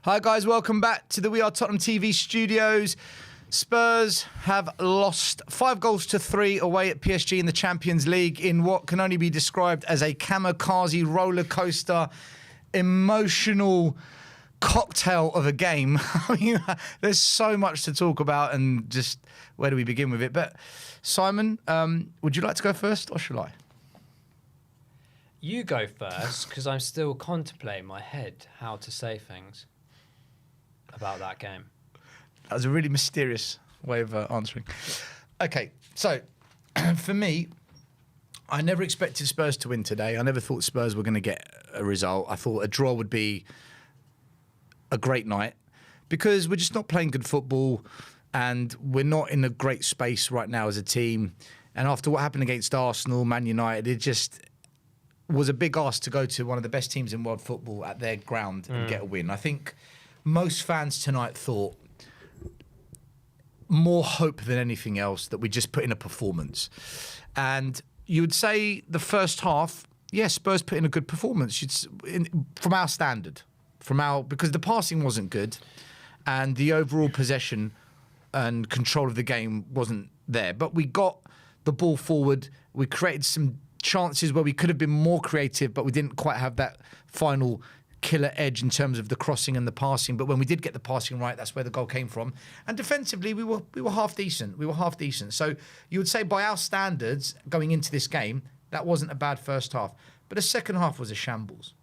Hi guys, welcome back to the We Are Tottenham TV studios. Spurs have lost 5-3 away at PSG in the Champions League in what can only be described as a kamikaze roller coaster, emotional cocktail of a game. I mean, there's so much to talk about, and just where do we begin with it? But Simon, would you like to go first, or shall I? You go first, because I'm still contemplating in my head how to say things about that game. That was a really mysterious way of answering. Okay, so for me, I never expected Spurs to win today. I never thought Spurs were going to get a result. I thought a draw would be a great night because we're just not playing good football and we're not in a great space right now as a team. And after what happened against Arsenal, Man United, it just was a big ask to go to one of the best teams in world football at their ground and get a win. I think most fans tonight thought more hope than anything else that we just put in a performance. And you would say the first half, yes, Spurs put in a good performance from our standard, because the passing wasn't good and the overall possession and control of the game wasn't there. But we got the ball forward. We created some chances where we could have been more creative, but we didn't quite have that final killer edge in terms of the crossing and the passing. But when we did get the passing right, that's where the goal came from. And defensively, we were half decent. So you would say by our standards going into this game, that wasn't a bad first half. But the second half was a shambles.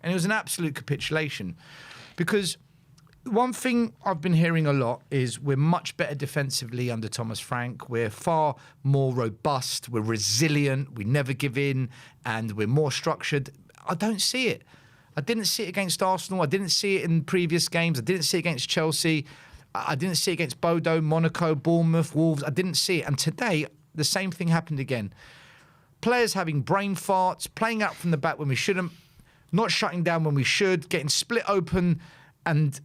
And it was an absolute capitulation. Because one thing I've been hearing a lot is we're much better defensively under Thomas Frank. We're far more robust. We're resilient. We never give in. And we're more structured. I don't see it. I didn't see it against Arsenal. I didn't see it in previous games. I didn't see it against Chelsea. I didn't see it against Bodo, Monaco, Bournemouth, Wolves. I didn't see it. And today, the same thing happened again. Players having brain farts, playing out from the back when we shouldn't, not shutting down when we should, getting split open. And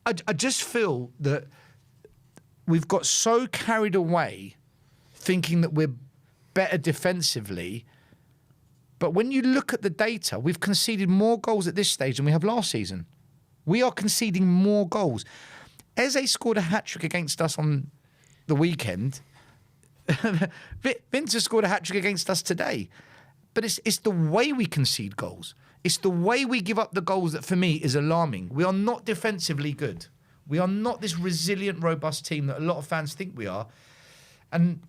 I just feel that we've got so carried away thinking that we're better defensively. But when you look at the data, we've conceded more goals at this stage than we have last season. We are conceding more goals. Eze scored a hat-trick against us on the weekend. Vince scored a hat-trick against us today. But it's the way we concede goals. It's the way we give up the goals that, for me, is alarming. We are not defensively good. We are not this resilient, robust team that a lot of fans think we are. And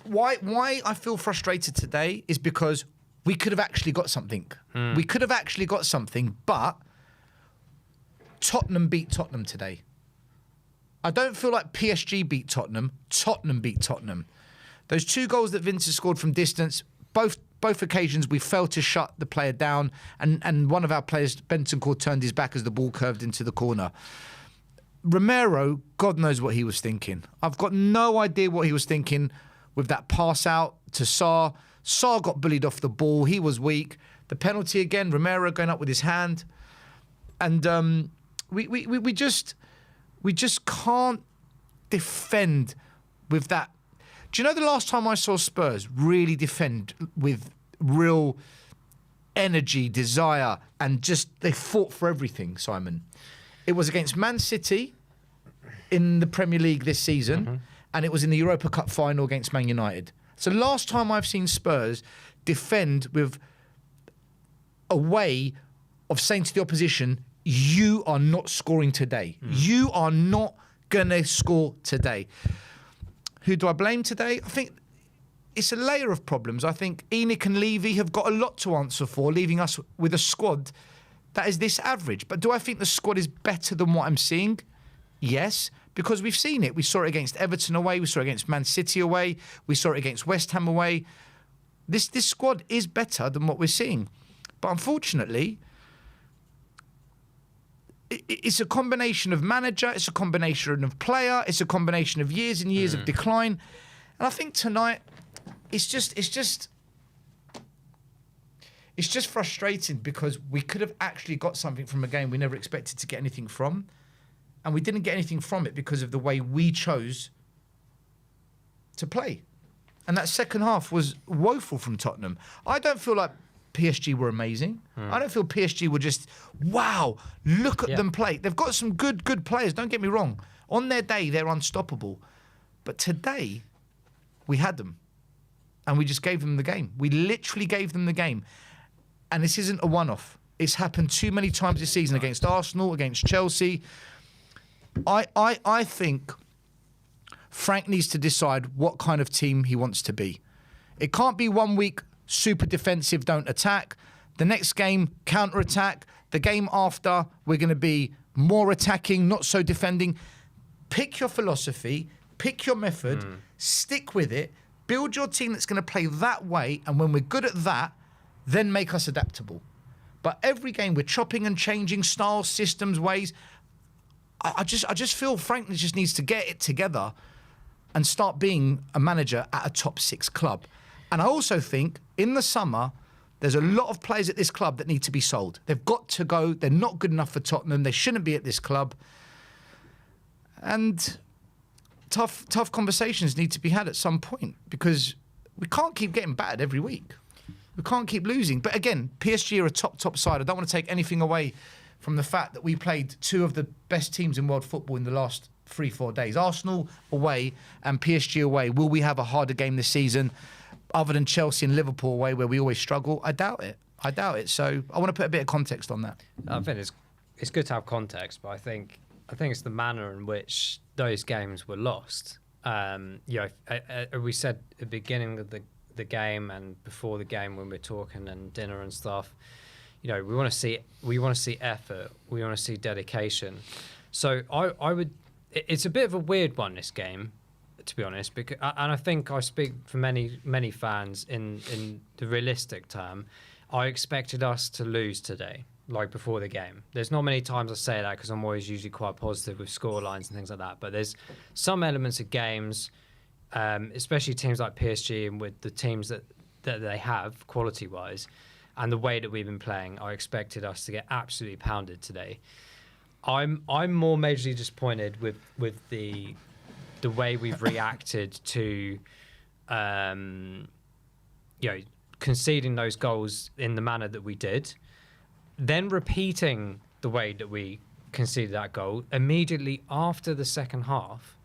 why I feel frustrated today is because we could have actually got something. We could have actually got something, but Tottenham beat Tottenham today. I don't feel like PSG beat Tottenham. Tottenham beat Tottenham. Those two goals that Vince scored from distance, both occasions we failed to shut the player down, and one of our players, Bentancur, turned his back as the ball curved into the corner. Romero, God knows what he was thinking. I've got no idea what he was thinking with that pass out to Sarr. Sarr got bullied off the ball. He was weak. The penalty again, Romero going up with his hand. And we just can't defend with that. Do you know the last time I saw Spurs really defend with real energy, desire, and just they fought for everything, Simon? It was against Man City in the Premier League this season, and it was in the Europa Cup final against Man United. So last time I've seen Spurs defend with a way of saying to the opposition, you are not scoring today. You are not going to score today. Who do I blame today? I think it's a layer of problems. I think Enoch and Levy have got a lot to answer for, leaving us with a squad that is this average. But do I think the squad is better than what I'm seeing? Yes, because we've seen it. We saw it against Everton away. We saw it against Man City away. We saw it against West Ham away. This squad is better than what we're seeing. But unfortunately, it's a combination of manager, it's a combination of player, it's a combination of years and years of decline. And I think tonight, it's just frustrating because we could have actually got something from a game we never expected to get anything from. And we didn't get anything from it because of the way we chose to play. And that second half was woeful from Tottenham. I don't feel like PSG were amazing. I don't feel PSG were just, wow, look at them play. They've got some good players, don't get me wrong. On their day, they're unstoppable. But today, we had them. And we just gave them the game. We literally gave them the game. And this isn't a one-off. It's happened too many times this season against Arsenal, against Chelsea. I think Frank needs to decide what kind of team he wants to be. It can't be 1 week super defensive, don't attack. The next game, counter-attack. The game after, we're going to be more attacking, not so defending. Pick your philosophy, pick your method, stick with it, build your team that's going to play that way, and when we're good at that, then make us adaptable. But every game we're chopping and changing styles, systems, ways. I just feel Frank just needs to get it together and start being a manager at a top 6 club. And I also think in the summer, there's a lot of players at this club that need to be sold. They've got to go. They're not good enough for Tottenham. They shouldn't be at this club. And tough conversations need to be had at some point because we can't keep getting battered every week. We can't keep losing. But again, PSG are a top side. I don't want to take anything away from the fact that we played 2 of the best teams in world football in the last 3-4 days. Arsenal away and PSG away. Will we have a harder game this season other than Chelsea and Liverpool away where we always struggle? I doubt it. So I want to put a bit of context on that. I think it's good to have context, but I think it's the manner in which those games were lost. We said at the beginning of the game and before the game when we're talking and dinner and stuff, we want to see effort, we want to see dedication. So I would. It's a bit of a weird one, this game, to be honest, because and I think I speak for many fans in the realistic term. I expected us to lose today, like before the game. There's not many times I say that because I'm always usually quite positive with score lines and things like that. But there's some elements of games, especially teams like PSG and with the teams that they have quality-wise, and the way that we've been playing, I expected us to get absolutely pounded today. I'm more majorly disappointed with the way we've reacted to conceding those goals in the manner that we did, then repeating the way that we conceded that goal immediately after the second half,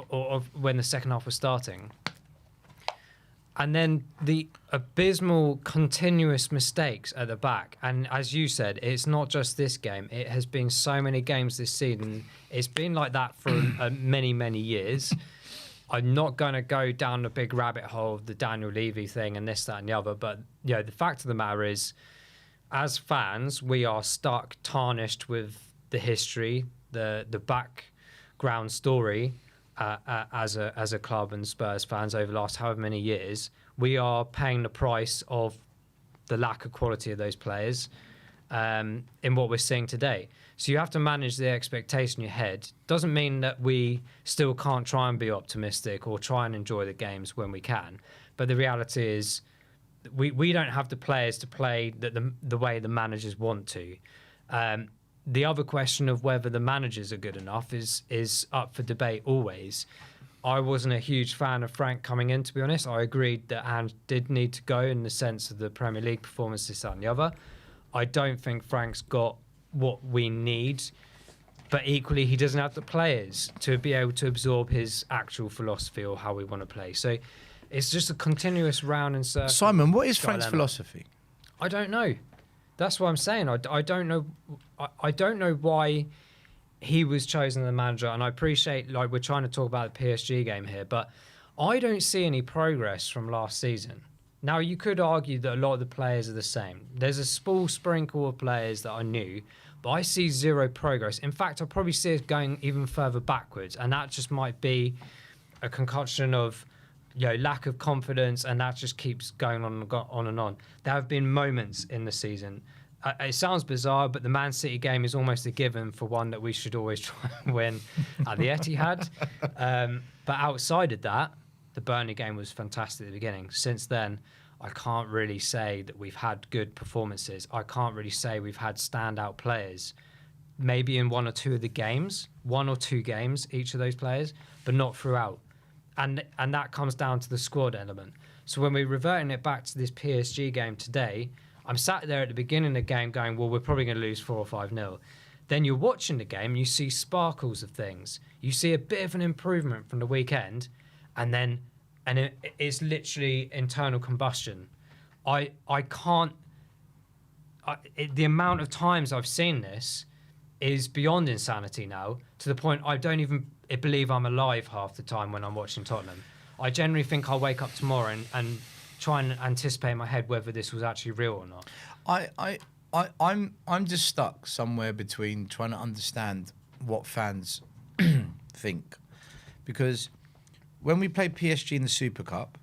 or when the second half was starting. And then the abysmal, continuous mistakes at the back. And as you said, it's not just this game. It has been so many games this season. It's been like that for many, many years. I'm not going to go down the big rabbit hole of the Daniel Levy thing and this, that, and the other. But the fact of the matter is, as fans, we are stuck, tarnished with the history, the background story. As a club and Spurs fans over the last however many years, we are paying the price of the lack of quality of those players in what we're seeing today. So you have to manage the expectation in your head. Doesn't mean that we still can't try and be optimistic or try and enjoy the games when we can. But the reality is we don't have the players to play the way the managers want to. The other question of whether the managers are good enough is up for debate always. I wasn't a huge fan of Frank coming in, to be honest. I agreed that Ange did need to go in the sense of the Premier League performance, this, that, and the other. I don't think Frank's got what we need, but equally he doesn't have the players to be able to absorb his actual philosophy or how we want to play. So it's just a continuous round and circle. Simon, what is Frank's philosophy? I don't know. That's what I'm saying. I don't know. I don't know why he was chosen as the manager. And I appreciate, like, we're trying to talk about the PSG game here, but I don't see any progress from last season. Now, you could argue that a lot of the players are the same. There's a small sprinkle of players that are new, but I see zero progress. In fact, I probably see it going even further backwards, and that just might be a concoction of lack of confidence, and that just keeps going on and on. There have been moments in the season. It sounds bizarre, but the Man City game is almost a given for one that we should always try and win at the Etihad. But outside of that, the Burnley game was fantastic at the beginning. Since then, I can't really say that we've had good performances. I can't really say we've had standout players. Maybe in one or two games, each of those players, but not throughout. and that comes down to the squad element. So when we're reverting it back to this PSG game today, I'm sat there at the beginning of the game going, well, we're probably going to lose 4 or 5-0. Then you're watching the game, you see sparkles of things. You see a bit of an improvement from the weekend, and it's literally internal combustion. I can't... the amount of times I've seen this is beyond insanity now, to the point I don't even believe I'm alive half the time when I'm watching Tottenham. I generally think I'll wake up tomorrow and try and anticipate in my head whether this was actually real or not. I'm just stuck somewhere between trying to understand what fans think, because when we played PSG in the Super Cup,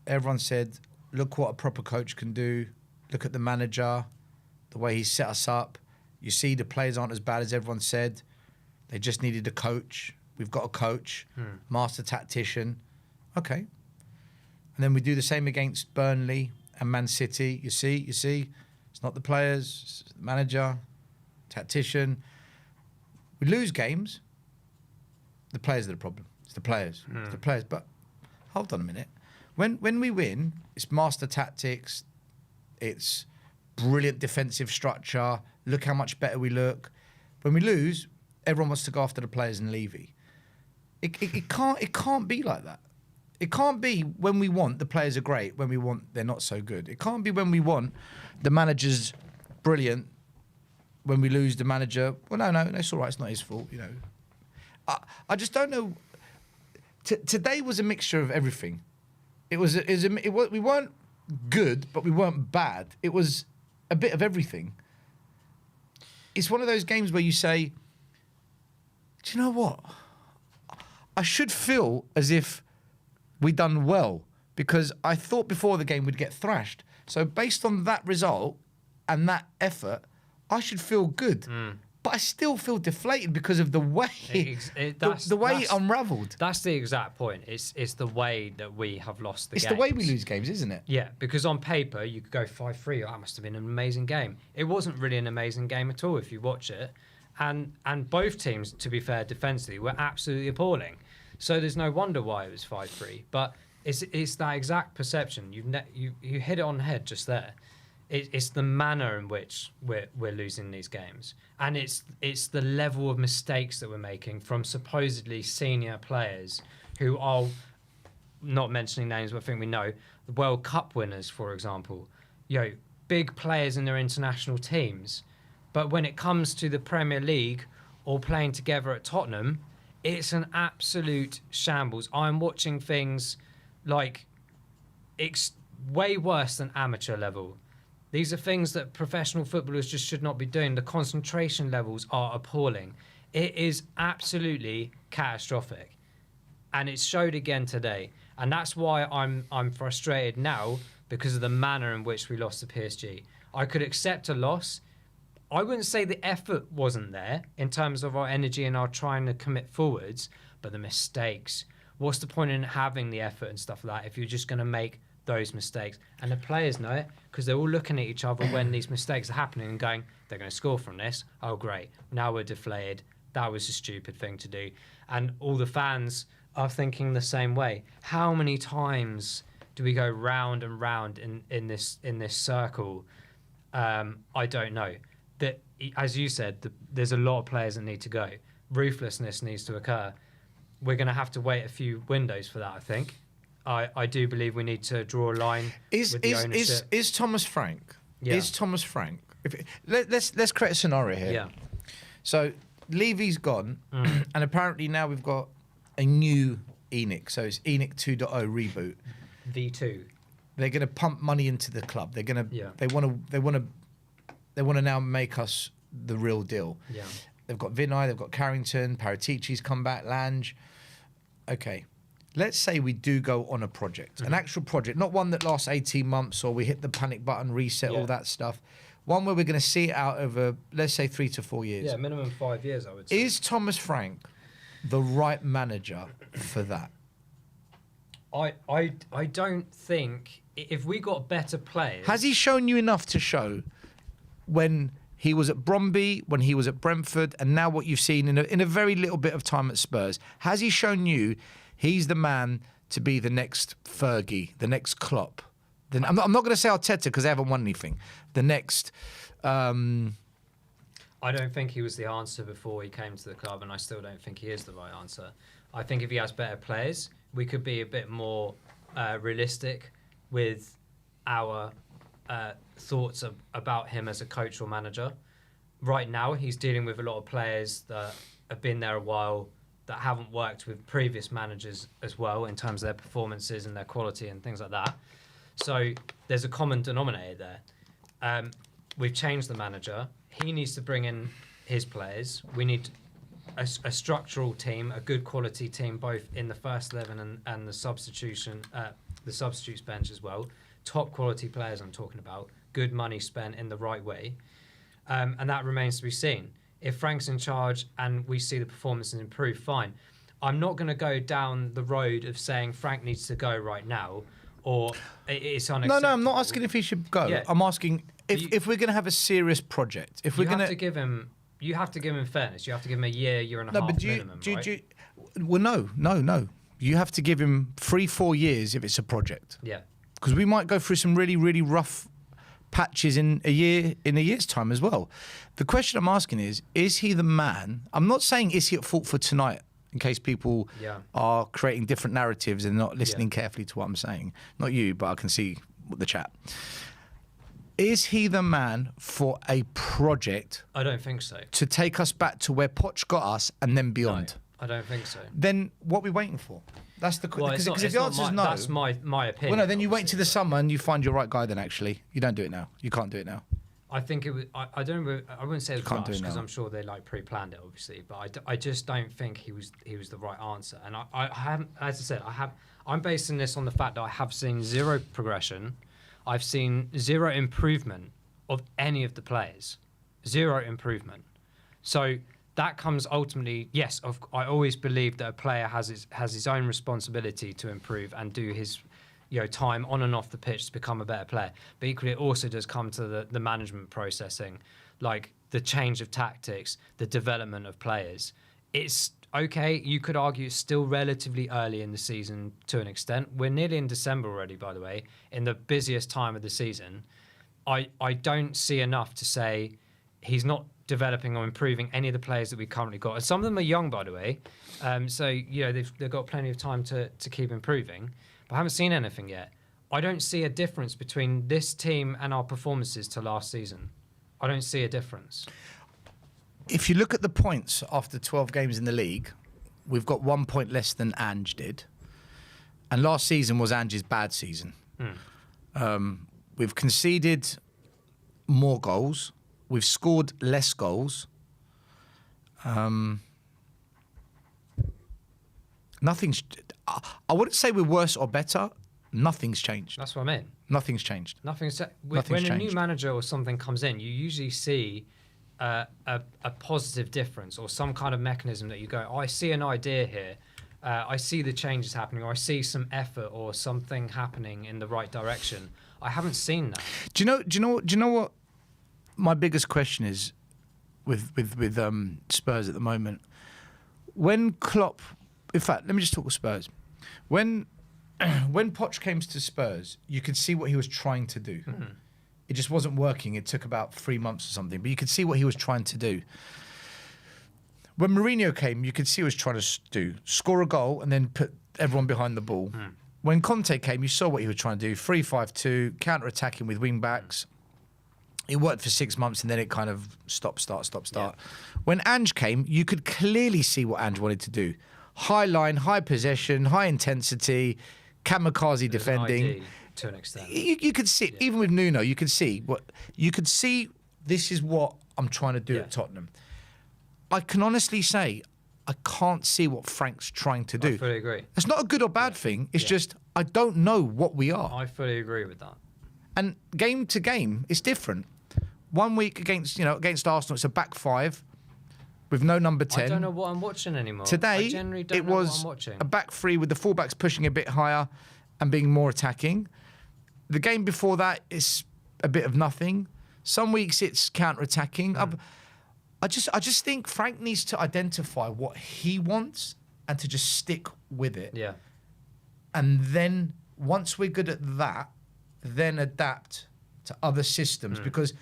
everyone said, "Look what a proper coach can do. Look at the manager, the way he set us up. You see, the players aren't as bad as everyone said. They just needed a coach. We've got a coach, master tactician." Okay. And then we do the same against Burnley and Man City. You see, it's not the players, it's the manager, tactician. We lose games. The players are the problem. It's the players. It's the players. But hold on a minute. When we win, it's master tactics. It's brilliant defensive structure. Look how much better we look. When we lose, everyone wants to go after the players and Levy. It can't be like that. It can't be when we want the players are great, when we want they're not so good. It can't be when we want the manager's brilliant, when we lose the manager. Well, no, it's all right. It's not his fault, you know. I just don't know. Today was a mixture of everything. We weren't good, but we weren't bad. It was a bit of everything. It's one of those games where you say, do you know what? I should feel as if we done well, because I thought before the game we'd get thrashed. So based on that result and that effort, I should feel good. But I still feel deflated because of the way the way it unravelled. That's the exact point. It's the way that we have lost the game. It's the way we lose games, isn't it? Yeah, because on paper you could go 5-3. That must have been an amazing game. It wasn't really an amazing game at all if you watch it. And both teams, to be fair, defensively were absolutely appalling. So there's no wonder why it was 5-3. But it's that exact perception. You hit it on the head just there. It's the manner in which we're losing these games, and it's the level of mistakes that we're making from supposedly senior players who are, not mentioning names, but I think we know, the World Cup winners, for example. Big players in their international teams, but when it comes to the Premier League or playing together at Tottenham, it's an absolute shambles. I'm watching things like it's way worse than amateur level. These are things that professional footballers just should not be doing. The concentration levels are appalling. It is absolutely catastrophic. And it's showed again today. And that's why I'm frustrated now, because of the manner in which we lost to PSG. I could accept a loss. I wouldn't say the effort wasn't there in terms of our energy and our trying to commit forwards, but the mistakes. What's the point in having the effort and stuff like that if you're just going to make those mistakes? And the players know it, because they're all looking at each other when these mistakes are happening and going, they're going to score from this. Oh, great. Now we're deflated. That was a stupid thing to do. And all the fans are thinking the same way. How many times do we go round and round in this circle? I don't know. That, as you said, there's a lot of players that need to go. Ruthlessness needs to occur. We're going to have to wait a few windows for that, I think. I do believe we need to draw a line with the ownership. Is Thomas Frank? Yeah. Is Thomas Frank? Let's create a scenario here. Yeah. So Levy's gone, and apparently now we've got a new ENIC. So it's ENIC 2.0 reboot. V2. They're going to pump money into the club. They're going to. Yeah. They want to now make us the real deal. Yeah. They've got Vinay. They've got Carrington. Paratici's come back. Lange. Okay. Let's say we do go on a project, an actual project, not one that lasts 18 months or we hit the panic button, reset, all that stuff. One where we're going to see it out over, let's say, 3 to 4 years. Yeah, minimum 5 years, I would say. Is Thomas Frank the right manager for that? I don't think, if we got better players... Has he shown you enough to show when He was at Bromby, when he was at Brentford, and now what you've seen in a very little bit of time at Spurs. Has he shown you he's the man to be the next Fergie, the next Klopp? I'm not going to say Arteta because they haven't won anything. The next... I don't think he was the answer before he came to the club, and I still don't think he is the right answer. I think if he has better players, we could be a bit more realistic with our thoughts about him as a coach or manager. Right now, he's dealing with a lot of players that have been there a while, that haven't worked with previous managers as well in terms of their performances and their quality and things like that. So there's a common denominator there. We've changed the manager. He needs to bring in his players. We need a structural team, a good quality team, both in the first 11 and the substitutes bench as well. Top quality players I'm talking about. Good money spent in the right way. And that remains to be seen. If Frank's in charge and we see the performances improve, fine. I'm not going to go down the road of saying Frank needs to go right now or it's unacceptable. No, I'm not asking if he should go. Yeah. I'm asking if we're going to have a serious project. If we're going to give him, you have to give him fairness. You have to give him a year and a half minimum, right? Well, no. You have to give him 3-4 years if it's a project. Yeah. Because we might go through some really, really rough patches in a year's time as well. The question I'm asking is he the man? I'm not saying is he at fault for tonight, in case people are creating different narratives and not listening carefully to what I'm saying. Not you, but I can see the chat. Is he the man for a project? I don't think so. To take us back to where Poch got us and then beyond? No, I don't think so. Then what are we waiting for? That's the question. Because if the answer is no... That's my opinion. Well, no, then you wait to the summer and you find your right guy then, actually. You don't do it now. You can't do it now. I think it was... I wouldn't say it was rushed because I'm sure they pre-planned it, obviously. But I just don't think he was the right answer. And I haven't... As I said, I'm basing this on the fact that I have seen zero progression. I've seen zero improvement of any of the players. Zero improvement. So... That comes ultimately, yes. I always believe that a player has his own responsibility to improve and do his, time on and off the pitch to become a better player. But equally, it also does come to the management processing, like the change of tactics, the development of players. It's okay. You could argue it's still relatively early in the season to an extent. We're nearly in December already, by the way, in the busiest time of the season. I don't see enough to say he's not developing or improving any of the players that we currently got. And some of them are young, by the way. So, they've got plenty of time to keep improving. But I haven't seen anything yet. I don't see a difference between this team and our performances to last season. I don't see a difference. If you look at the points after 12 games in the league, we've got 1 point less than Ange did. And last season was Ange's bad season. We've conceded more goals. We've scored less goals. Nothing's... I wouldn't say we're worse or better. Nothing's changed. That's what I mean. Nothing's changed. When a new manager or something comes in, you usually see a positive difference or some kind of mechanism that you go, I see an idea here. I see the changes happening, or I see some effort or something happening in the right direction. I haven't seen that. Do you know what my biggest question is with Spurs at the moment? When Klopp, in fact, let me just talk with Spurs. When Poch came to Spurs, you could see what he was trying to do. It just wasn't working. It took about 3 months or something, but you could see what he was trying to do. When Mourinho came, you could see what he was trying to score a goal and then put everyone behind the ball. When Conte came, you saw what he was trying to do. 3-5-2, counter-attacking with wing-backs. It worked for 6 months and then it kind of stop, start. Yeah. When Ange came, you could clearly see what Ange wanted to do. High line, high possession, high intensity, kamikaze defending. To an extent. You could see, even with Nuno, you could see this is what I'm trying to do at Tottenham. I can honestly say, I can't see what Frank's trying to do. I fully agree. It's not a good or bad thing. It's just, I don't know what we are. I fully agree with that. And game to game, it's different. 1 week against Arsenal, it's a back five with no number 10. I don't know what I'm watching anymore. Today, it was a back three with the fullbacks pushing a bit higher and being more attacking. The game before that is a bit of nothing. Some weeks it's counter-attacking. I just think Frank needs to identify what he wants and to just stick with it. Yeah. And then once we're good at that, then adapt to other systems because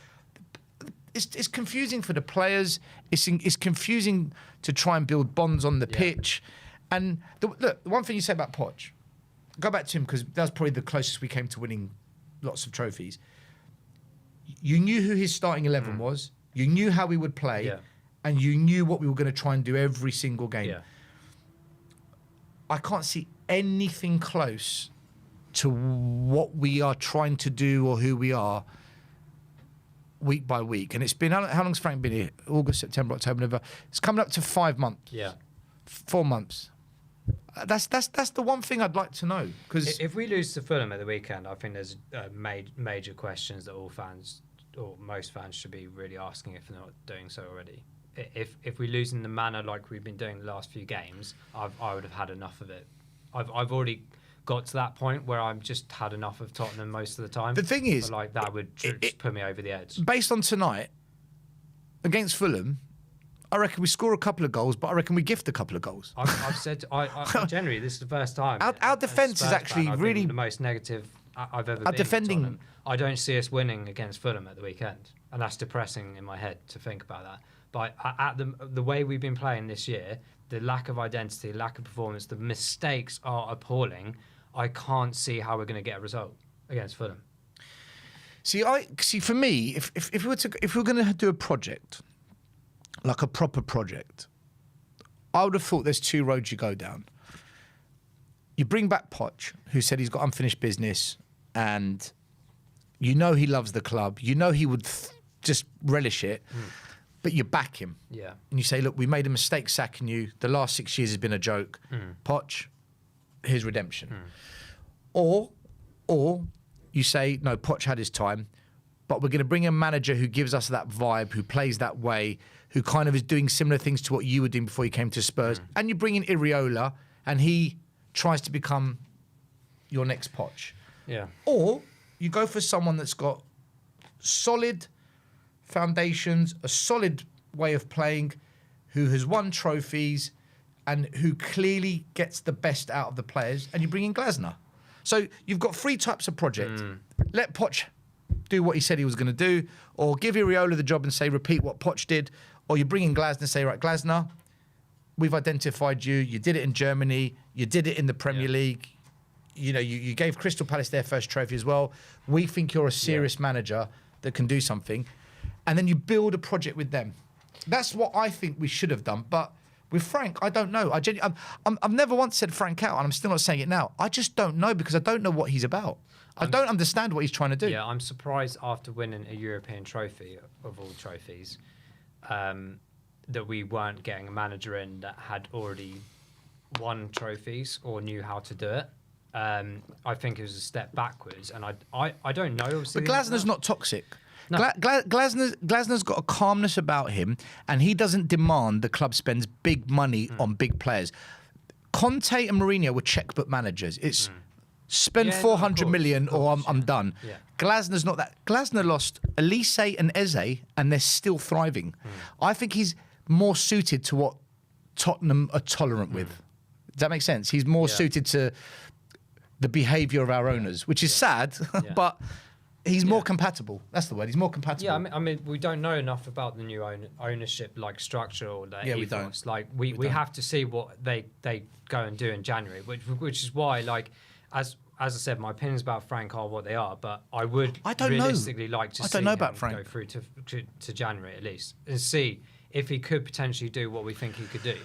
it's confusing for the players. It's confusing to try and build bonds on the pitch. And look, the one thing you say about Poch, go back to him because that was probably the closest we came to winning lots of trophies. You knew who his starting 11 was. You knew how we would play, and you knew what we were going to try and do every single game. Yeah. I can't see anything close to what we are trying to do or who we are week by week. And it's been, how long's Frank been here? August, September, October, November. It's coming up to 5 months. Yeah. 4 months. That's the one thing I'd like to know. Because if we lose to Fulham at the weekend, I think there's major questions that all fans or most fans should be really asking if they're not doing so already. If we lose in the manner like we've been doing the last few games, I would have had enough of it. I've already got to that point where I've just had enough of Tottenham most of the time. The thing is, like that would just put me over the edge. Based on tonight against Fulham, I reckon we score a couple of goals, but I reckon we gift a couple of goals. I've said I generally this is the first time our defence is actually really the most negative I've ever been. Defending. I don't see us winning against Fulham at the weekend, and that's depressing in my head to think about that. But at the way we've been playing this year, the lack of identity, lack of performance, the mistakes are appalling. I can't see how we're going to get a result against Fulham. See, for me, if we were going to do a project, like a proper project, I would have thought there's 2 roads you go down. You bring back Poch, who said he's got unfinished business, and you know he loves the club. You know he would just relish it, but you back him. Yeah. And you say, look, we made a mistake sacking you. The last 6 years has been a joke. Poch, here's redemption. Or you say, no, Poch had his time, but we're going to bring a manager who gives us that vibe, who plays that way, who kind of is doing similar things to what you were doing before you came to Spurs. And you bring in Iriola, and he tries to become your next Poch. Yeah. Or you go for someone that's got solid foundations, a solid way of playing, who has won trophies, and who clearly gets the best out of the players, and you bring in Glasner. So you've got 3 types of project. Let Poch do what he said he was going to do, or give Iriola the job and say, repeat what Poch did, or you bring in Glasner and say, right, Glasner, we've identified you. You did it in Germany. You did it in the Premier League. You know, you gave Crystal Palace their first trophy as well. We think you're a serious manager that can do something. And then you build a project with them. That's what I think we should have done. But with Frank, I don't know. I've never once said Frank out, and I'm still not saying it now. I just don't know because I don't know what he's about. I don't understand what he's trying to do. Yeah, I'm surprised after winning a European trophy, of all trophies, that we weren't getting a manager in that had already won trophies or knew how to do it. I think it was a step backwards, and I don't know. Obviously, but Glasner's not toxic. No. Glasner's got a calmness about him, and he doesn't demand the club spends big money on big players. Conte and Mourinho were checkbook managers. It's spend 400 million or I'm done. Yeah. Glasner's not that. Glasner lost Elise and Eze, and they're still thriving. I think he's more suited to what Tottenham are tolerant with. Does that make sense? He's more suited to the behaviour of our owners, which is sad, but he's more compatible. That's the word. He's more compatible. Yeah, I mean, we don't know enough about the new ownership, like structure or the ethos. We don't. Like we have to see what they go and do in January, which is why, like, as I said, my opinions about Frank are what they are. But I don't realistically like to see him go through to January at least and see if he could potentially do what we think he could do.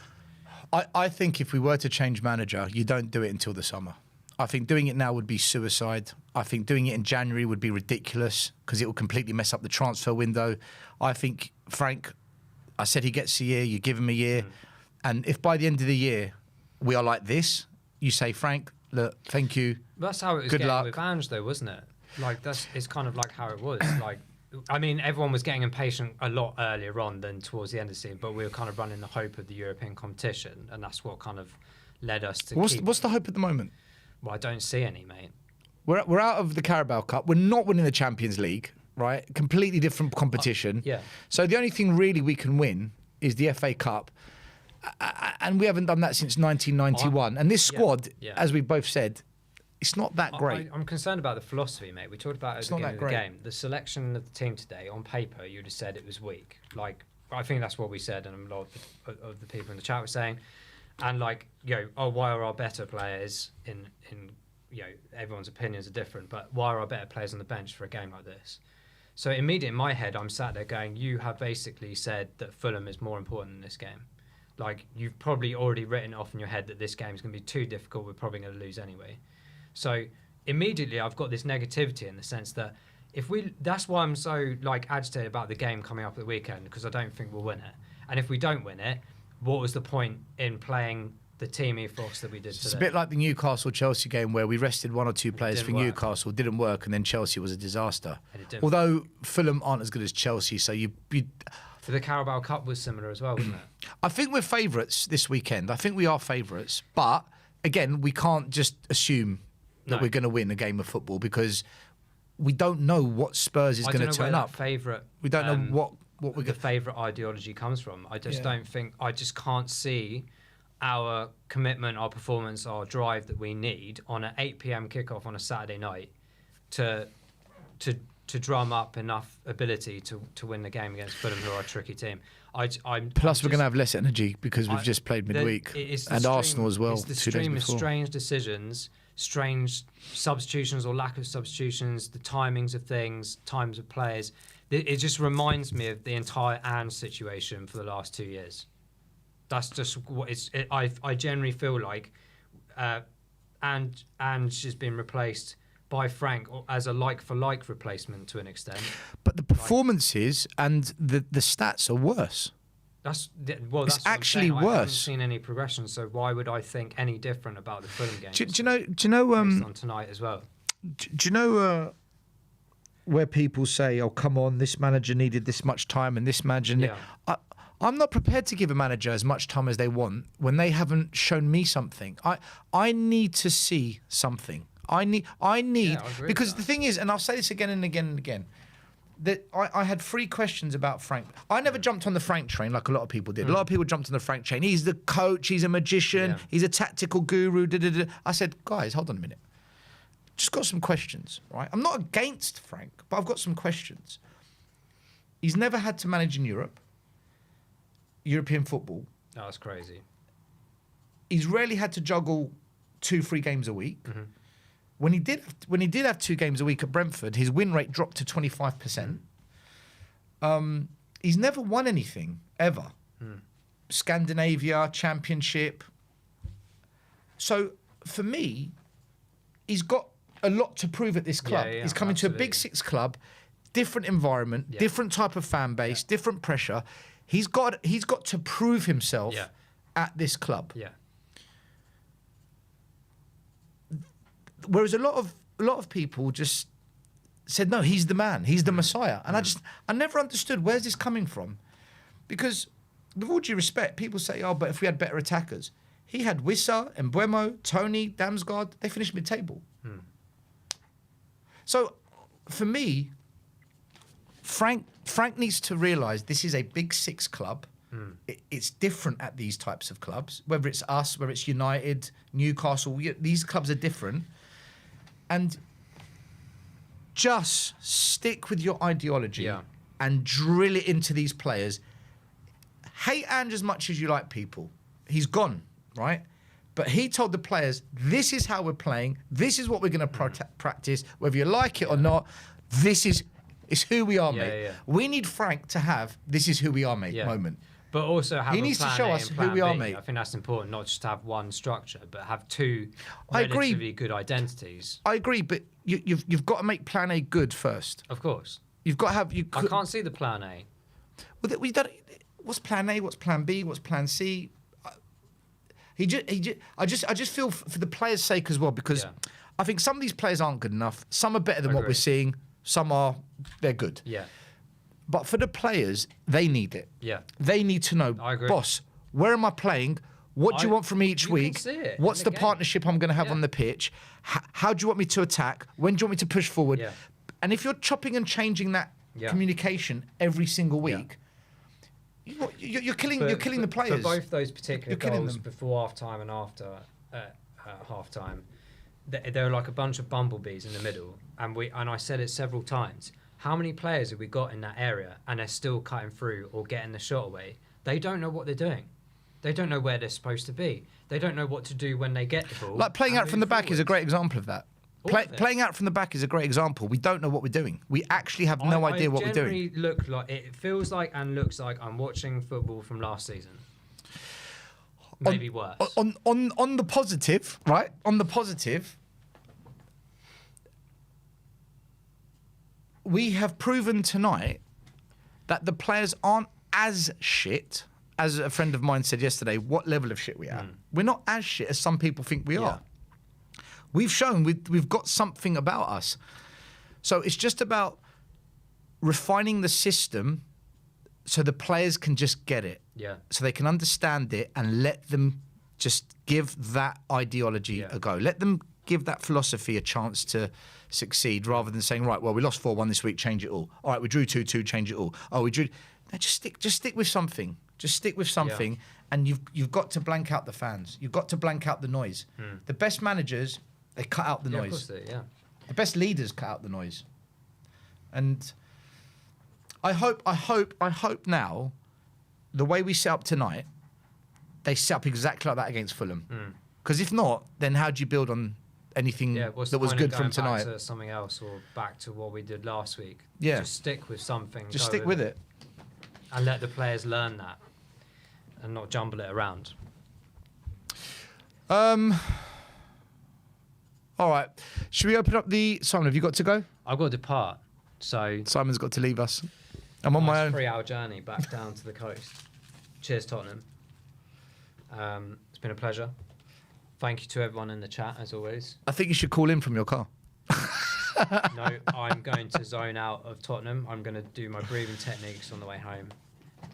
I think if we were to change manager, you don't do it until the summer. I think doing it now would be suicide. I think doing it in January would be ridiculous because it will completely mess up the transfer window. I think Frank, I said he gets a year, you give him a year. And if by the end of the year we are like this, you say, Frank, look, thank you. That's how it was getting with Ange though, wasn't it? Like it's kind of like how it was. Like, I mean, everyone was getting impatient a lot earlier on than towards the end of the season, but we were kind of running the hope of the European competition, and that's what kind of led us to What's the hope at the moment? Well, I don't see any, mate. We're out of the Carabao Cup. We're not winning the Champions League. right? Completely different competition. Yeah. So the only thing really we can win is the FA Cup. And we haven't done that since 1991. And this squad, as we both said, it's not that great. I'm concerned about the philosophy, mate. We talked about it at the beginning of the game. The selection of the team today, on paper, you'd have said it was weak. Like, I think that's what we said, and a lot of the people in the chat were saying. And like, why are our better players in everyone's opinions are different, but why are our better players on the bench for a game like this? So immediately in my head, I'm sat there going, you have basically said that Fulham is more important in this game. Like, you've probably already written off in your head that this game is going to be too difficult. We're probably going to lose anyway. So immediately I've got this negativity in the sense that that's why I'm so like agitated about the game coming up at the weekend, because I don't think we'll win it. And if we don't win it, what was the point in playing the team ethos that we did today? It's a bit like the Newcastle-Chelsea game where we rested one or two players for Newcastle, didn't work, and then Chelsea was a disaster. Although Fulham aren't as good as Chelsea, so you for the Carabao Cup was similar as well, wasn't it? I think we're favourites this weekend. I think we are favourites. But, again, we can't just assume that we're going to win a game of football because we don't know what Spurs is going to turn up. We don't know what the favourite ideology comes from. I just don't think... I just can't see our commitment, our performance, our drive that we need on an 8 p.m. kickoff on a Saturday night to drum up enough ability to win the game against Fulham, who are a tricky team. Plus, we're going to have less energy because we've just played midweek. And Arsenal as well, it's the 2 days stream before. of strange decisions, strange substitutions or lack of substitutions, the timings of things, times of players. It just reminds me of the entire Ange situation for the last 2 years. That's just what it's... I generally feel like Ange has been replaced by Frank as a like-for-like replacement to an extent. But the performances and the stats are worse. That's actually worse. I haven't seen any progression, so why would I think any different about the Fulham game? Do you know? Based on tonight as well. Do you know where people say, "Oh, come on, this manager needed this much time and this manager"? I'm not prepared to give a manager as much time as they want when they haven't shown me something. I need to see something. I need because the thing is, and I'll say this again and again and again, that I had 3 questions about Frank. I never jumped on the Frank train like a lot of people did. A lot of people jumped on the Frank train. He's the coach, he's a magician, he's a tactical guru. I said, guys, hold on a minute. Just got some questions, right? I'm not against Frank, but I've got some questions. He's never had to manage in European football. That's crazy. He's rarely had to juggle 2-3 games a week. Mm-hmm. When he did have 2 games a week at Brentford, his win rate dropped to 25%. He's never won anything ever. Scandinavia, Championship. So for me, he's got a lot to prove at this club. He's coming to a Big 6 club, different environment, different type of fan base, different pressure. He's got to prove himself at this club. Yeah. Whereas a lot of people just said, no, he's the man, he's the Messiah. And I never understood, where's this coming from? Because with all due respect, people say, oh, but if we had better attackers. He had Wissa, Mbeumo, Tony, Damsgaard, they finished mid-table. So for me, Frank needs to realise this is a Big 6 club. It's different at these types of clubs, whether it's us, whether it's United, Newcastle, these clubs are different. And just stick with your ideology and drill it into these players. Hate Ange as much as you like people. He's gone, right? But he told the players, this is how we're playing. This is what we're going to practice. Whether you like it or not, it's who we are, mate. We need Frank to have this is who we are, mate moment. But also have he needs to show us who we are, mate. I think that's important, not just to have one structure, but have 2 relatively good identities. I agree, but you've got to make Plan A good first. Of course. You've got to have... I can't see the Plan A. Well, what's Plan A? What's Plan B? What's Plan C? I just feel for the players' sake as well, because I think some of these players aren't good enough. Some are better than what we're seeing. Some they're good. Yeah. But for the players, they need it. Yeah. They need to know, boss, where am I playing? What do you want from me each week? What's the partnership I'm going to have on the pitch? How do you want me to attack? When do you want me to push forward? And if you're chopping and changing that communication every single week, you're killing the players. For both those particular goals them. before half-time and after half-time, there are like a bunch of bumblebees in the middle. And I said it several times. How many players have we got in that area and they're still cutting through or getting the shot away? They don't know what they're doing. They don't know where they're supposed to be. They don't know what to do when they get the ball. Like playing out from the back is a great example of that. Playing out from the back is a great example. We don't know what we're doing. We actually have no idea what we're doing. It feels like and looks like I'm watching football from last season. Maybe worse. On the positive, right? On the positive, we have proven tonight that the players aren't as shit as a friend of mine said yesterday. What level of shit we are? We're not as shit as some people think we are. We've shown we've got something about us. So it's just about refining the system so the players can just get it. Yeah. So they can understand it and let them just give that ideology a go. Let them give that philosophy a chance to succeed rather than saying, right, well, we lost 4-1 this week, change it all. All right, we drew 2-2, change it all. Oh, we drew... No, just stick with something. Just stick with something, and you've got to blank out the fans. You've got to blank out the noise. The best managers, they cut out the noise. Of course The best leaders cut out the noise. And I hope now, the way we set up tonight, they set up exactly like that against Fulham. Because if not, then how do you build on anything that was good from tonight? Back to something else or back to what we did last week. Yeah. Just stick with something. Just stick with it. And let the players learn that and not jumble it around. All right. Should we open up the... Simon, have you got to go? I've got to depart. So Simon's got to leave us. I'm on my own. 3-hour journey back down to the coast. Cheers, Tottenham. It's been a pleasure. Thank you to everyone in the chat, as always. I think you should call in from your car. No, I'm going to zone out of Tottenham. I'm going to do my breathing techniques on the way home.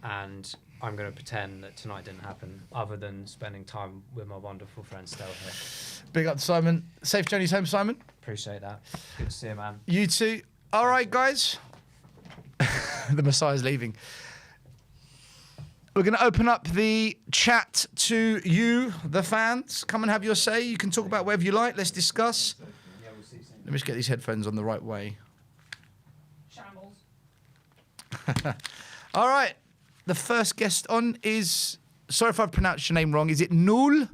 And I'm going to pretend that tonight didn't happen, other than spending time with my wonderful friend Stella here. Big up to Simon. Safe journeys home, Simon. Appreciate that. Good to see you, man. You too. All right, guys. The Messiah's leaving. We're going to open up the chat to you, the fans. Come and have your say. You can talk about whatever you like. Let's discuss. Let me just get these headphones on the right way. Shambles. All right. The first guest on is... Sorry if I pronounced your name wrong. Is it Nool?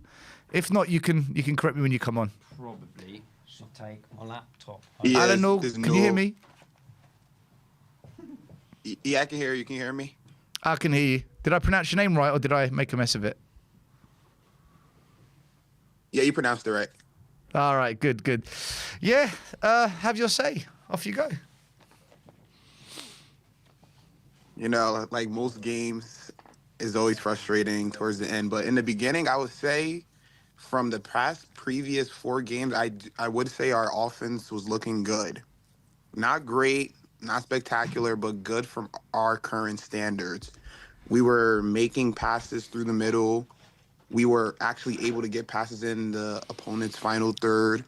If not, you can correct me when you come on. Probably should take my laptop. Yeah, Alan Nool, can you hear me? Yeah, I can hear you. Can you hear me? I can hear you. Did I pronounce your name right, or did I make a mess of it? Yeah, you pronounced it right. All right, good. Yeah, have your say. Off you go. You know, like most games is always frustrating towards the end. But in the beginning, I would say from the previous 4 games, I would say our offense was looking good. Not great, not spectacular, but good from our current standards. We were making passes through the middle. We were actually able to get passes in the opponent's final third.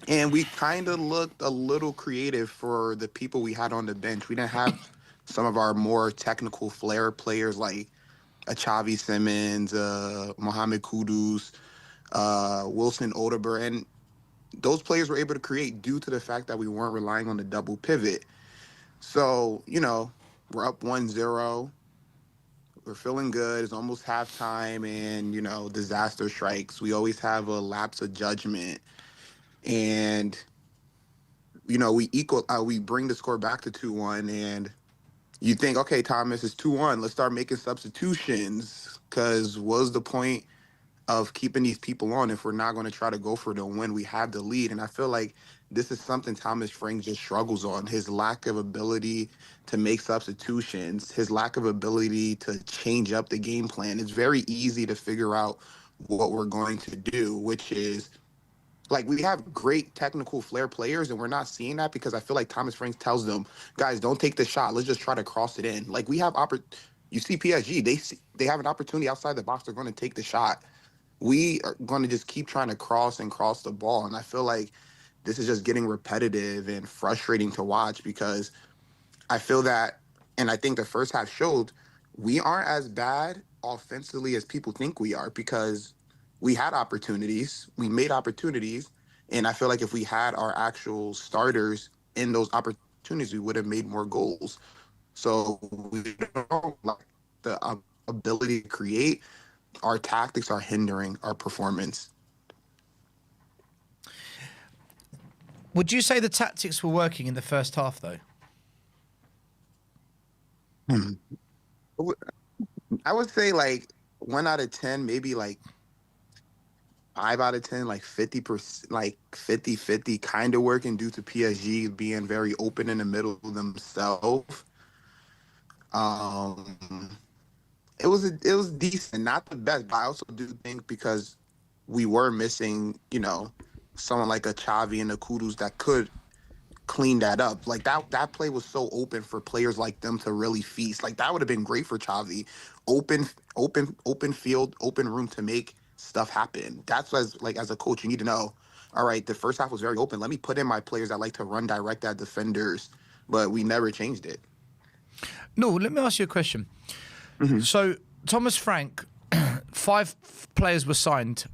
And we kind of looked a little creative for the people we had on the bench. We didn't have some of our more technical flair players like Xavi Simmons, Mohamed Kudus, Wilson Odeber. And those players were able to create due to the fact that we weren't relying on the double pivot. So, you know, we're up 1-0. We're feeling good. It's almost halftime, and, you know, disaster strikes. We always have a lapse of judgment. And, you know, we bring the score back to 2-1, and you think, okay, Thomas, it's 2-1. Let's start making substitutions, because what's the point of keeping these people on if we're not going to try to go for the win? We have the lead. And I feel like this is something Thomas Frank just struggles on, his lack of ability to make substitutions, his lack of ability to change up the game plan. It's very easy to figure out what we're going to do, which is, like, we have great technical flair players, and we're not seeing that because I feel like Thomas Frank tells them, guys, don't take the shot. Let's just try to cross it in. Like, we have you see PSG, they have an opportunity outside the box. They're going to take the shot. We are going to just keep trying to cross the ball. And I feel like this is just getting repetitive and frustrating to watch because I feel that, and I think the first half showed, we aren't as bad offensively as people think we are because we had opportunities, we made opportunities, and I feel like if we had our actual starters in those opportunities, we would have made more goals. So we don't like the ability to create. Our tactics are hindering our performance. Would you say the tactics were working in the first half, though? I would say like 1 out of 10, maybe like 5 out of 10, like 50%, like 50-50 kind of working due to PSG being very open in the middle themselves. Um, it was decent, not the best, but I also do think because we were missing, someone like a Xavi and a Kudus that could clean that up. Like that play was so open for players like them to really feast. Like that would have been great for Xavi. Open, open field, open room to make stuff happen. That's as a coach, you need to know. All right, the first half was very open. Let me put in my players that like to run direct at defenders, but we never changed it. No, let me ask you a question. Mm-hmm. So Thomas Frank, 5 players were signed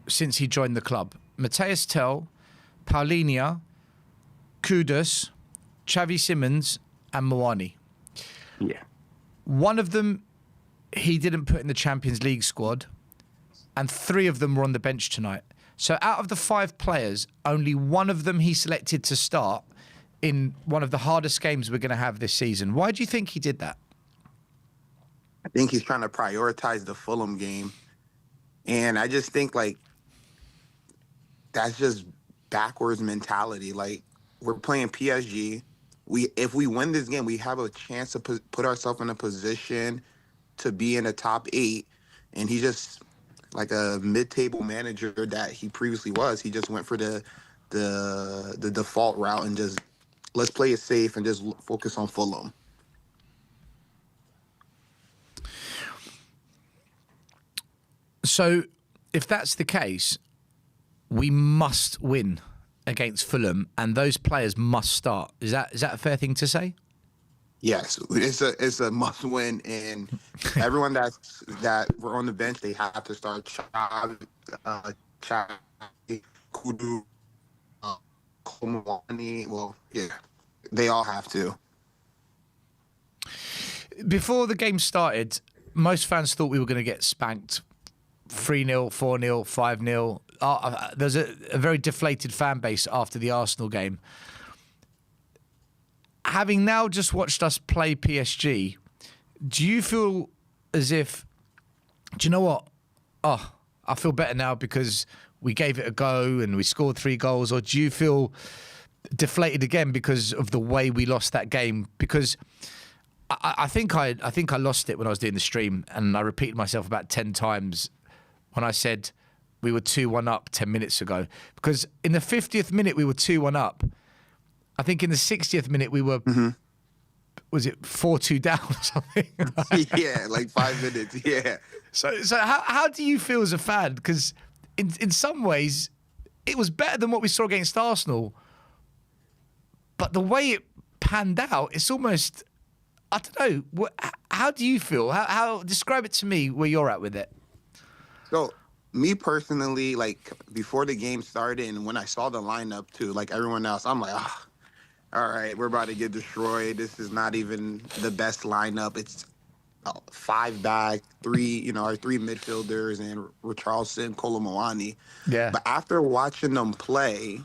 since he joined the club. Matthias Tell, Paulinho, Kudus, Xavi Simons, and Moani. Yeah. One of them he didn't put in the Champions League squad, and 3 of them were on the bench tonight. So out of the 5 players, only one of them he selected to start in one of the hardest games we're going to have this season. Why do you think he did that? I think he's trying to prioritize the Fulham game. And I just think like that's just backwards mentality. Like we're playing PSG. If we win this game, we have a chance to put ourselves in a position to be in the top 8. And he just like a mid-table manager that he previously was. He just went for the default route and just let's play it safe and just focus on Fulham. So if that's the case, we must win against Fulham, and those players must start. Is that a fair thing to say? Yes, it's a must win, and everyone that were on the bench, they have to start. Chavi, Kudu, Komawani. Well, yeah, they all have to. Before the game started, most fans thought we were going to get spanked 3-0, 4-0, 5-0. There's a very deflated fan base after the Arsenal game. Having now just watched us play PSG, do you feel as if, do you know what? Oh, I feel better now because we gave it a go and we scored 3 goals, or do you feel deflated again because of the way we lost that game? Because I think I lost it when I was doing the stream, and I repeated myself about 10 times when I said we were 2-1 up 10 minutes ago. Because in the 50th minute we were 2-1 up. I think in the 60th minute we were, was it 4-2 down or something? Yeah, like 5 minutes. Yeah. So how do you feel as a fan? Because in some ways it was better than what we saw against Arsenal, but the way it panned out, it's almost, I don't know. How do you feel? How describe it to me where you're at with it. So me personally, like before the game started and when I saw the lineup too, like everyone else, I'm like, all right, we're about to get destroyed. This is not even the best lineup. It's 5 back, 3, our 3 midfielders and Richarlison, Kolomouani. Yeah. But after watching them play,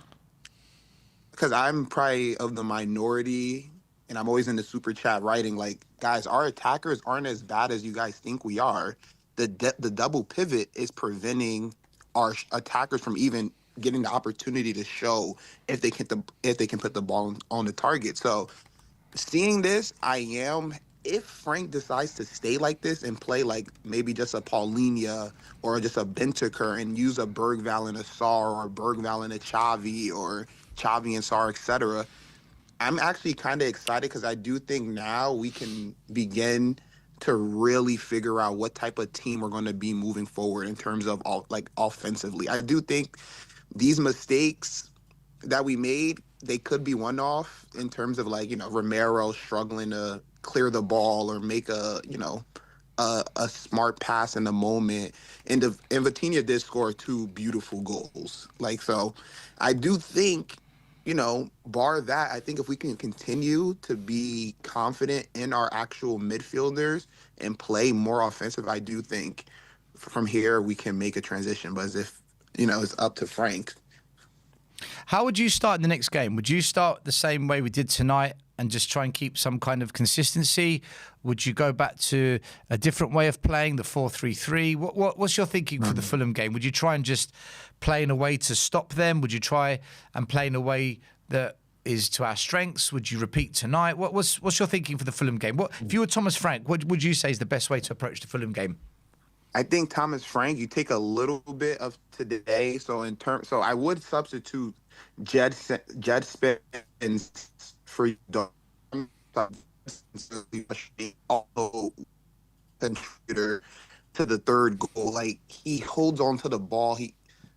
because I'm probably of the minority and I'm always in the super chat writing like, guys, our attackers aren't as bad as you guys think we are. The double pivot is preventing our attackers from even getting the opportunity to show if they can put the ball on the target. So seeing this, if Frank decides to stay like this and play like maybe just a Paulinho or just a Bentancur and use a Bergval and a Sarr or Bergval and a Xavi or Xavi and Sarr, etc., I'm actually kind of excited because I do think now we can begin to really figure out what type of team we're going to be moving forward in terms of offensively. I do think these mistakes that we made, they could be one off in terms of like, Romero struggling to clear the ball or make a smart pass in the moment. And Vitinha did score two beautiful goals. Like, so I do think, bar that, I think if we can continue to be confident in our actual midfielders and play more offensive, I do think from here we can make a transition. But as if, it's up to Frank. How would you start in the next game? Would you start the same way we did tonight and just try and keep some kind of consistency? Would you go back to a different way of playing, the 4-3-3? What's your thinking for the Fulham game? Would you try and just play in a way to stop them? Would you try and play in a way that is to our strengths? Would you repeat tonight? What's your thinking for the Fulham game? If you were Thomas Frank, what would you say is the best way to approach the Fulham game? I think Thomas Frank, you take a little bit of today. So I would substitute Jed Spence for also contributor to the third goal. Like, he holds on to the ball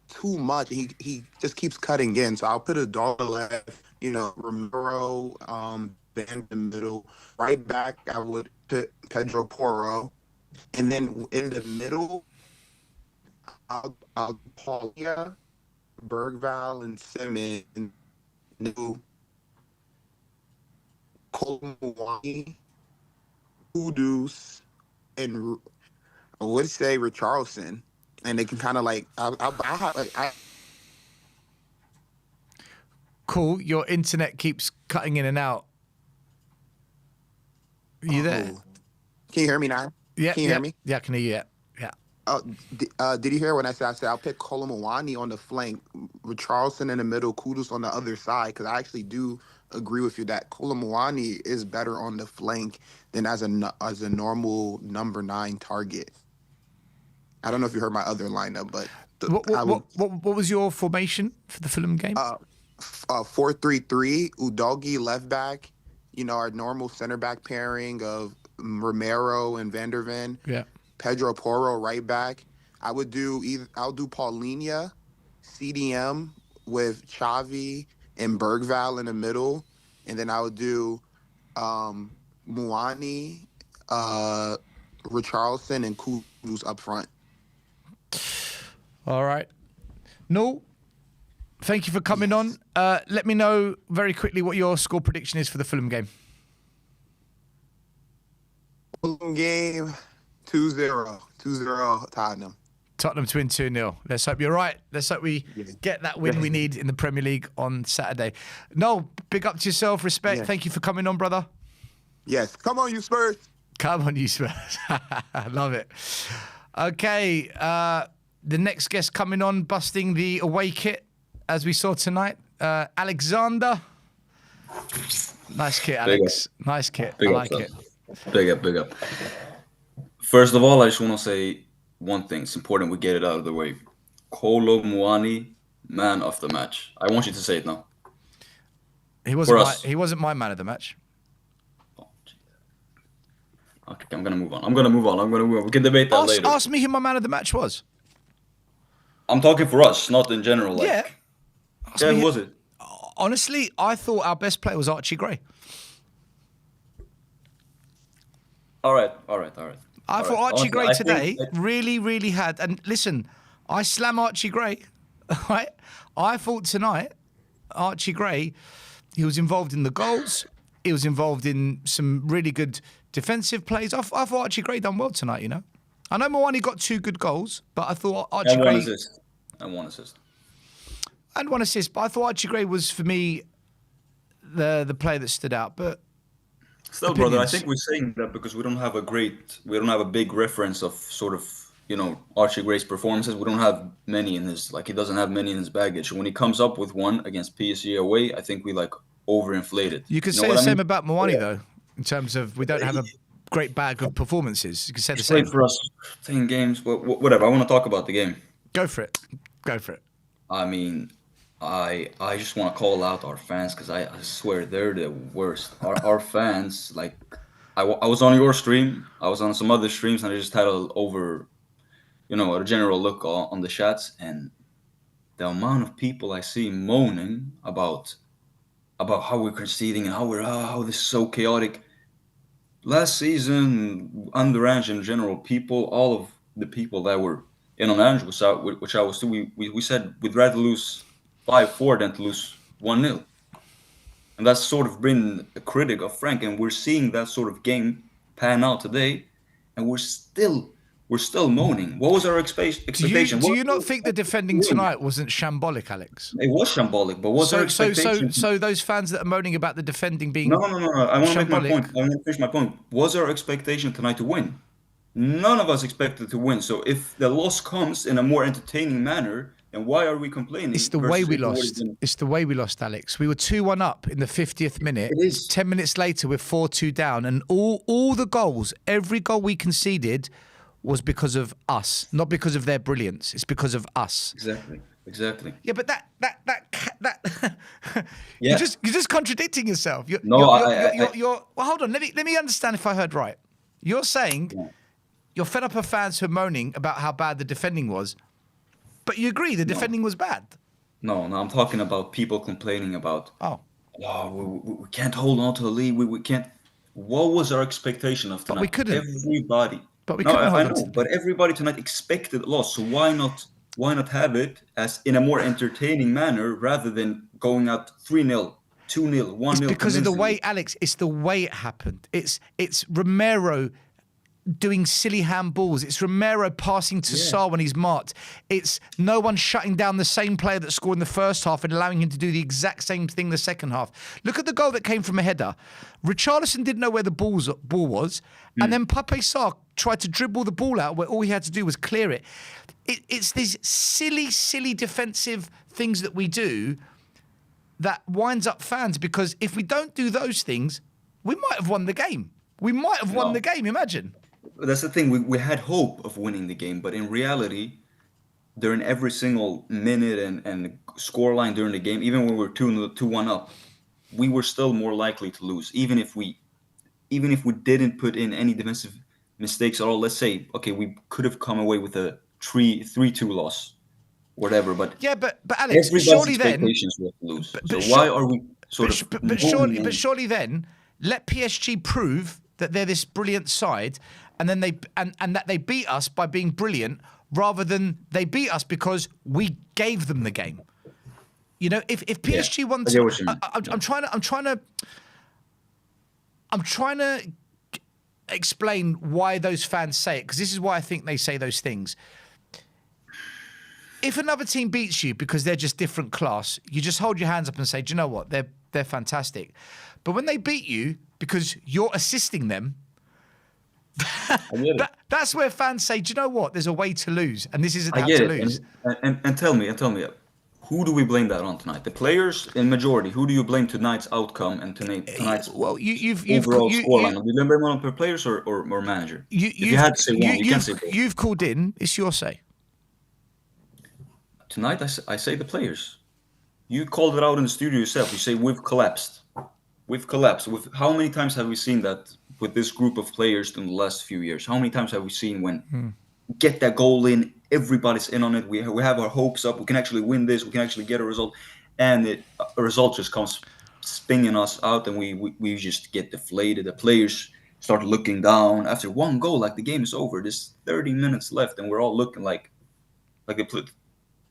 too much. He just keeps cutting in. So I'll put a dollar left. Romero, Van in the middle. Right back, I would put Pedro Porro. And then in the middle, I'll Paulia, Bergval, and Simmons, new Colomwani, Kudus, and I would say Richarlison. And they can kind of like, Cool. Your internet keeps cutting in and out. You there? Can you hear me now? Yeah. Can you hear me? Yeah, I can hear you. Yeah. Did you hear when I said I'll pick Colomwani on the flank, Richarlison in the middle, Kudus on the other side? Because I actually do agree with you that Colomwani is better on the flank than as a normal number 9 target. I don't know if you heard my other lineup, but what was your formation for the Fulham game? 4-3-3, Udogie left back. Our normal center back pairing of Romero and Van der Ven. Yeah. Pedro Porro right back. I'll do Paulinho, CDM with Xavi and Bergval in the middle, and then I would do Muani, Richarlison, and Kudus up front. All right. No, thank you for coming on. Let me know very quickly what your score prediction is for the Fulham game. Fulham game, 2-0. 2-0 Tottenham. Tottenham to win 2-0. Let's hope you're right. Let's hope we get that win we need in the Premier League on Saturday. No, big up to yourself. Respect. Yeah. Thank you for coming on, brother. Yes. Come on, you Spurs. Come on, you Spurs. I love it. Okay. The next guest coming on, busting the away kit, as we saw tonight. Alexander. Nice kit, Alex. Nice kit. I like it. Big up. First of all, I just want to say one thing. It's important we get it out of the way. Colomwani, man of the match. I want you to say it now. He wasn't my man of the match. Oh, okay, I'm gonna move on. We can debate that later. Ask me who my man of the match was. I'm talking for us, not in general. Like. Yeah. Who was it? Honestly, I thought our best player was Archie Gray. All right. I thought Archie Gray today really, really had. And listen, I slam Archie Gray, right? I thought tonight, Archie Gray, he was involved in the goals. He was involved in some really good defensive plays. I thought Archie Gray done well tonight, I know Moani got 2 good goals, but I thought Archie Gray... And one assist. And one assist, but I thought Archie Gray was, for me, the player that stood out. But still, brother, I think we're saying that because we don't have a big reference of sort of, Archie Gray's performances. We don't have many in his, he doesn't have many in his baggage. When he comes up with one against PSG away, I think we overinflate it. You could say the same about Moani, though, in terms of we don't have a great bag of performances. You could say the same. Played for us 10 games, whatever. I want to talk about the game. Go for it. I mean, I just want to call out our fans because I swear they're the worst. Our fans, I was on your stream, I was on some other streams, and I just had a general look on the chats, and the amount of people I see moaning about how we're conceding and how this is so chaotic. Last season, under Ange in general, all of the people that were in on Ange, which I was too, we said we'd rather lose 5-4 than to lose 1-0. And that's sort of been a critic of Frank, and we're seeing that sort of game pan out today, and we're still moaning. What was our expectation? Do What you was our not think the defending expectation? tonight wasn't shambolic, Alex? It was shambolic, but what's our expectation? So those fans that are moaning about the defending No, being no, no, no, no. I want to make my shambolic, point. I want to finish my point. Was our expectation tonight to win? None of us expected to win. So if the loss comes in a more entertaining manner, then why are we complaining? it's the way versus we if it would have lost. been- It's the way we lost, Alex. We were 2-1 up in the 50th minute. It is. 10 minutes later, we're 4-2 down. And all the goals, every goal we conceded was because of us, not because of their brilliance. It's because of us. Exactly. Yeah, but that Yeah. you're just contradicting yourself. Well, hold on. Let me understand if I heard right. You're saying you're fed up of fans who are moaning about how bad the defending was, but you agree the defending was bad. No, I'm talking about people complaining about, Oh, we can't hold on to the lead. We can't. What was our expectation of tonight? But we couldn't. Everybody. But we No, couldn't I hold on know, to- but everybody tonight expected a loss. So why not have it as in a more entertaining manner rather than going out 3-0, 2-0, 1-0? it's because of the way, convincingly? Alex. It's the way it happened. It's Romero doing silly handballs. It's Romero passing to Sarr when he's marked. It's no one shutting down the same player that scored in the first half and allowing him to do the exact same thing the second half. Look at the goal that came from a header. Richarlison didn't know where the ball was, and then Pape Sarr tried to dribble the ball out where all he had to do was clear it. It's these silly defensive things that we do that winds up fans, because if we don't do those things, we might have won the game. We might have won No. the game, imagine. That's the thing. We had hope of winning the game, but in reality, during every single minute and scoreline during the game, even when we were 2-1 up, we were still more likely to lose. Even if we didn't put in any defensive mistakes at all. Let's say, okay, we could have come away with a 3-2 loss, whatever. But Yeah, but Alex, everybody's surely then, expectations were to lose. but So sure- why are we sort of? moaning and- surely then, let PSG prove that they're this brilliant side, and then and that they beat us by being brilliant, rather than they beat us because we gave them the game. You know, if PSG I wants, get what you mean. I'm trying to explain why those fans say it, because this is why I think they say those things. If another team beats you because they're just different class, you just hold your hands up and say, do you know what? They're fantastic. But when they beat you because you're assisting them, I get it. that's where fans say, do you know what? There's a way to lose, and this isn't I how get to it. lose. And tell me, who do we blame that on tonight? The players in majority. Who do you blame tonight's outcome and tonight's Well, you've overall you- scoreline? Do you blame one on players or manager? If you you've- had to say one, you can't say both. You've called in. It's your say. Tonight, I say the players. You called it out in the studio yourself. You say we've collapsed. We've collapsed. How many times have we seen that with this group of players in the last few years? How many times have we seen when get that goal in, everybody's in on it, we have our hopes up, we can actually win this, we can actually get a result, and a result just comes spinning us out, and we just get deflated. The players start looking down after one goal, like the game is over. There's 30 minutes left, and we're all looking like a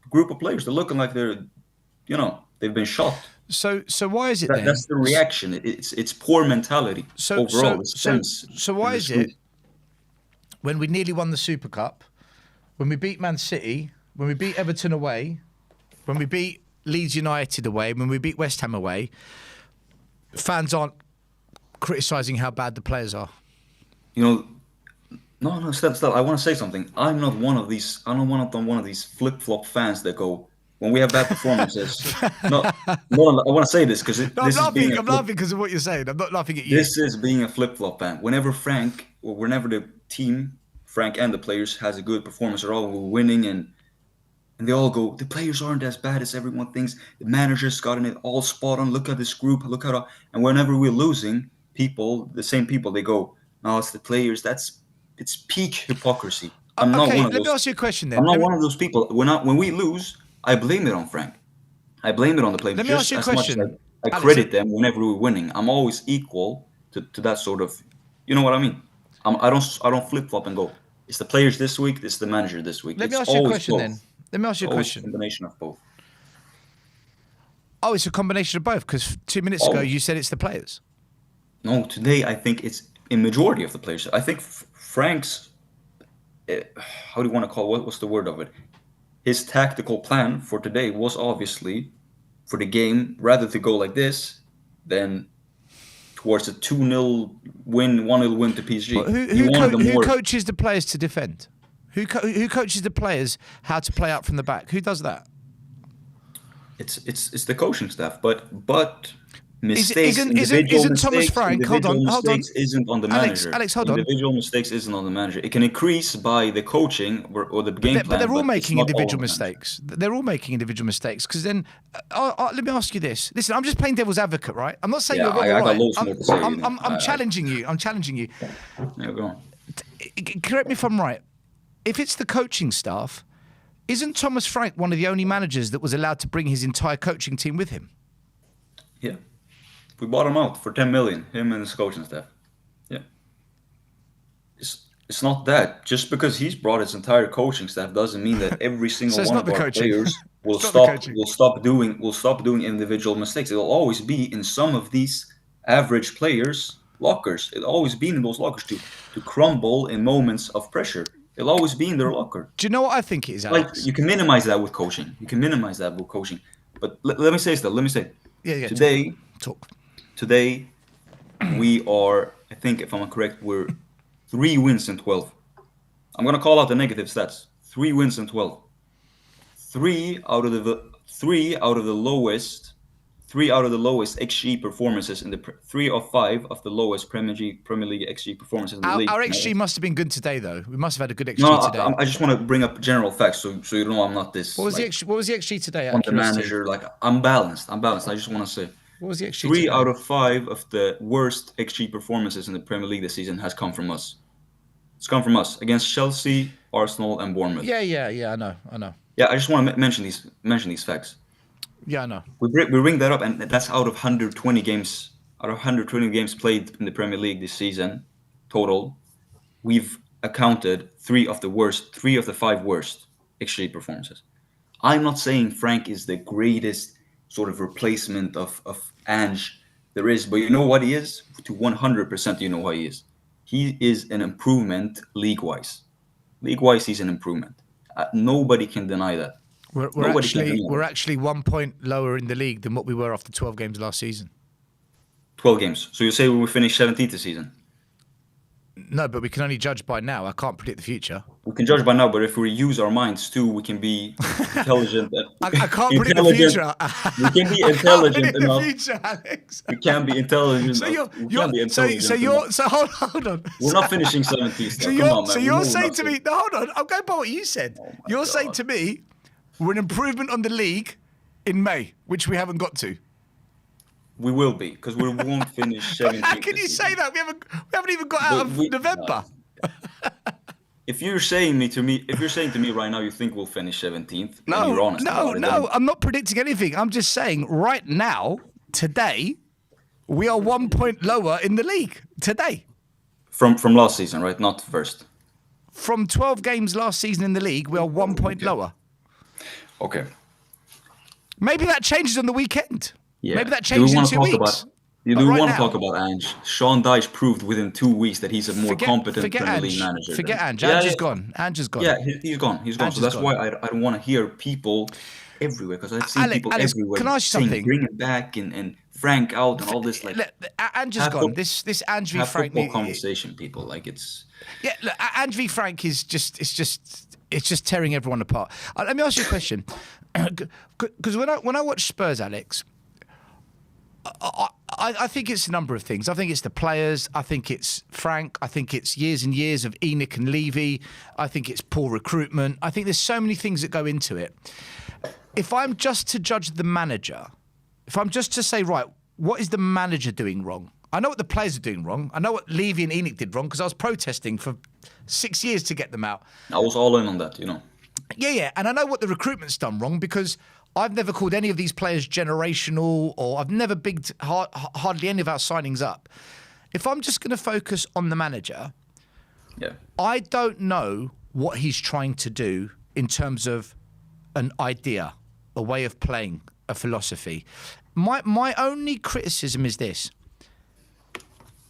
group of players. They're looking like they've been shot. So why is it then? That's the reaction. It's poor mentality overall. So why is it when we nearly won the Super Cup, when we beat Man City, when we beat Everton away, when we beat Leeds United away, when we beat West Ham away, fans aren't criticising how bad the players are? No, stop. I want to say something. I'm not one of these. I'm not one of these flip-flop fans that go when we have bad performances. no, I want to say this because I'm laughing because of what you're saying. I'm not laughing at you. This is being a flip-flop fan. Whenever the team, Frank and the players, has a good performance at all, we're winning, and they all go, the players aren't as bad as everyone thinks. The manager's gotten it all spot on. Look at this group. And whenever we're losing, the same people, they go, no, it's the players. It's peak hypocrisy. I'm not one of those. Let me ask you a question then. I'm not one of those people. When we lose, I blame it on Frank. I blame it on the players. Let me ask Just you a as much as question, I Alex. credit them whenever we're winning. I'm always equal to that sort of, you know what I mean? I don't flip flop and go. It's the players this week. It's the manager this week. Let me It's ask you a always question both. then. Let me ask you a Always a question. combination of both. Oh, it's a combination of both. Because 2 minutes ago you said it's the players. No, today I think it's a majority of the players. I think Frank's, how do you want to call it? What's the word of it? His tactical plan for today was obviously for the game, rather to go like this than towards a 2-0 win, 1-0 win to PSG. But who coaches the players to defend? Who coaches the players how to play out from the back? Who does that? It's the coaching staff, but mistakes, isn't Thomas Frank? Hold on. Isn't on the manager. Alex, hold on. Individual mistakes isn't on the manager. It can increase by the coaching or the game plan. But they're all making it's not individual all on the mistakes. They're all making individual mistakes. Because then, let me ask you this. Listen, I'm just playing devil's advocate, right? I'm not saying you're wrong or right. I got loads more to say. I'm challenging you. I'm challenging you. Yeah, go on. Correct me if I'm right. If it's the coaching staff, isn't Thomas Frank one of the only managers that was allowed to bring his entire coaching team with him? Yeah. We bought him out for 10 million, him and his coaching staff. Yeah. It's not that. Just because he's brought his entire coaching staff doesn't mean that every single one of our players will stop doing individual mistakes. It'll always be in some of these average players' lockers. It'll always be in those lockers to crumble in moments of pressure. It'll always be in their locker. Do you know what I think it is, Alex? Like, you can minimize that with coaching. But let me say this. Yeah. Talk. Today, we are, I think, if I'm correct, we're 3 wins in 12. I'm going to call out the negative stats. 3 wins in 12. 3 out of the lowest XG performances in the 3 of 5 of the lowest Premier League XG performances in the league. Our XG must have been good today, though. We must have had a good XG today. I just want to bring up general facts so you know I'm not this. What was the XG today? On the manager, like I'm balanced. I just want to say. What was the XG 3 today? out of 5 of the worst XG performances in the Premier League this season has come from us. It's come from us against Chelsea, Arsenal, and Bournemouth. Yeah. I know. Yeah, I just want to mention these facts. Yeah, I know. We bring that up, and that's out of 120 games. Out of 120 games played in the Premier League this season, total, we've accounted 3 of the 5 worst XG performances. I'm not saying Frank is the greatest sort of replacement of Ange there is, but you know what he is? To 100%, you know what he is. He is an improvement league-wise. League-wise, he's an improvement. Nobody can deny that. We're actually 1 point lower in the league than what we were after 12 games last season. 12 games. So you say we will finish 17th this season? No, but we can only judge by now. I can't predict the future. We can judge by now, but if we use our minds too, we can be intelligent. I can't predict the future. We can be intelligent enough. The future, Alex. We can be intelligent. So hold on. We're not finishing 17th. So you're saying to me, no, hold on. I'm going by what you said. You're saying to me, we're an improvement on the league in May, which we haven't got to. We will be, because we won't finish 17th. How can you say that? We haven't even got out of November. If you're saying to me right now, you think we'll finish 17th? You're honest. No. I'm not predicting anything. I'm just saying right now, today, we are 1 point lower in the league today. From last season, right? Not first. From 12 games last season in the league, we are 1 point lower. Okay. Maybe that changes on the weekend. Yeah. Maybe that changes in 2 weeks. You do want to talk about Ange. Sean Dyche proved within 2 weeks that he's a more competent Premier League manager. Forget Ange. Ange is gone. Ange is gone. Yeah, he's gone. So that's why I don't want to hear people everywhere, because I've seen people everywhere can I ask you something? Bring it back and Frank out and all this. Like, Ange is gone. This Ange v Frank football conversation, people. Like, it's look, Ange v Frank is just tearing everyone apart. Let me ask you a question, because when I watch Spurs, Alex, I think it's a number of things. I think it's the players. I think it's Frank. I think it's years and years of Enoch and Levy. I think it's poor recruitment. I think there's so many things that go into it. If I'm just to judge the manager, if I'm just to say, right, what is the manager doing wrong? I know what the players are doing wrong. I know what Levy and Enoch did wrong, because I was protesting for 6 years to get them out. I was all in on that, you know. Yeah, and I know what the recruitment's done wrong because I've never called any of these players generational, or I've never bigged hardly any of our signings up. If I'm just going to focus on the manager, I don't know what he's trying to do in terms of an idea, a way of playing, a philosophy. My only criticism is this.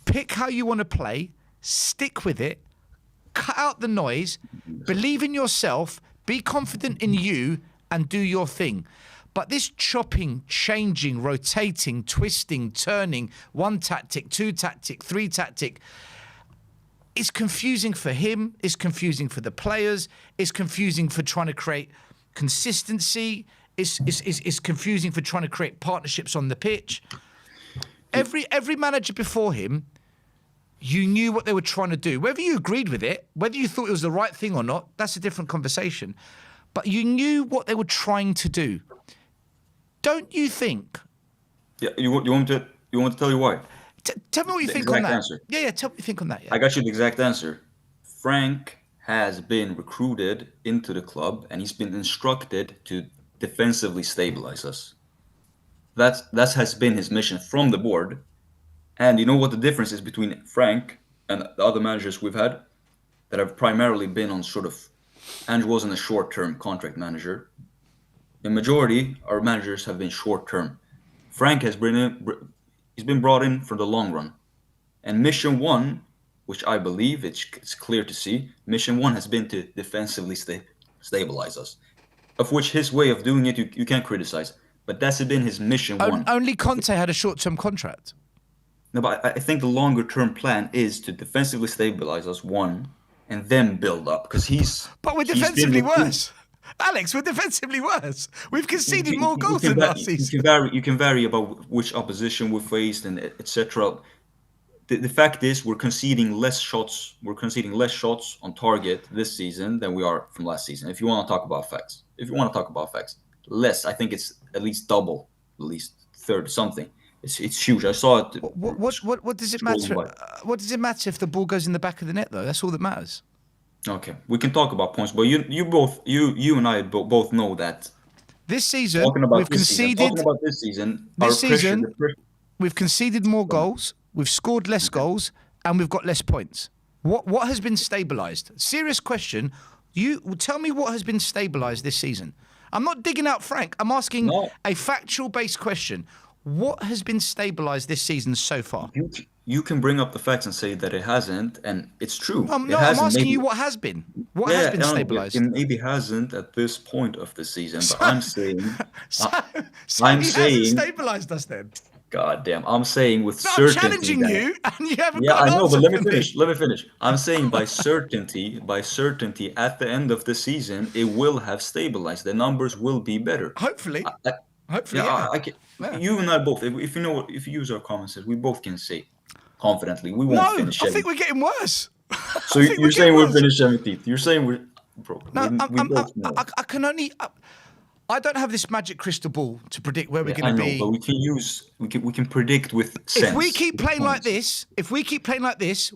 Pick how you want to play, stick with it, cut out the noise, believe in yourself, be confident in you, and do your thing. But this chopping, changing, rotating, twisting, turning, 1 tactic, 2 tactic, 3 tactic, it's confusing for him, it's confusing for the players, it's confusing for trying to create consistency, it's confusing for trying to create partnerships on the pitch. Every manager before him, you knew what they were trying to do. Whether you agreed with it, whether you thought it was the right thing or not, that's a different conversation. But you knew what they were trying to do. Don't you think? Yeah, you want to tell you why? Tell me what you think on that. Answer. Yeah, tell me what you think on that. Yeah. I got you the exact answer. Frank has been recruited into the club and he's been instructed to defensively stabilize us. That has been his mission from the board. And you know what the difference is between Frank and the other managers we've had that have primarily been on sort of, Andrew wasn't a short-term contract manager. The majority, our managers have been short-term. Frank has he's been brought in for the long run. And mission 1, which I believe it's clear to see, mission 1 has been to defensively stabilize us. Of which his way of doing it, you can't criticize. But that's been his mission 1. Only Conte had a short-term contract. No, but I think the longer-term plan is to defensively stabilize us, 1, and then build up. Because But we're defensively worse. Alex, we're defensively worse. We've conceded more goals than last season. You can vary about which opposition we faced and etc. The fact is we're conceding less shots. We're conceding less shots on target this season than we are from last season. If you want to talk about facts. Less. I think it's at least double, at least third something. It's huge. I saw it. What does it matter? What does it matter if the ball goes in the back of the net though? That's all that matters. Okay, we can talk about points, but you and I both know that this season we've conceded. This season we've conceded more goals, we've scored less goals, and we've got less points. What has been stabilised? Serious question. You tell me what has been stabilised this season. I'm not digging out Frank. I'm asking a factual-based question. What has been stabilised this season so far? You can bring up the facts and say that it hasn't, and it's true. I'm asking you what has been. What has been stabilised? It maybe hasn't at this point of the season, but I'm saying... hasn't stabilised us then? God damn. I'm saying with certainty... I'm challenging you, and you haven't got an answer. But let me finish. I'm saying by certainty, at the end of the season, it will have stabilised. The numbers will be better. Hopefully. You and I both, if you use our comments, we both can say confidently we won't finish 17th. I think we're getting worse. So you're saying we'll finish 17th. You're saying we're... Bro, no, I can only... I don't have this magic crystal ball to predict where we're going to be. But we can predict with sense. If we keep playing like this,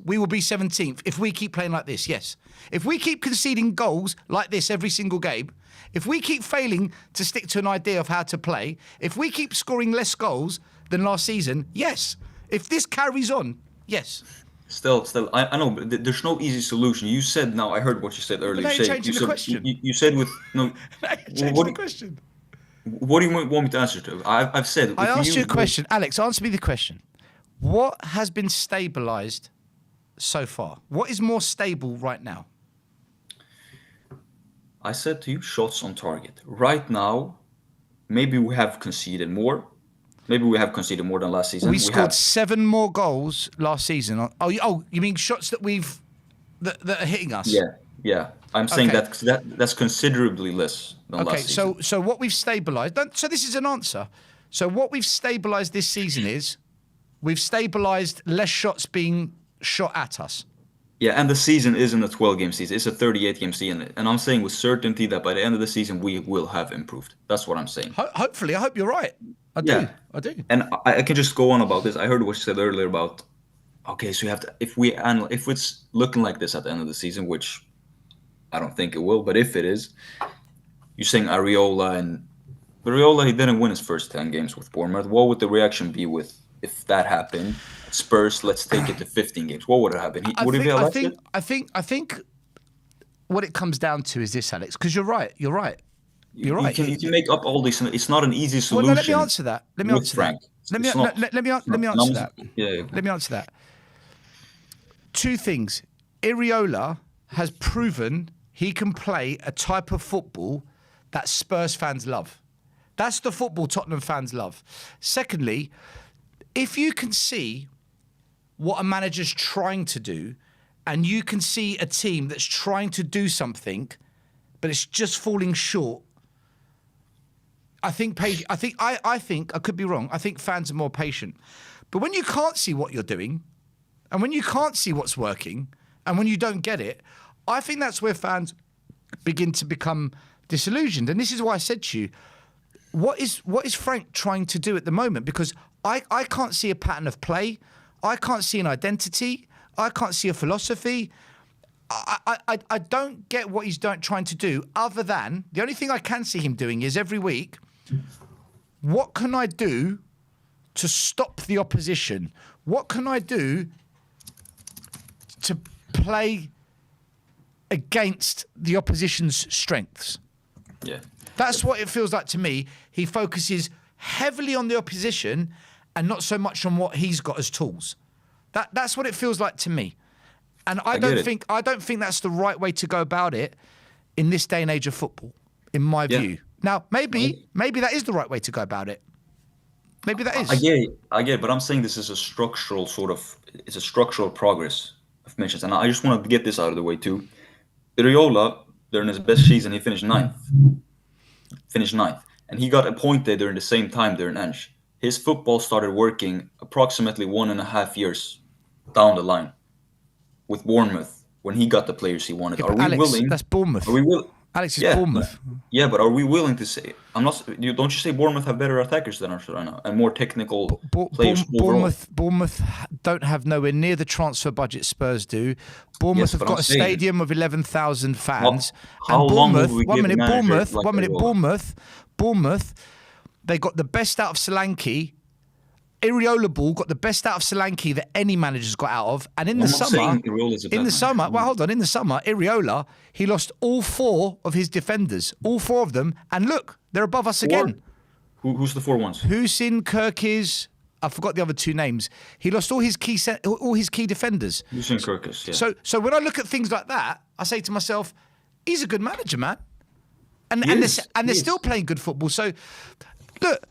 we will be 17th. If we keep playing like this, yes. If we keep conceding goals like this every single game, if we keep failing to stick to an idea of how to play, if we keep scoring less goals than last season, yes. If this carries on, yes. Still, I know, but there's no easy solution. You said now. I heard what you said earlier. But now you're changing the question. You said with no. Changing the question. What do you want me to answer to? I've said. I asked you a question, Alex. Answer me the question. What has been stabilised so far? What is more stable right now? I said to you, shots on target. Right now, maybe we have conceded more. Maybe we have conceded more than last season. We scored 7 more goals last season. Oh, you mean shots that that are hitting us? Yeah. I'm saying that's considerably less than last season. Okay, so what we've stabilised. So this is an answer. So what we've stabilised this season is we've stabilised less shots being shot at us. Yeah, and the season isn't a 12-game season. It's a 38-game season. And I'm saying with certainty that by the end of the season, we will have improved. That's what I'm saying. Hopefully. I hope you're right. I do. And I can just go on about this. I heard what you said earlier about, okay, so you have to, if it's looking like this at the end of the season, which I don't think it will, but if it is, you're saying Areola and Areola, he didn't win his first 10 games with Bournemouth. What would the reaction be with if that happened? Spurs, let's take it to 15 games. What would have happened? Would he be elected? I think what it comes down to is this, Alex, because you're right. You're right. You're right. You can make up all these. It's not an easy Well, solution. no, let me answer that. Let me with answer Frank. that. It's not. Let me answer that. Yeah. Let me answer that. Two things. Iraola has proven he can play a type of football that Spurs fans love. That's the football Tottenham fans love. Secondly, if you can see what a manager's trying to do, and you can see a team that's trying to do something, but it's just falling short, I think I could be wrong. I think fans are more patient. But when you can't see what you're doing, and when you can't see what's working, and when you don't get it, I think that's where fans begin to become disillusioned. And this is why I said to you, what is Frank trying to do at the moment? Because I can't see a pattern of play. I can't see an identity. I can't see a philosophy. I don't get what he's trying to do, other than the only thing I can see him doing is every week, what can I do to stop the opposition? What can I do to play against the opposition's strengths? Yeah. That's what it feels like to me. He focuses heavily on the opposition and not so much on what he's got as tools. That's what it feels like to me. And I don't think that's the right way to go about it in this day and age of football, in my view. Now, maybe that is the right way to go about it. Maybe that is. I get it, but I'm saying this is a structural it's a structural progress of mentions. And I just want to get this out of the way too. Iriola, during his best season, he finished ninth. And he got appointed during the same time during Ange. His football started working approximately 1.5 years down the line with Bournemouth when he got the players he wanted. Are we Alex, willing? That's Bournemouth. Are we willing? Alex is Bournemouth. Yeah, but are we willing to say? Don't you say Bournemouth have better attackers than us right now and more technical players overall? Bournemouth don't have nowhere near the transfer budget Spurs do. Bournemouth have got a stadium of 11,000 fans. How long will we give a manager Bournemouth, they got the best out of Solanke. Iraola Ball got the best out of Solanke that any manager's got out of. And in the summer, Iraola, he lost all 4 of his defenders, all 4 of them. And look, they're above us again. Who's the 4 ones? Husin, Kirkis, I forgot the other 2 names. He lost all his key defenders. Husin, Kirkis, yeah. So when I look at things like that, I say to myself, he's a good manager, man. And they're still playing good football. So look,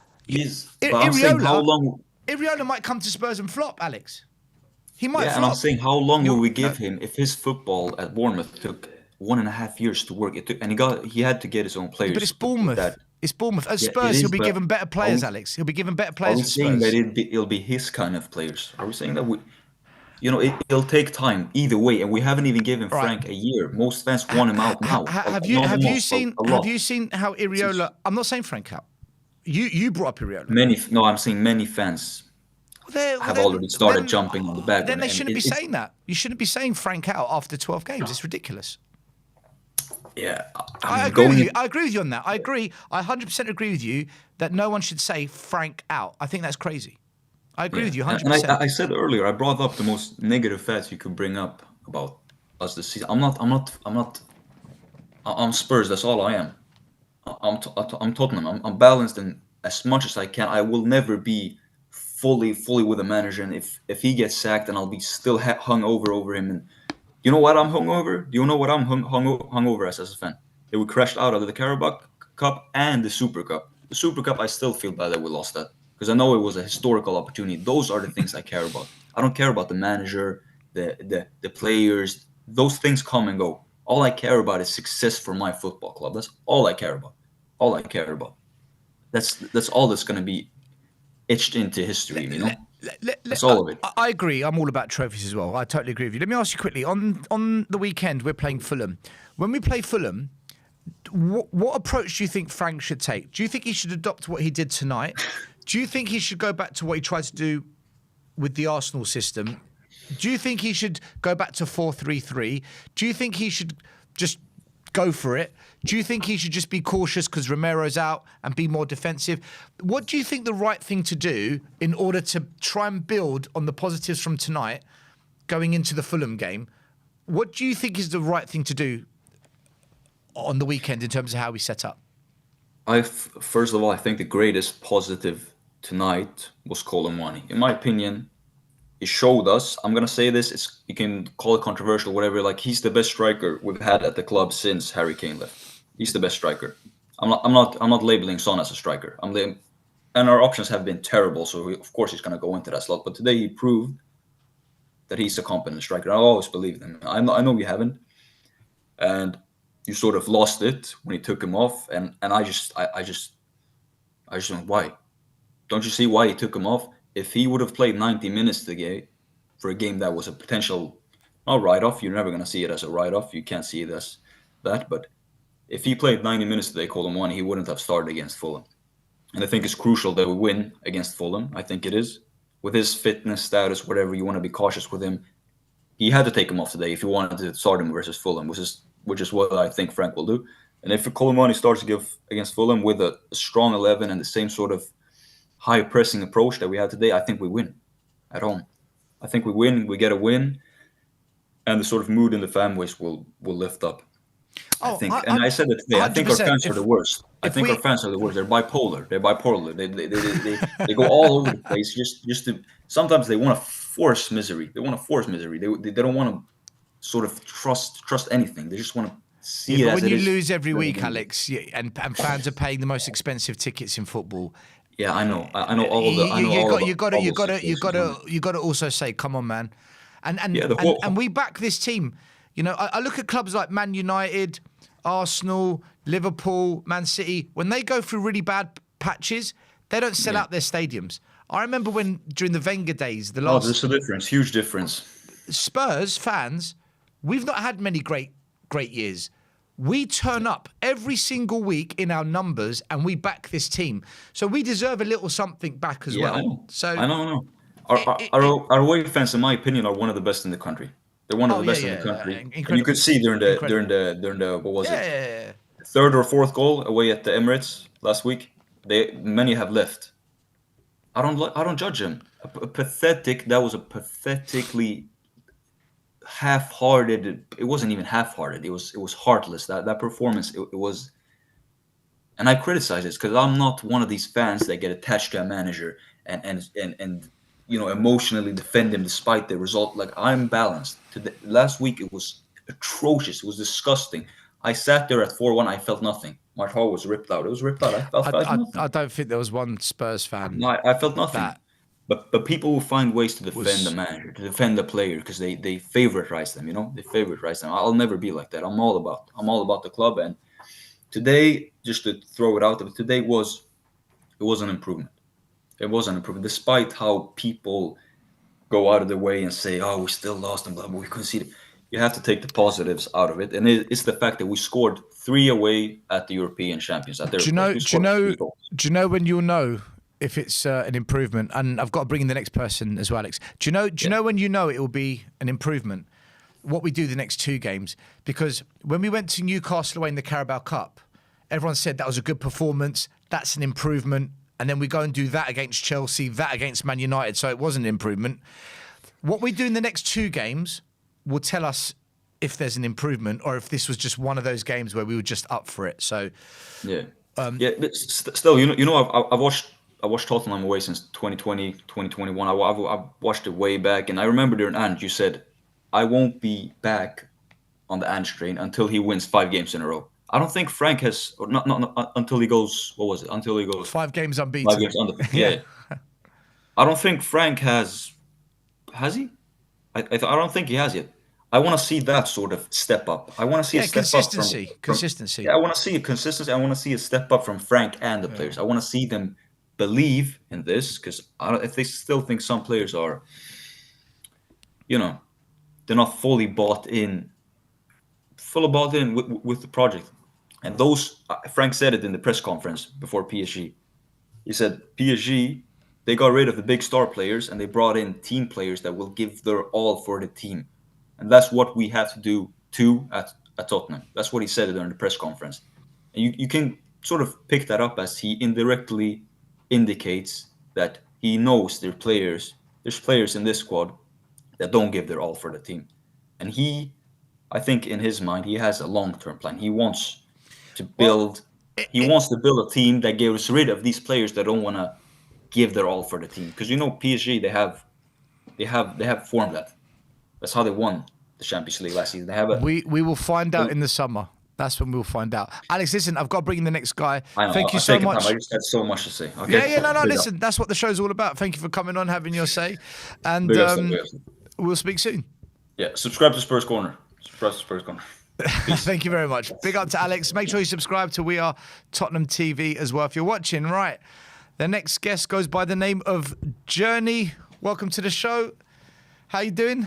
Iraola might come to Spurs and flop, Alex. He might flop. And I'm saying, how long will we give him if his football at Bournemouth took 1.5 years to work? He had to get his own players. But it's Bournemouth. It's Bournemouth. At Spurs, he'll be given better players, Alex. He'll be given better players at Spurs. Are we saying that it'll be his kind of players? Are we saying that it'll take time either way, and we haven't even given Frank a year. Most fans want him out now. Have you seen how Iraola? I'm not saying Frank out. You brought up Iraola. I'm saying many fans have already started jumping on the back. Then they shouldn't be saying that. You shouldn't be saying Frank out after 12 games. It's ridiculous. Yeah, I agree with you. I agree with you on that. I 100% agree with you that no one should say Frank out. I think that's crazy. I agree with you 100%. And I said earlier, I brought up the most negative facts you could bring up about us this season. I'm Spurs. That's all I am. I'm Tottenham. I'm balanced, and as much as I can, I will never be fully with a manager. And if he gets sacked, then I'll be still hung over him. And you know what I'm hung over? Do you know what I'm hung over as a fan? That we crashed out of the Carabao Cup and the Super Cup. The Super Cup, I still feel bad that we lost that because I know it was a historical opportunity. Those are the things I care about. I don't care about the manager, the players. Those things come and go. All I care about is success for my football club. That's all I care about. All I care about. That's all that's going to be etched into history, you know? That's all of it. I agree. I'm all about trophies as well. I totally agree with you. Let me ask you quickly. On the weekend, we're playing Fulham. When we play Fulham, what approach do you think Frank should take? Do you think he should adopt what he did tonight? Do you think he should go back to what he tried to do with the Arsenal system? Do you think he should go back to 4-3-3? Do you think he should just go for it? Do you think he should just be cautious because Romero's out and be more defensive? What do you think the right thing to do in order to try and build on the positives from tonight going into the Fulham game? What do you think is the right thing to do on the weekend in terms of how we set up? First of all, I think the greatest positive tonight was Colomwani. In my opinion, he showed us. I'm gonna say this. You can call it controversial, whatever. Like, he's the best striker we've had at the club since Harry Kane left. He's the best striker. I'm not labeling Son as a striker. And our options have been terrible. So of course he's gonna go into that slot. But today he proved that he's a competent striker. I always believed him. I know we haven't, and you sort of lost it when he took him off. And I just don't. Why? Don't you see why he took him off? If he would have played 90 minutes today for a game that was a potential, not write-off, you're never going to see it as a write-off. You can't see it as that. But if he played 90 minutes today, Colomwani, he wouldn't have started against Fulham. And I think it's crucial that we win against Fulham. I think it is. With his fitness status, whatever, you want to be cautious with him. He had to take him off today if you wanted to start him versus Fulham, which is what I think Frank will do. And if Colomwani starts against Fulham with a strong 11 and the same sort of high pressing approach that we had today, I think we win at home. I think we win. We get a win, and the sort of mood in the fan base will lift up. I think, and I said it today. I think our fans are the worst. Our fans are the worst. They're bipolar. They go all over the place. Just to, sometimes they want to force misery. They don't want to sort of trust anything. They just want to see it as it is. When you lose every week, Alex, and fans are paying the most expensive tickets in football. Yeah, I know. I know all of the. You got to also say, come on, man, and we back this team. You know, I look at clubs like Man United, Arsenal, Liverpool, Man City. When they go through really bad patches, they don't sell out their stadiums. I remember when during the Wenger days, there's a difference, huge difference. Spurs fans, we've not had many great years. We turn up every single week in our numbers and we back this team. So we deserve a little something back as well. I know. So I know. Our away fans, in my opinion, are one of the best in the country. They're one of the best in the country. And you could see during the what was it? Third or fourth goal away at the Emirates last week. Many have left. I don't judge them. That was a pathetically half-hearted. It wasn't even half-hearted. It was heartless. That performance. It was. And I criticize it because I'm not one of these fans that get attached to a manager and emotionally defend him despite the result. Like, I'm balanced. Last week it was atrocious. It was disgusting. I sat there at 4-1. I felt nothing. My heart was ripped out. It was ripped out. I felt nothing. I don't think there was one Spurs fan. No, I felt nothing. But people will find ways to defend the manager, to defend the player, because they favoritize them. They favoritize them. I'll never be like that. I'm all about the club. And today, just to throw it out, today it was an improvement. It was an improvement, despite how people go out of their way and say, "Oh, we still lost and blah blah." We conceded. You have to take the positives out of it, and it's the fact that we scored 3 away at the European champions. Do you know when you'll know if it's an improvement? And I've got to bring in the next person as well, Alex. Do you know when you know it will be an improvement? What we do the next 2 games, because when we went to Newcastle away in the Carabao Cup, everyone said that was a good performance. That's an improvement. And then we go and do that against Chelsea, that against Man United. So it was an improvement. What we do in the next 2 games will tell us if there's an improvement or if this was just one of those games where we were just up for it. So, but still, I've watched Tottenham away since 2020, 2021. I've watched it way back, and I remember during Ange, you said, "I won't be back on the Ange train until he wins 5 games in a row." I don't think Frank has, or not until he goes. What was it? Until he goes 5 games unbeaten. 5 games unbeaten. Yeah. I don't think Frank has. Has he? I don't think he has yet. I want to see that sort of step up. I want to see a step up from consistency. Yeah, I want to see a consistency. I want to see a step up from Frank and the players. I want to see them believe in this, because if they still think some players are, they're not fully bought in with the project. And those, Frank said it in the press conference before PSG. He said PSG, they got rid of the big star players and they brought in team players that will give their all for the team. And that's what we have to do too at Tottenham. That's what he said during the press conference. And you can sort of pick that up as he indirectly indicates that he knows there's players in this squad that don't give their all for the team. And I think in his mind, he has a long-term plan. He wants to build a team that gets rid of these players that don't want to give their all for the team. Because PSG, they have formed that. That's how they won the Champions League last season. They have we will find out in the summer. That's when we'll find out. Alex, listen, I've got to bring in the next guy. Thank you so much. I just had so much to say. Okay? Yeah, no, listen, that's what the show's all about. Thank you for coming on, having your say. And we'll speak soon. Yeah, subscribe to Spurs Corner. Thank you very much. Big up to Alex. Make sure you subscribe to We Are Tottenham TV as well if you're watching. Right. The next guest goes by the name of Journey. Welcome to the show. How you doing?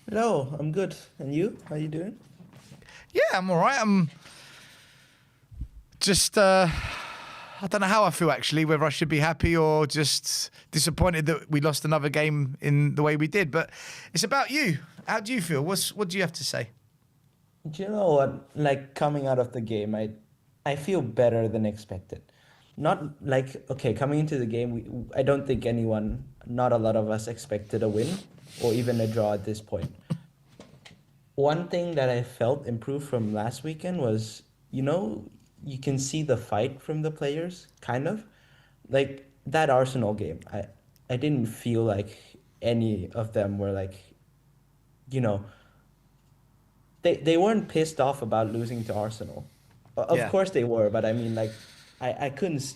Hello, I'm good. And you? How you doing? Yeah, I'm all right. I'm just, I don't know how I feel actually, whether I should be happy or just disappointed that we lost another game in the way we did. But it's about you. How do you feel? What do you have to say? Do you know what? Like coming out of the game, I feel better than expected. Not like, okay, coming into the game, I don't think not a lot of us expected a win or even a draw at this point. One thing that I felt improved from last weekend was, you can see the fight from the players, kind of. Like that Arsenal game, I didn't feel like any of them were like, they weren't pissed off about losing to Arsenal. Of course they were, but I mean, like, I couldn't,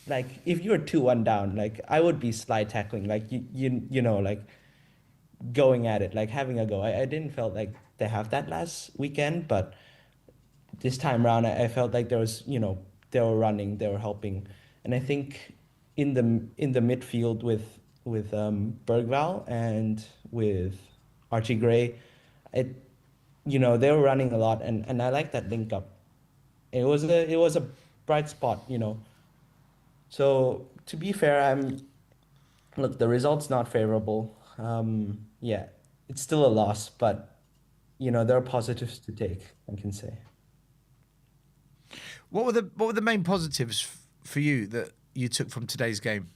like, if you're 2-1 down, like, I would be slide tackling, like, like, going at it, like, having a go. I didn't felt like they have that last weekend, but this time around, I felt like there was, they were running, they were helping. And I think in the midfield with Bergvall and with Archie Gray, they were running a lot, and I like that link up. It was a bright spot, So to be fair, look, the result's not favorable. Yeah, it's still a loss, but there are positives to take, I can say. What were the main positives for you that you took from today's game?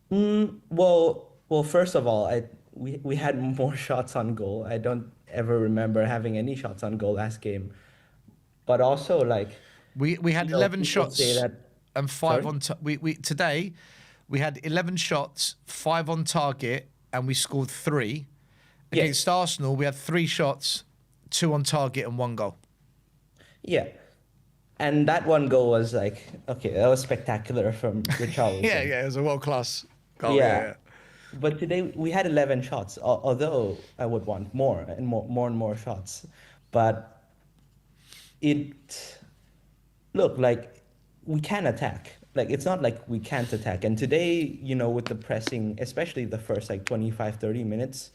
Well, first of all, we had more shots on goal. I don't ever remember having any shots on goal last game. But also, like, we had 11 shots that, and 5 sorry? on today we had 11 shots, 5 on target, and we scored 3. Against Arsenal, we had 3 shots, 2 on target, and 1 goal. Yeah. And that 1 goal was like, okay, that was spectacular from Richarlison. yeah, it was a world-class goal. Yeah. But today we had 11 shots, although I would want more and more shots. But look, like, we can attack. Like, it's not like we can't attack. And today, with the pressing, especially the first, like, 25, 30 minutes,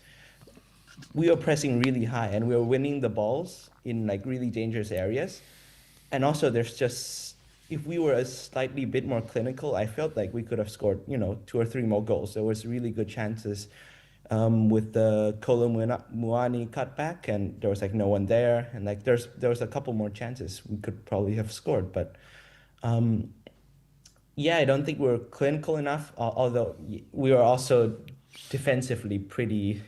we were pressing really high and we were winning the balls in, like, really dangerous areas. And also there's just, if we were a slightly bit more clinical, I felt like we could have scored, 2 or 3 more goals. There was really good chances with the Kolo Muani cutback, and there was like no one there, and like there was a couple more chances we could probably have scored, but I don't think we were clinical enough. Although we were also defensively pretty.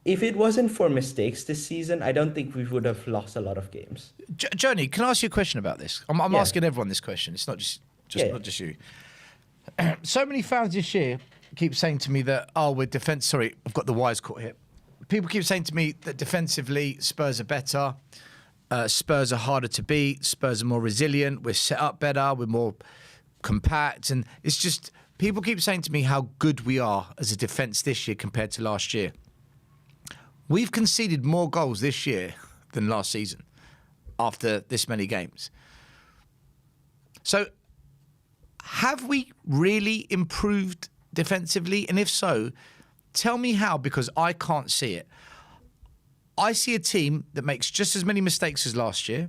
If it wasn't for mistakes this season, I don't think we would have lost a lot of games. Johnny, can I ask you a question about this? I'm asking everyone this question. It's not just not just you. So many fans this year keep saying to me that, we're defense. Sorry, I've got the wires caught here. People keep saying to me that defensively, Spurs are better. Spurs are harder to beat. Spurs are more resilient. We're set up better. We're more compact. And it's just, people keep saying to me how good we are as a defence this year compared to last year. We've conceded more goals this year than last season after this many games. So, have we really improved defensively? And if so, tell me how, because I can't see it. I see a team that makes just as many mistakes as last year.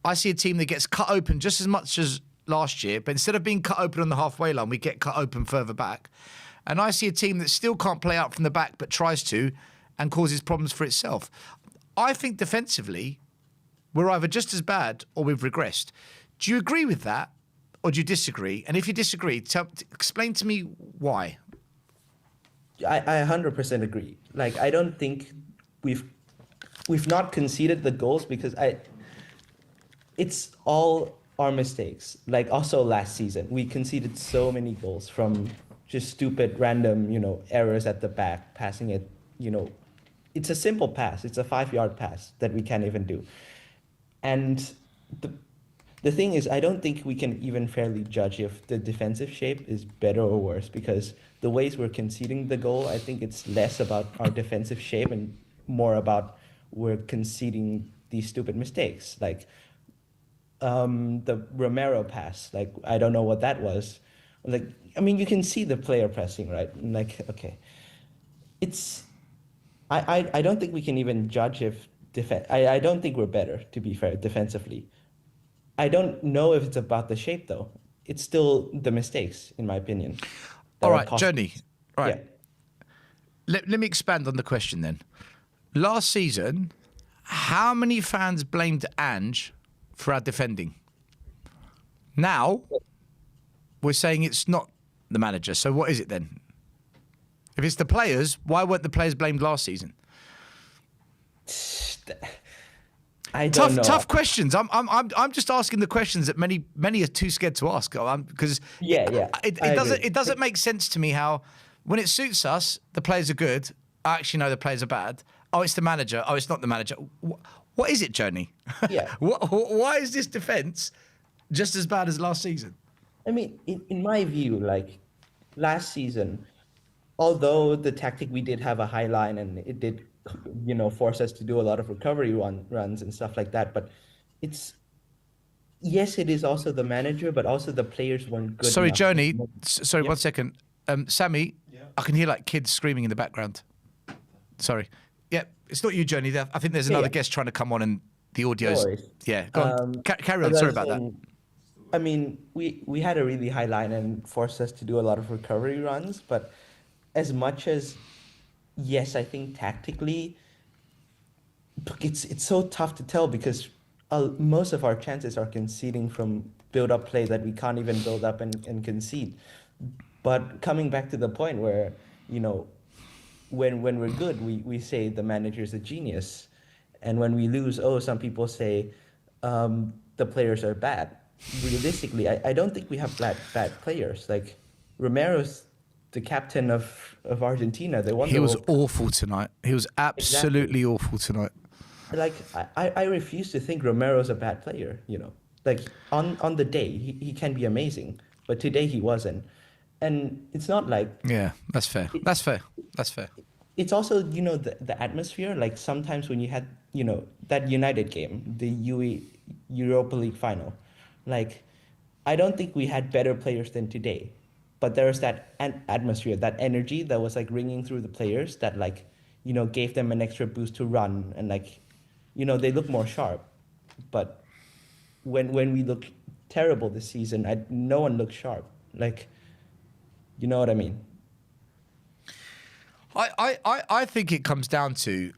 I see a team that gets cut open just as much as last year, but instead of being cut open on the halfway line, we get cut open further back. And I see a team that still can't play out from the back but tries to and causes problems for itself. I think defensively, we're either just as bad or we've regressed. Do you agree with that or do you disagree? And if you disagree, explain to me why. I 100% agree. Like, I don't think we've not conceded the goals because it's all our mistakes. Like, also last season, we conceded so many goals from just stupid, random, errors at the back, passing it, it's a simple pass. It's a 5-yard pass that we can't even do. And the thing is, I don't think we can even fairly judge if the defensive shape is better or worse, because the ways we're conceding the goal, I think it's less about our defensive shape and more about we're conceding these stupid mistakes. Like the Romero pass, like, I don't know what that was. Like, I mean, you can see the player pressing, right? Like, okay. I don't think we can even judge if I don't think we're better, to be fair, defensively. I don't know if it's about the shape, though. It's still the mistakes, in my opinion. All right, Johnny. All right. Yeah. Let me expand on the question then. Last season, how many fans blamed Ange for our defending? Now, we're saying it's not the manager. So what is it then? If it's the players, why weren't the players blamed last season? I don't know. Tough questions. I'm just asking the questions that many are too scared to ask. Because it doesn't make sense to me how when it suits us, the players are good. I actually know the players are bad. Oh, it's the manager. Oh, it's not the manager. What is it, Johnny? Yeah. Why is this defense just as bad as last season? I mean, in my view, like last season, although the tactic, we did have a high line and it did, force us to do a lot of recovery runs and stuff like that. But yes, it is also the manager, but also the players weren't good. Sorry, enough. Johnny. Sorry, Yep. 1 second. Sammy, I can hear like kids screaming in the background. Sorry. Yeah, it's not you, Johnny. I think there's another guest trying to come on and the audio's... No worries. Yeah, go on. Carry on. As I Sorry was about that. saying, I mean, we had a really high line and forced us to do a lot of recovery runs, but as much as, yes, I think tactically, it's so tough to tell because most of our chances are conceding from build-up play that we can't even build up and concede. But coming back to the point where, when we're good, we say the manager's a genius. And when we lose, some people say the players are bad. Realistically, I don't think we have bad players. Like Romero's the captain of Argentina. They won. He was awful tonight. He was absolutely awful tonight. Like I refuse to think Romero's a bad player. Like on the day he can be amazing, but today he wasn't. And it's not like... Yeah, that's fair. That's fair. It's also, the atmosphere. Like sometimes when you had, that United game, the Europa League final, like I don't think we had better players than today. But there was that atmosphere, that energy that was like ringing through the players that like, gave them an extra boost to run and like, they look more sharp. But when we look terrible this season, no one looks sharp. Like, you know what I mean? I think it comes down to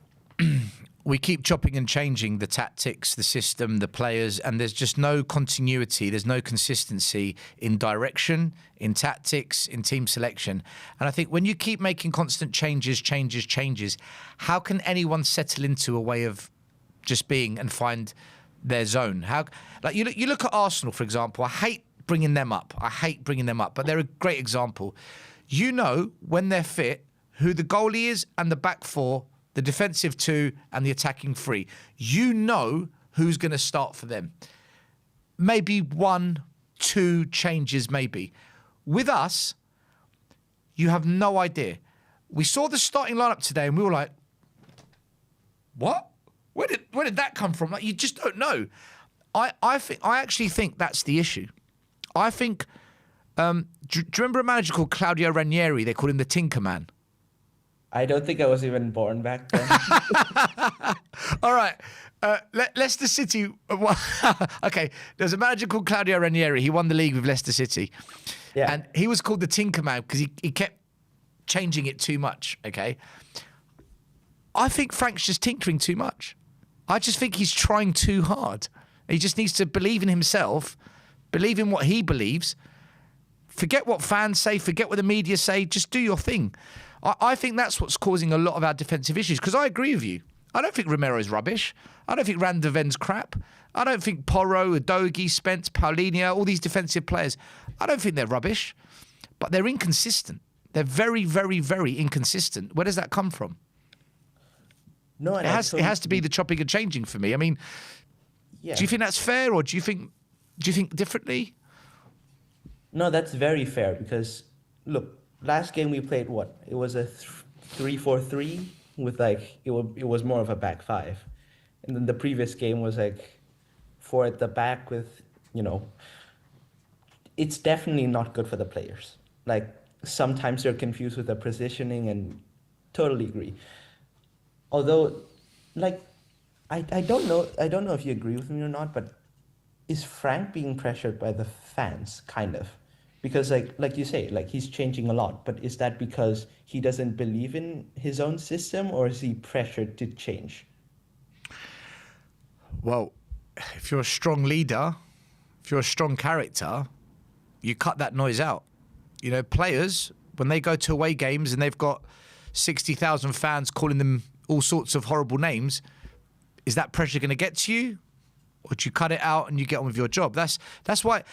we keep chopping and changing the tactics, the system, the players, and there's just no continuity. There's no consistency in direction, in tactics, in team selection. And I think when you keep making constant changes, how can anyone settle into a way of just being and find their zone? Like you look at Arsenal, for example. I hate bringing them up, but they're a great example. When they're fit, who the goalie is and the back four, the defensive two and the attacking three. Who's going to start for them. Maybe 1, 2 changes, maybe. With us, you have no idea. We saw the starting lineup today and we were like, what? Where did that come from? Like, you just don't know. I actually think that's the issue. I think, do you remember a manager called Claudio Ranieri? They called him the Tinker Man. I don't think I was even born back then. All right. Leicester City. Okay. There's a manager called Claudio Ranieri. He won the league with Leicester City. Yeah. And he was called the Tinker Man because he kept changing it too much, okay? I think Frank's just tinkering too much. I just think he's trying too hard. He just needs to believe in himself, believe in what he believes. Forget what fans say, forget what the media say, just do your thing. I think that's what's causing a lot of our defensive issues, because I agree with you. I don't think Romero's rubbish. I don't think Van de Ven's crap. I don't think Porro, Udogie, Spence, Paulinho, all these defensive players, I don't think they're rubbish, but they're inconsistent. They're very, very, very inconsistent. Where does that come from? No, it has to be the chopping and changing for me. I mean, do you think that's fair, or do you think differently? No, that's very fair, because look, last game we played what? It was a 3-4-3 with like it was more of a back five, and then the previous game was like 4 at the back with, it's definitely not good for the players. Like sometimes they're confused with the positioning, and totally agree. Although, like, I don't know if you agree with me or not, but is Frank being pressured by the fans, kind of? Because like you say, like he's changing a lot, but is that because he doesn't believe in his own system, or is he pressured to change? Well, if you're a strong leader, if you're a strong character, you cut that noise out. Players, when they go to away games and they've got 60,000 fans calling them all sorts of horrible names, is that pressure going to get to you? Or do you cut it out and you get on with your job? That's why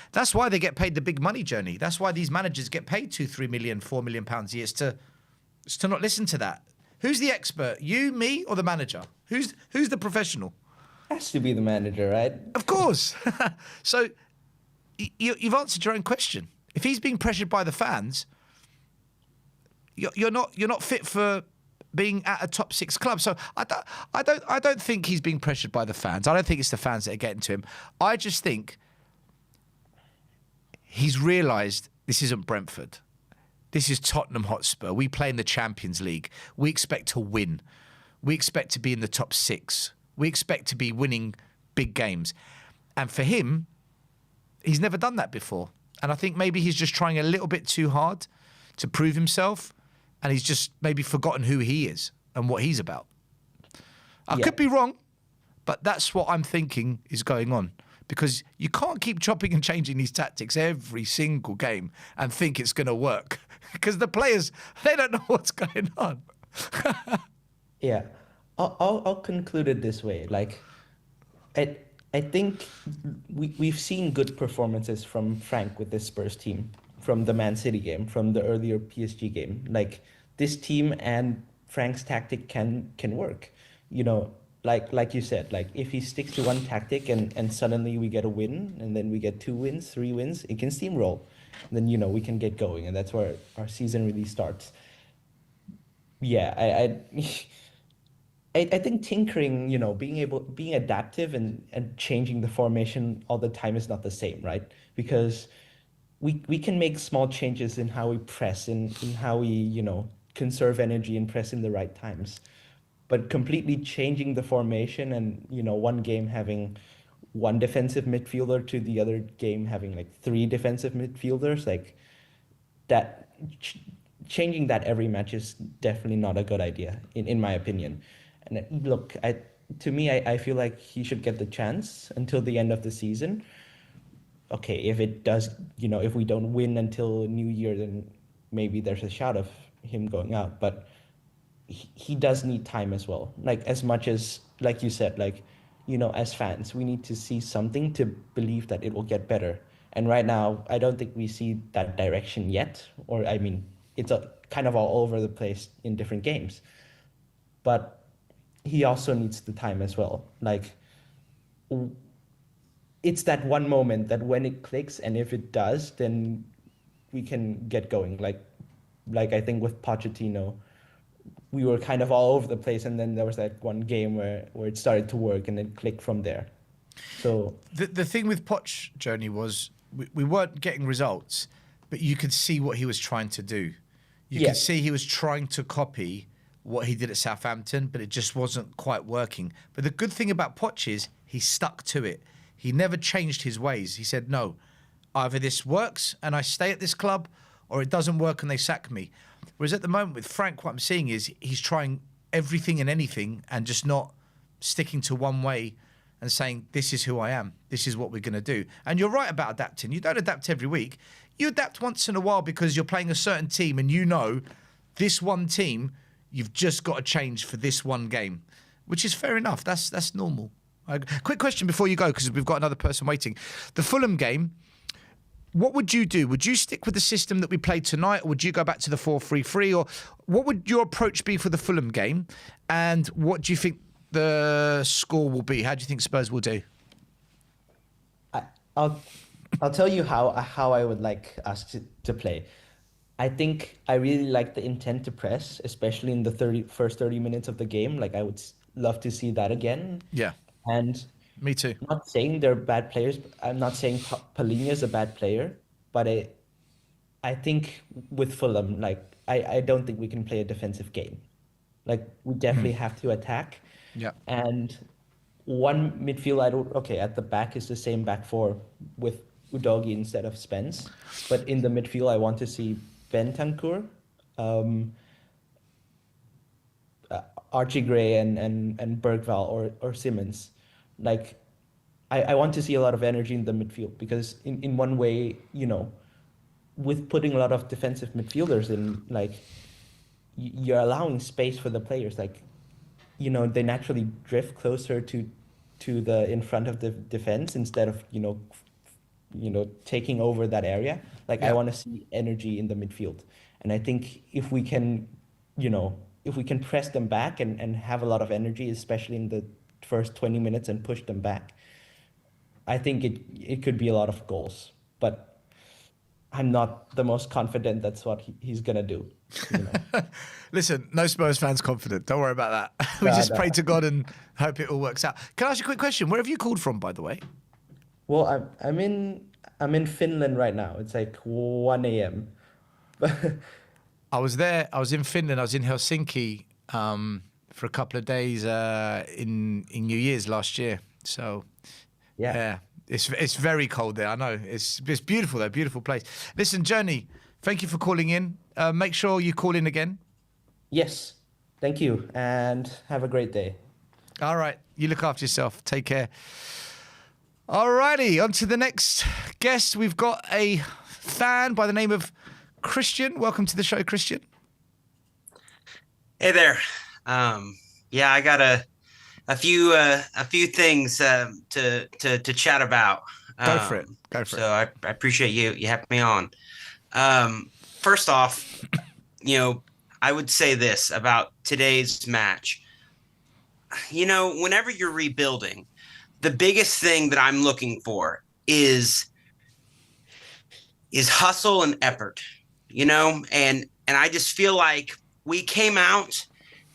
they get paid the big money, Journey. That's why these managers get paid 2, 3 million, 4 million pounds a year. It's to not listen to that. Who's the expert? You, me, or the manager? Who's the professional? Has to be the manager, right? Of course. So you've answered your own question. If he's being pressured by the fans, you're not fit for being at a top 6 club. So I don't think he's being pressured by the fans. I don't think it's the fans that are getting to him. I just think he's realised this isn't Brentford. This is Tottenham Hotspur. We play in the Champions League. We expect to win. We expect to be in the top 6. We expect to be winning big games. And for him, he's never done that before. And I think maybe he's just trying a little bit too hard to prove himself. And he's just maybe forgotten who he is and what he's about. I could be wrong, but that's what I'm thinking is going on. Because you can't keep chopping and changing these tactics every single game and think it's going to work. Because the players, they don't know what's going on. Yeah. I'll conclude it this way. Like, I think we've seen good performances from Frank with this Spurs team, from the Man City game, from the earlier PSG game. Like, this team and Frank's tactic can work. Like you said, like if he sticks to one tactic and suddenly we get a win, and then we get 2 wins, 3 wins, it can steamroll. And then, we can get going, and that's where our season really starts. Yeah, I think tinkering, being adaptive and changing the formation all the time is not the same, right? Because we can make small changes in how we press, in how we, conserve energy and press in the right times. But completely changing the formation and, one game having 1 defensive midfielder to the other game having like 3 defensive midfielders, like that, changing that every match is definitely not a good idea, in my opinion. And look, to me, I feel like he should get the chance until the end of the season. Okay, if it does, if we don't win until New Year, then maybe there's a shout of him going out. But he does need time as well. Like, as much as, like you said, like, as fans, we need to see something to believe that it will get better. And right now, I don't think we see that direction yet. Or, I mean, it's kind of all over the place in different games. But he also needs the time as well. Like, it's that one moment that when it clicks, and if it does, then we can get going. Like I think with Pochettino, we were kind of all over the place, and then there was that one game where it started to work, and it clicked from there. So the thing with Poch, Journey, was we weren't getting results, but you could see what he was trying to do. You could see he was trying to copy what he did at Southampton, but it just wasn't quite working. But the good thing about Poch is he stuck to it. He never changed his ways. He said, no, either this works and I stay at this club, or it doesn't work and they sack me. Whereas at the moment with Frank, what I'm seeing is he's trying everything and anything and just not sticking to one way and saying, this is who I am. This is what we're going to do. And you're right about adapting. You don't adapt every week. You adapt once in a while because you're playing a certain team and you know this one team, you've just got to change for this one game, which is fair enough. That's normal. Quick question before you go, because we've got another person waiting. The Fulham game, what would you do? Would you stick with the system that we played tonight, or would you go back to the 4-3-3? Or what would your approach be for the Fulham game? And what do you think the score will be? How do you think Spurs will do? I'll tell you how I would like us to play. I think I really like the intent to press, especially in the first 30 minutes of the game. Like, I would love to see that again. Yeah. And me too. I'm not saying they're bad players. I'm not saying Palhinha is a bad player, but I think with Fulham, like, I don't think we can play a defensive game. Like, we definitely have to attack. Yeah. And one midfield, at the back is the same back four with Udogie instead of Spence. But in the midfield, I want to see Bentancur, Archie Gray and Bergvall or Simmons. Like, I want to see a lot of energy in the midfield, because in one way, you know, with putting a lot of defensive midfielders in, like, you're allowing space for the players. Like, you know, they naturally drift closer to the in front of the defense instead of, you know, taking over that area. Like, I want to see energy in the midfield. And I think if we can, you know, if we can press them back and have a lot of energy, especially in the first 20 minutes, and push them back, I think it could be a lot of goals. But I'm not the most confident that's what he's going to do. You know? Listen, no Spurs fans confident. Don't worry about that. We just pray to God and hope it all works out. Can I ask you a quick question? Where have you called from, by the way? Well, I'm in Finland right now. It's like 1 a.m. I was there. I was in Finland. I was in Helsinki for a couple of days in New Year's last year. So yeah, it's very cold there. I know. It's beautiful though. Beautiful place. Listen, Journey, thank you for calling in. Make sure you call in again. Yes, thank you, and have a great day. All right, you look after yourself. Take care. All righty, on to the next guest. We've got a fan by the name of Christian. Welcome to the show, Christian. Hey there. Yeah, I got a few things to chat about. Go for it. So I appreciate you having me on. First off, you know, I would say this about today's match. You know, whenever you're rebuilding, the biggest thing that I'm looking for is hustle and effort, you know, and I just feel like we came out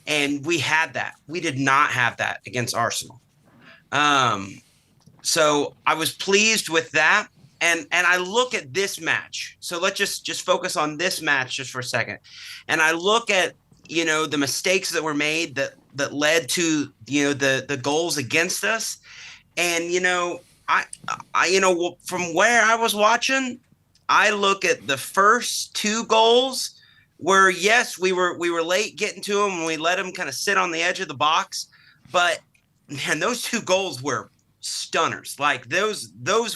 and we had that. We did not have that against Arsenal. So I was pleased with that. And I look at this match. So let's just focus on this match just for a second. And I look at, you know, the mistakes that were made that led to, you know, the goals against us. And, you know, I you know, from where I was watching, I look at the first two goals where, yes, we were late getting to them and we let them kind of sit on the edge of the box. But man, those two goals were stunners. Like those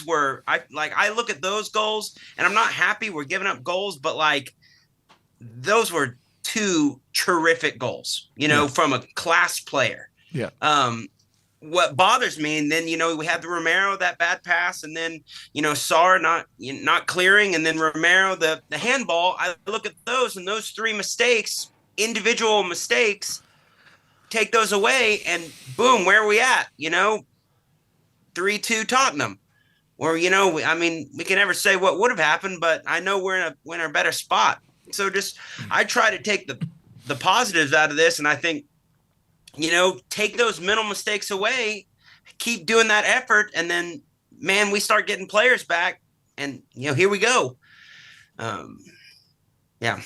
were, I look at those goals and I'm not happy we're giving up goals, but like those were two terrific goals, you know, from a class player. Yeah. What bothers me, and then, you know, we had the Romero, that bad pass, and then, you know, Sarr not clearing, and then Romero, the handball. I look at those, and those three mistakes, individual mistakes, take those away, and boom, where are we at? You know, 3-2 Tottenham. Or, you know, I mean, we can never say what would have happened, but I know we're in a better spot. So just, I try to take the positives out of this, and I think, you know, take those mental mistakes away, keep doing that effort, and then, man, we start getting players back, and, you know, here we go. Yeah.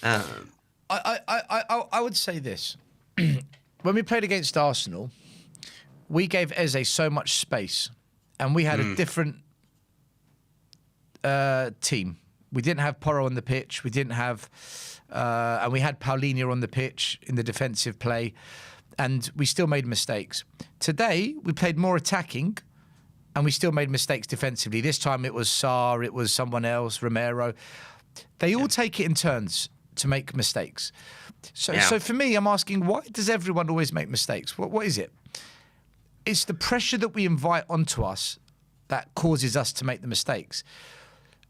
I would say this. When we played against Arsenal, we gave Eze so much space, and we had a different team. We didn't have Porro on the pitch. We didn't have, and we had Paulinho on the pitch in the defensive play, and we still made mistakes. Today, we played more attacking, and we still made mistakes defensively. This time it was Sarr, it was someone else, Romero. They all take it in turns to make mistakes. So for me, I'm asking, why does everyone always make mistakes? What is it? It's the pressure that we invite onto us that causes us to make the mistakes.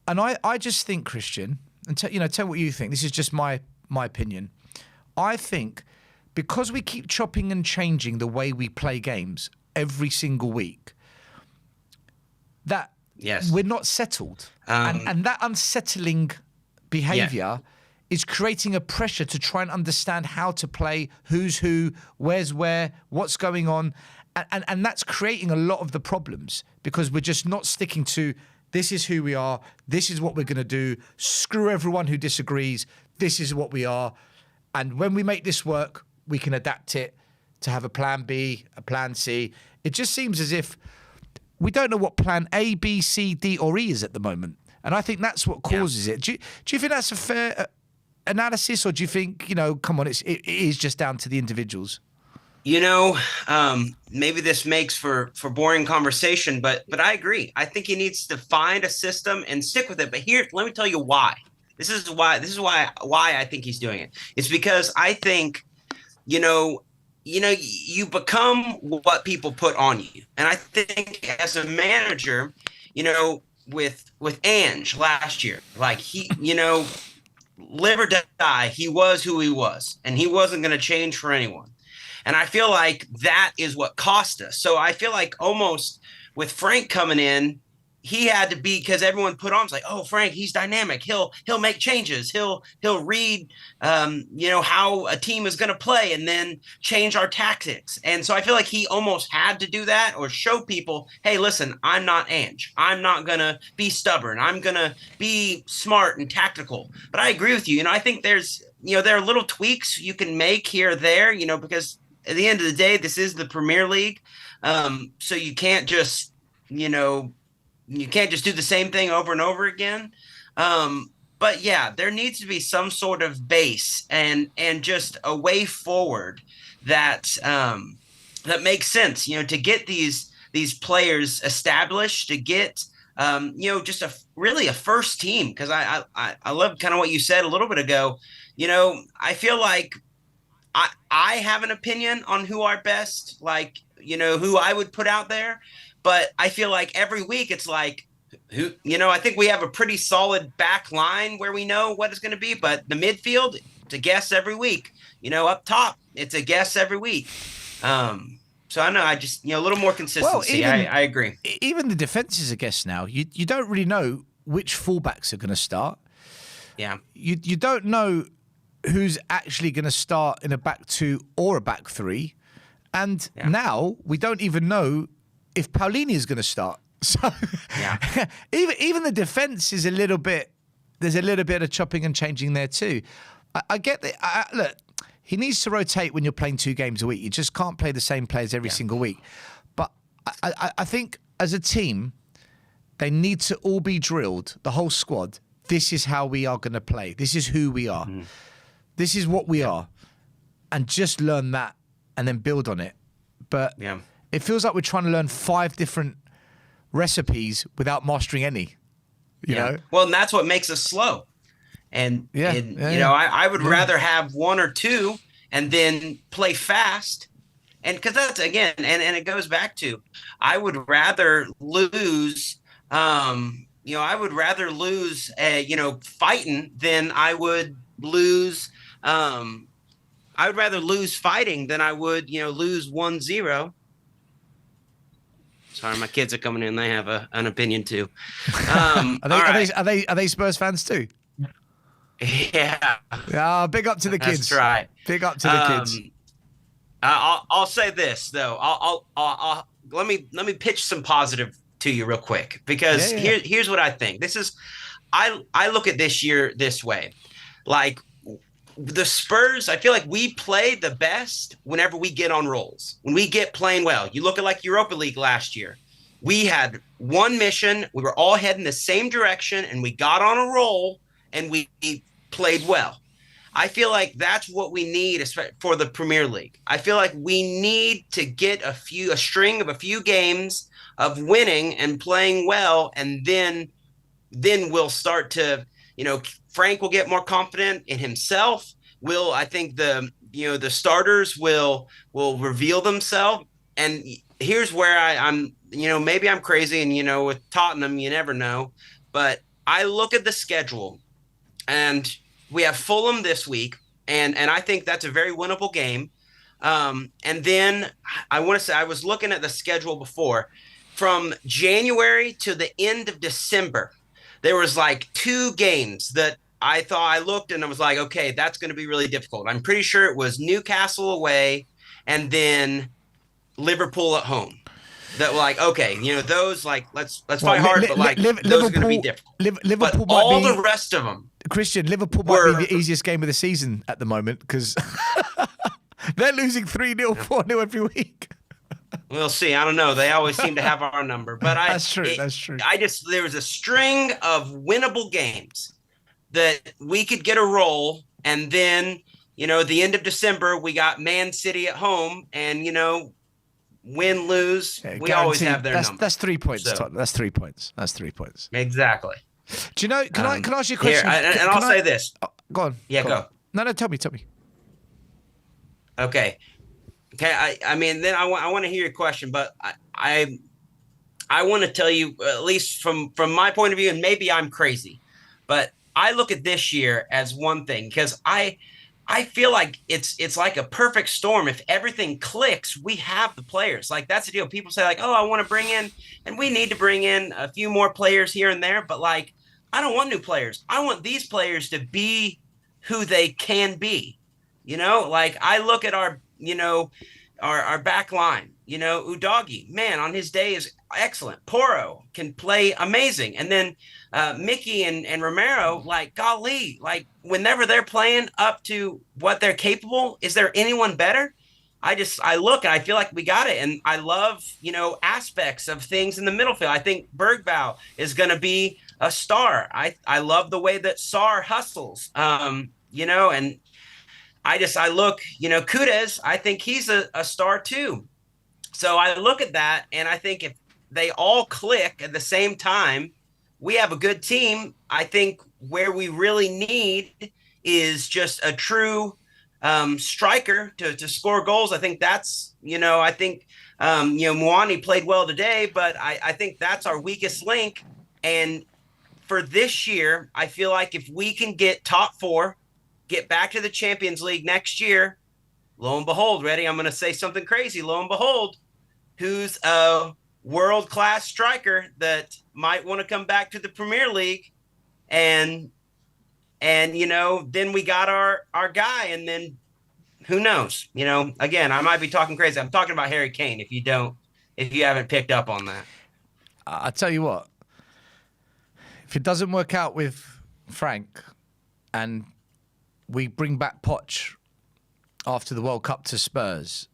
And I just think, Christian, and tell what you think. This is just my opinion. I think because we keep chopping and changing the way we play games every single week, that we're not settled. And that unsettling behaviour is creating a pressure to try and understand how to play, who's who, where's where, what's going on. And that's creating a lot of the problems because we're just not sticking to this is who we are, this is what we're going to do, screw everyone who disagrees, this is what we are. And when we make this work, we can adapt it to have a plan B, a plan C. It just seems as if we don't know what plan A, B, C, D or E is at the moment. And I think that's what causes it. Do you think that's a fair analysis, or do you think, come on, it is just down to the individuals? Maybe this makes for boring conversation, but I agree. I think he needs to find a system and stick with it. But here, let me tell you why. This is why I think he's doing it. It's because I think, you become what people put on you. And I think as a manager, with Ange last year, like he, live or die, he was who he was, and he wasn't going to change for anyone. And I feel like that is what cost us. So I feel like almost with Frank coming in, he had to be, because everyone put on, it's like, oh, Frank, he's dynamic. He'll make changes. He'll read, how a team is going to play and then change our tactics. And so I feel like he almost had to do that or show people, hey, listen, I'm not Ange. I'm not going to be stubborn. I'm going to be smart and tactical. But I agree with you. I think there are little tweaks you can make here or there, because at the end of the day, this is the Premier League. So you can't just, you can't just do the same thing over and over again. But yeah, there needs to be some sort of base and just a way forward that makes sense, to get these players established, to get, just a first team. Cause I love kind of what you said a little bit ago. I feel like I have an opinion on who our best, who I would put out there. But I feel like every week it's like, I think we have a pretty solid back line where we know what it's going to be. But the midfield, it's a guess every week. Up top, it's a guess every week. So I know I just, a little more consistency. Well, I agree. Even the defense is a guess now. You don't really know which fullbacks are going to start. Yeah. You don't know who's actually going to start in a back two or a back three. And now we don't even know if Paulinho is going to start. So even the defense is there's a little bit of chopping and changing there too. I get that. Look, he needs to rotate when you're playing 2 games a week. You just can't play the same players every single week. But I think as a team, they need to all be drilled, the whole squad. This is how we are going to play. This is who we are. Mm-hmm. This is what we are. And just learn that and then build on it. But it feels like we're trying to learn 5 different recipes without mastering any. You know? Well, and that's what makes us slow. And, I would rather have 1 or 2 and then play fast. And because that's, again, and it goes back to, I would rather lose, fighting than I would lose. I would rather lose fighting than I would, lose 1-0. Sorry, my kids are coming in. They have an opinion too. Are they Spurs fans too? Yeah. Yeah. Big up to the kids. That's right. Big up to the kids. I'll say this though. I'll let me pitch some positive to you real quick because here's what I think. I look at this year this way, like. The Spurs, I feel like we play the best whenever we get on rolls, when we get playing well. You look at like Europa League last year. we had one mission. We were all heading the same direction, and we got on a roll, and we played well. I feel like that's what we need for the Premier League. I feel like we need to get a string of a few games of winning and playing well, and then we'll start to, Frank will get more confident in himself. I think the starters will reveal themselves. And here's where I'm, maybe I'm crazy, and with Tottenham, you never know, but I look at the schedule, and we have Fulham this week, and I think that's a very winnable game. And then I want to say, I was looking at the schedule before, from January to the end of December, there was like 2 games that I thought, I looked and I was like, okay, that's going to be really difficult. I'm pretty sure it was Newcastle away and then Liverpool at home. That were like, okay, those, like, let's fight hard, but like those are going to be difficult. Liverpool but all the rest of them, Christian, Liverpool might be the easiest game of the season at the moment, because they're losing 3-0, 4-0 every week. We'll see. I don't know. They always seem to have our number, but that's true. There was a string of winnable games that we could get a roll, and then at the end of December we got Man City at home, and win, lose, we always have their number. That's 3 points, Tottenham. That's 3 points. Exactly. Do you know? Can I ask you a question? Here, I'll say this. Go on. Yeah, go. No, tell me. Okay. I mean, then I want to hear your question, but I want to tell you, at least from my point of view, and maybe I'm crazy, but I look at this year as one thing, because I feel like it's like a perfect storm. If everything clicks, we have the players. Like, that's the deal. People say, like, oh, I want to bring in, and we need to bring in a few more players here and there, but like, I don't want new players. I want these players to be who they can be. Like, I look at our back line, Udogie, man, on his day is excellent. Porro can play amazing. And then Mickey and Romero, like, golly, like, whenever they're playing up to what they're capable, is there anyone better? I look and I feel like we got it. And I love, aspects of things in the middle field. I think Bergbow is going to be a star. I love the way that Sarr hustles, and I look, Kudus, I think he's a star too. So I look at that, and I think if they all click at the same time, we have a good team. I think where we really need is just a true striker to score goals. I think that's, Mwani played well today, but I think that's our weakest link. And for this year, I feel like if we can get top 4, get back to the Champions League next year, lo and behold, ready? I'm going to say something crazy. Lo and behold, who's a world-class striker that might want to come back to the Premier League, and then we got our guy, and then who knows? Again, I might be talking crazy. I'm talking about Harry Kane. If you haven't picked up on that, I'll tell you what. If it doesn't work out with Frank, and we bring back Poch after the World Cup to Spurs,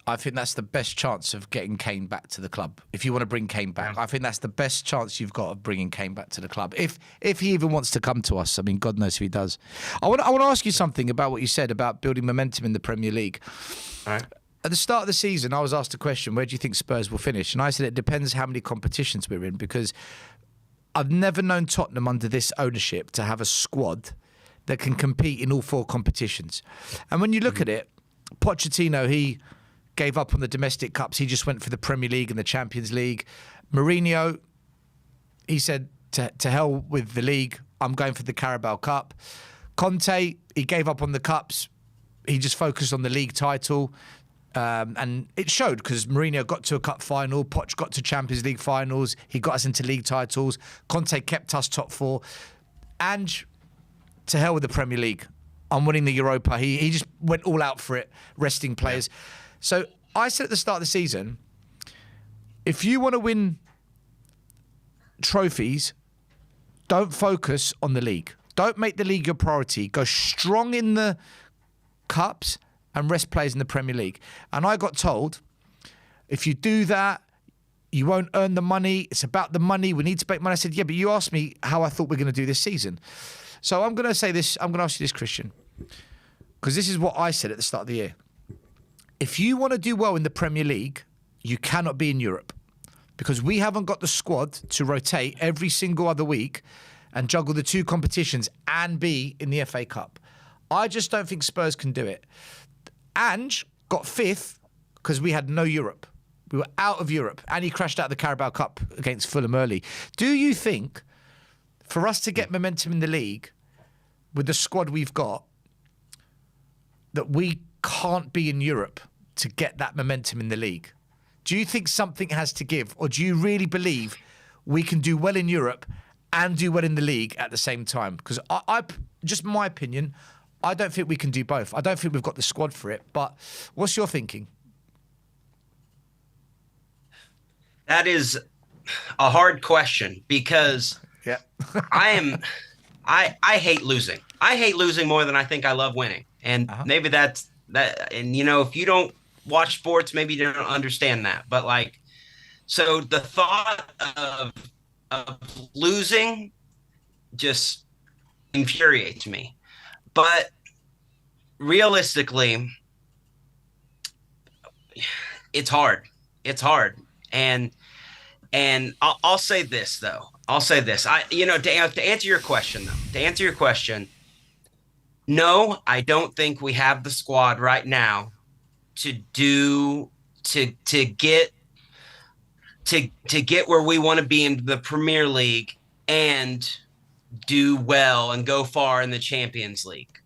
I think that's the best chance of getting Kane back to the club. If you want to bring Kane back, I think that's the best chance you've got of bringing Kane back to the club. If he even wants to come to us, I mean, God knows if he does. I want to ask you something about what you said about building momentum in the Premier League. All right. At the start of the season, I was asked a question, where do you think Spurs will finish? And I said it depends how many competitions we're in, because I've never known Tottenham under this ownership to have a squad that can compete in all 4 competitions. And when you look at it, Pochettino, he gave up on the domestic cups. He just went for the Premier League and the Champions League. Mourinho, he said, to hell with the league, I'm going for the Carabao Cup. Conte, he gave up on the cups. He just focused on the league title. And it showed, because Mourinho got to a cup final, Poch got to Champions League finals, he got us into league titles, Conte kept us top 4. And to hell with the Premier League. I'm winning the Europa. He just went all out for it, resting players. Yeah. So I said at the start of the season, if you want to win trophies, don't focus on the league. Don't make the league your priority. Go strong in the cups and rest players in the Premier League. And I got told, if you do that, You won't earn the money. It's about the money. We need to make money. I said, yeah, but you asked me how I thought we're going to do this season. So I'm going to say this. I'm going to ask you this, Christian, because this is what I said at the start of the year. If you want to do well in the Premier League, you cannot be in Europe, because we haven't got the squad to rotate every single other week and juggle the two competitions and be in the FA Cup. I just don't think Spurs can do it. Ange got fifth because we had no Europe. We were out of Europe, and he crashed out of the Carabao Cup against Fulham early. Do you think, for us to get momentum in the league with the squad we've got, that we can't be in Europe to get that momentum in the league? Do you think something has to give, or do you really believe we can do well in Europe and do well in the league at the same time? Because I just my opinion, I don't think we can do both. I don't think we've got the squad for it. But what's your thinking? That is a hard question, because Yeah. I hate losing. I hate losing more than I think I love winning. And maybe that's that. And, if you don't watch sports, maybe you don't understand that. But so the thought of losing just infuriates me. But realistically, it's hard. It's hard. And I'll say this though. To answer your question, no, I don't think we have the squad right now to get where we want to be in the Premier League and do well and go far in the Champions League.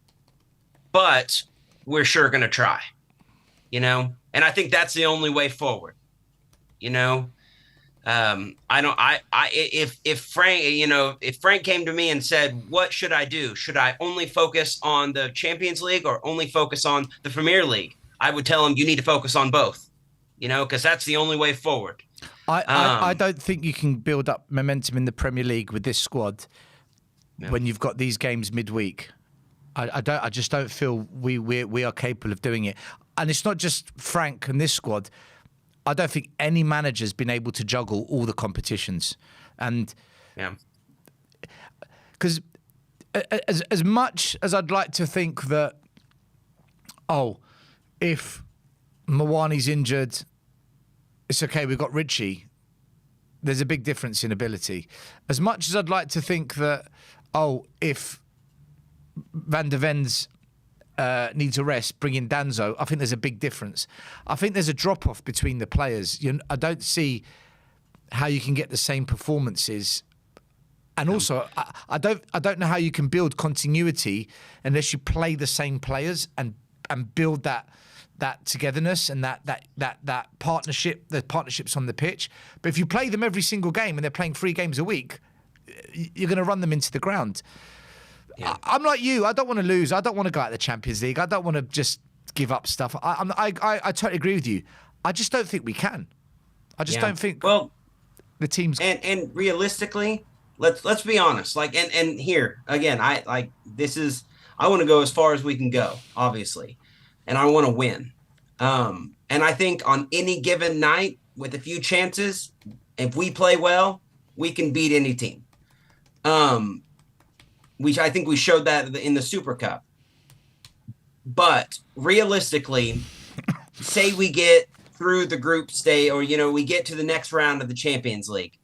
But we're sure going to try, and I think that's the only way forward. If Frank came to me and said, what should I do? Should I only focus on the Champions League or only focus on the Premier League? I would tell him you need to focus on both, because that's the only way forward. I don't think you can build up momentum in the Premier League with this squad when you've got these games midweek. I just don't feel we are capable of doing it. And it's not just Frank and this squad. I don't think any manager's been able to juggle all the competitions. And because as much as I'd like to think that, if Mawani's injured, it's okay, we've got Richie. There's a big difference in ability. As much as I'd like to think that, if Van der Ven's needs a rest, bring in Danzo, I think there's a big difference. I think there's a drop-off between the players. I don't see how you can get the same performances. And also, I don't know how you can build continuity unless you play the same players and build that togetherness and that partnership, the partnerships on the pitch. But if you play them every single game and they're playing 3 games a week, you're going to run them into the ground. Yeah. I'm like you. I don't want to lose. I don't want to go out of the Champions League. I don't want to just give up stuff. I totally agree with you. I just don't think we can. I just don't think the team's... And realistically, let's be honest. And here again, I want to go as far as we can go, obviously, and I want to win. And I think on any given night, with a few chances, if we play well, we can beat any team. Which I think we showed that in the Super Cup. But realistically, say we get through the group stage, or we get to the next round of the Champions League.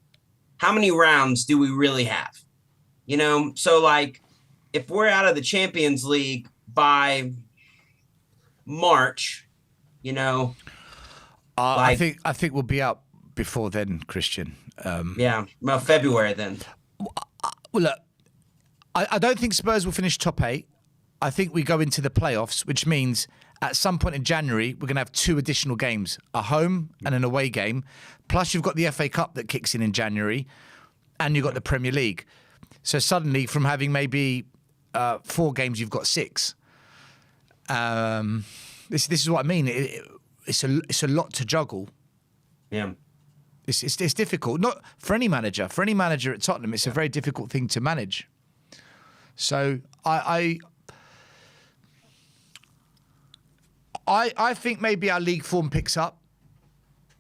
How many rounds do we really have? So if we're out of the Champions League by March, I think we'll be out before then, Christian. February then. Well, look, I don't think Spurs will finish top 8. I think we go into the playoffs, which means at some point in January, we're going to have 2 additional games, a home and an away game. Plus, you've got the FA Cup that kicks in January, and you've got the Premier League. So suddenly, from having maybe 4 games, you've got 6. This is what I mean. It's a lot to juggle. Yeah. It's difficult. Not for any manager. For any manager at Tottenham, it's a very difficult thing to manage. So I think maybe our league form picks up.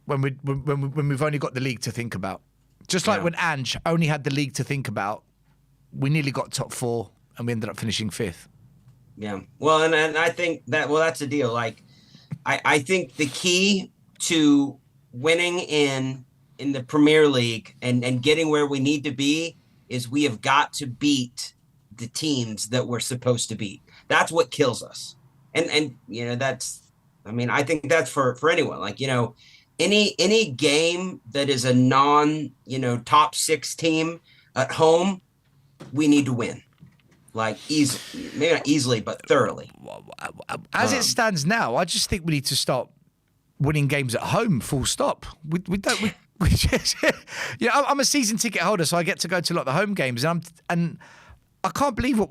when we've only got the league to think about. Just like when Ange only had the league to think about, we nearly got top 4 and we ended up finishing 5th. Yeah. Well, and I think that's the deal. Like, I think the key to winning in the Premier League and getting where we need to be is we have got to beat the teams that we're supposed to beat. That's what kills us. And you know, I think that's for anyone. Like, you know, any game that is a non, you know, top 6 team at home, we need to win. Like, easily, maybe not easily, but thoroughly. As it stands now, I just think we need to start winning games at home. Full stop. We don't. We just, yeah. I'm a season ticket holder, so I get to go to a lot of the home games, and I can't believe at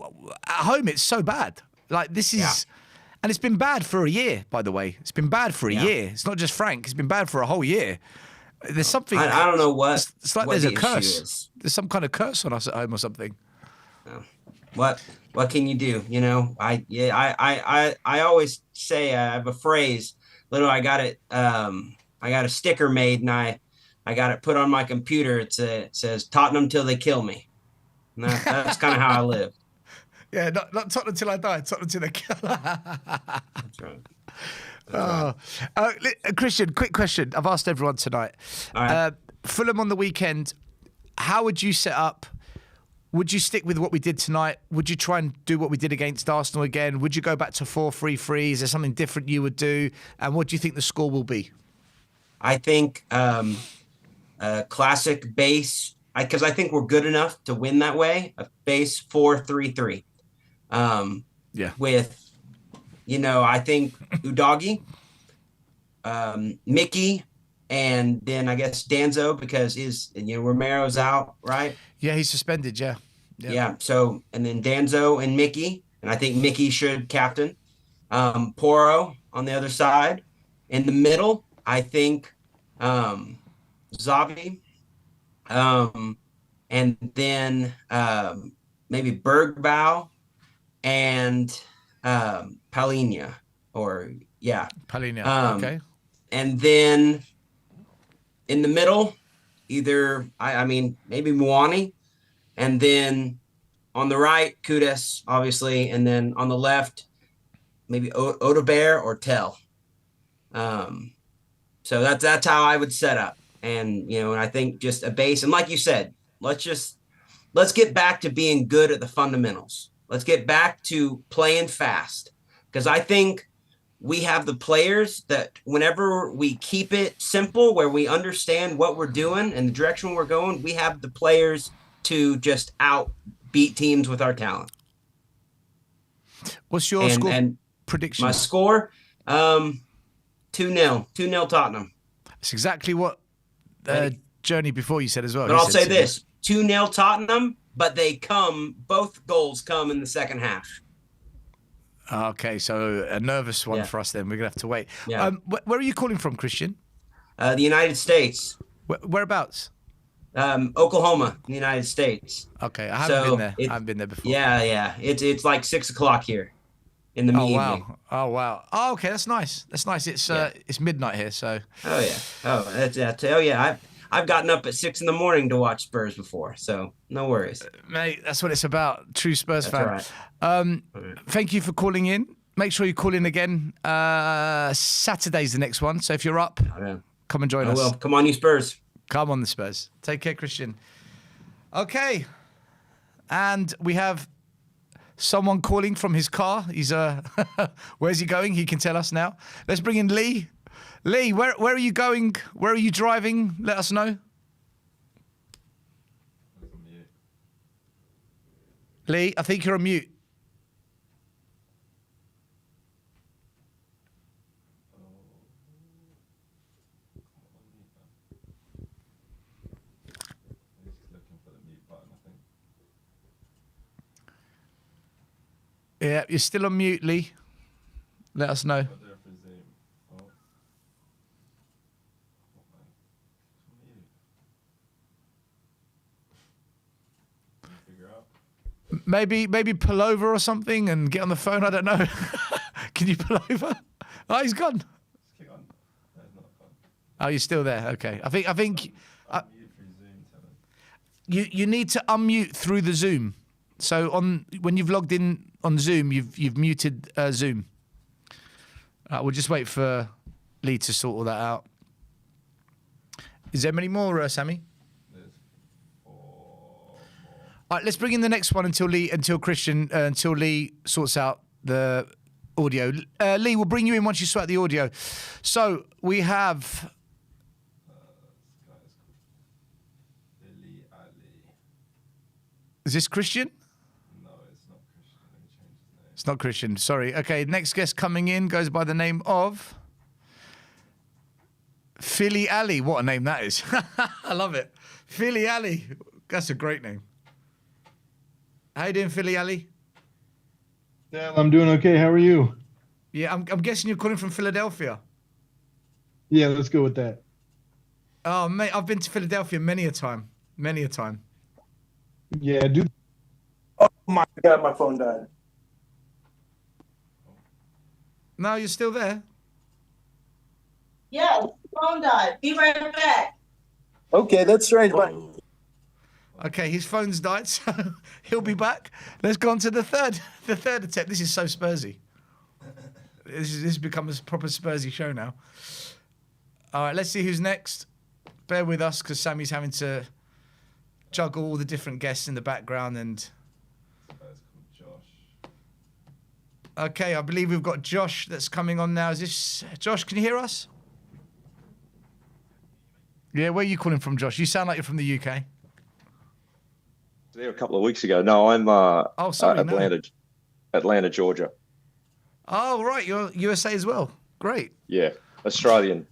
home it's so bad. Like, this is, and it's been bad for a year. By the way, it's been bad for a year. It's not just Frank. It's been bad for a whole year. There's something. I don't know what. It's like what there's a the curse. issue is. There's some kind of curse on us at home or something. What can you do? You know, I always say, I have a phrase. Literally, I got it. I got a sticker made, and I got it put on my computer. It says Tottenham till they kill me. And that's kind of how I live. Yeah, not Tottenham till I die. Tottenham till they kill. That's right. Christian, quick question. I've asked everyone tonight. All right. Fulham on the weekend. How would you set up? Would you stick with what we did tonight? Would you try and do what we did against Arsenal again? Would you go back to 4-3-3? Is there something different you would do? And what do you think the score will be? I think classic base, because I think we're good enough to win that way. A base 4-3-3. With, you know, I think Udogie, Mickey, and then I guess Danzo, because Romero's out, right? Yeah, he's suspended. Yeah. So, and then Danzo and Mickey, and I think Mickey should captain. Poro on the other side. In the middle, I think Xavi, and then maybe Bergbow and Palhinha, Palhinha. Okay. And then in the middle, either maybe Muani, and then on the right, Kudus, obviously, and then on the left, maybe Odebear or Tell. So that's how I would set up, and and I think just a base, and like you said, let's get back to being good at the fundamentals. Let's get back to playing fast, because I think we have the players that whenever we keep it simple, where we understand what we're doing and the direction we're going, we have the players to just beat teams with our talent. What's your score prediction? My score, 2-0. 2-0 Tottenham. It's exactly what Journey before you said as well. But I'll say this, 2-0 Tottenham, but both goals come in the second half. Okay, so a nervous one for us then. We're going to have to wait. Yeah. Where are you calling from, Christian? The United States. Whereabouts? Oklahoma, the United States. Okay, I haven't been there. I haven't been there before. Yeah. It's like 6:00 here in the evening. Oh, wow. Oh, okay, that's nice. That's nice. It's midnight here, so. Oh, yeah. I've gotten up at 6 a.m. to watch Spurs before, so no worries. Mate, that's what it's about. True Spurs fan. Right. Thank you for calling in. Make sure you call in again. Saturday's the next one, so if you're up, come and join us. Well, come on, you Spurs. Come on, the Spurs. Take care, Christian. Okay. And we have someone calling from his car. He's where's he going? He can tell us now. Let's bring in Lee. Lee, where are you going? Where are you driving? Let us know. Lee, I think you're on mute. Yeah, you're still on mute, Lee. Let us know. Maybe pull over or something and get on the phone. I don't know. Can you pull over? Oh, he's gone. Oh, you're still there. Okay. I think you need to unmute through the Zoom. So when you've logged in on Zoom, you've muted Zoom. We'll just wait for Lee to sort all that out. Is there many more, Sammy? There's 4 more. All right, let's bring in the next one until Lee sorts out the audio. Lee, we'll bring you in once you sort out the audio. So we have. Is this Christian? No, it's not Christian. Let me change his name. It's not Christian. Sorry. Okay, next guest coming in goes by the name of Philly Ali. What a name that is. I love it. Philly Ali. That's a great name. How you doing, Philly Ali? Yeah, I'm doing okay. How are you? Yeah, I'm guessing you're calling from Philadelphia. Yeah, let's go with that. Oh, mate, I've been to Philadelphia many a time. Many a time. Yeah, dude. Oh my God, my phone died. No, you're still there. Yeah, phone died. Be right back. Okay, that's strange. Bye. Okay, his phone's died, so he'll be back. Let's go on to the third attempt. This is so Spursy. This has become a proper Spursy show now. All right, let's see who's next. Bear with us, because Sammy's having to juggle all the different guests in the background. And okay, I believe we've got Josh that's coming on now. Is this Josh? Can you hear us? Yeah, where are you calling from, Josh? You sound like you're from the UK. There a couple of weeks ago. No, I'm Atlanta, Georgia. Oh, right, you're USA as well. Great. Yeah, Australian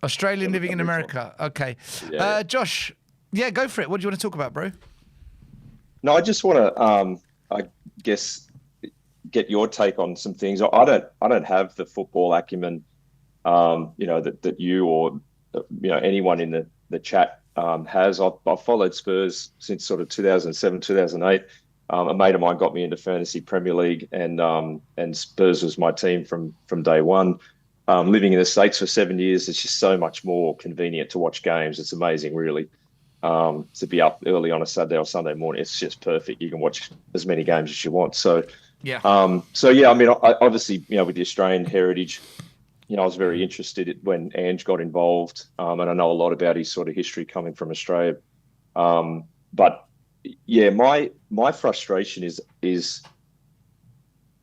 Living in America. Okay. Yeah. Josh, yeah, go for it. What do you want to talk about, bro? No, I just want to, I guess, get your take on some things. I don't have the football acumen, that you or anyone in the chat has. I've followed Spurs since sort of 2007, 2008. A mate of mine got me into fantasy Premier League, and Spurs was my team from day one. Living in the States for 7 years, it's just so much more convenient to watch games. It's amazing, really. To be up early on a Saturday or Sunday morning, it's just perfect. You can watch as many games as you want. So, yeah. I mean, I obviously, with the Australian heritage, I was very interested when Ange got involved, and I know a lot about his sort of history coming from Australia. But yeah, my frustration is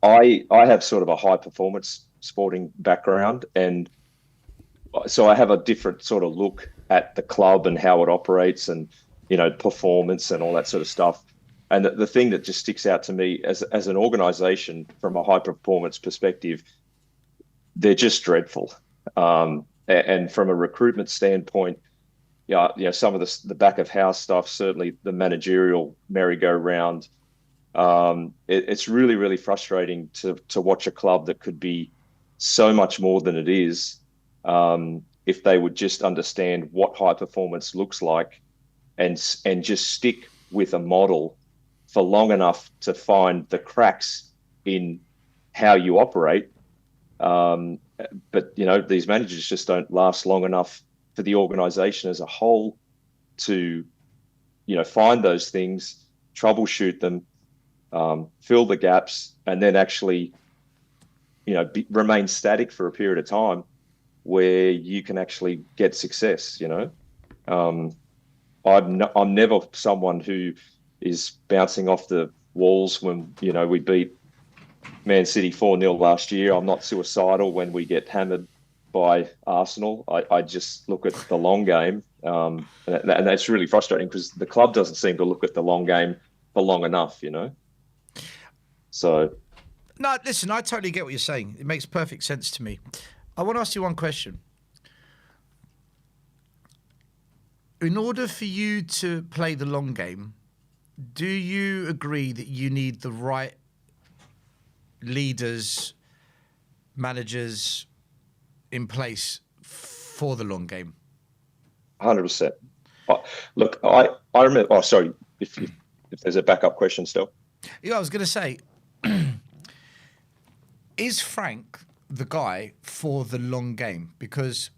I have sort of a high performance sporting background, and so I have a different sort of look at the club and how it operates, and performance and all that sort of stuff. And the thing that just sticks out to me as an organization from a high performance perspective, they're just dreadful. And from a recruitment standpoint, some of the back of house stuff, certainly the managerial merry-go-round, it's really, really frustrating to watch a club that could be so much more than it is, if they would just understand what high performance looks like, and just stick with a model for long enough to find the cracks in how you operate. But these managers just don't last long enough for the organization as a whole to find those things, troubleshoot them, fill the gaps, and then actually remain static for a period of time where you can actually get success. I'm never someone who is bouncing off the walls when we beat Man City 4-0 last year. I'm not suicidal when we get hammered by Arsenal. I just look at the long game, and that's really frustrating because the club doesn't seem to look at the long game for long enough. So, no, listen, I totally get what you're saying. It makes perfect sense to me. I want to ask you one question. In order for you to play the long game, do you agree that you need the right leaders, managers in place for the long game? 100%. Look, I remember. Oh, sorry. If there's a backup question still. Yeah, I was going to say, is Frank the guy for the long game? Because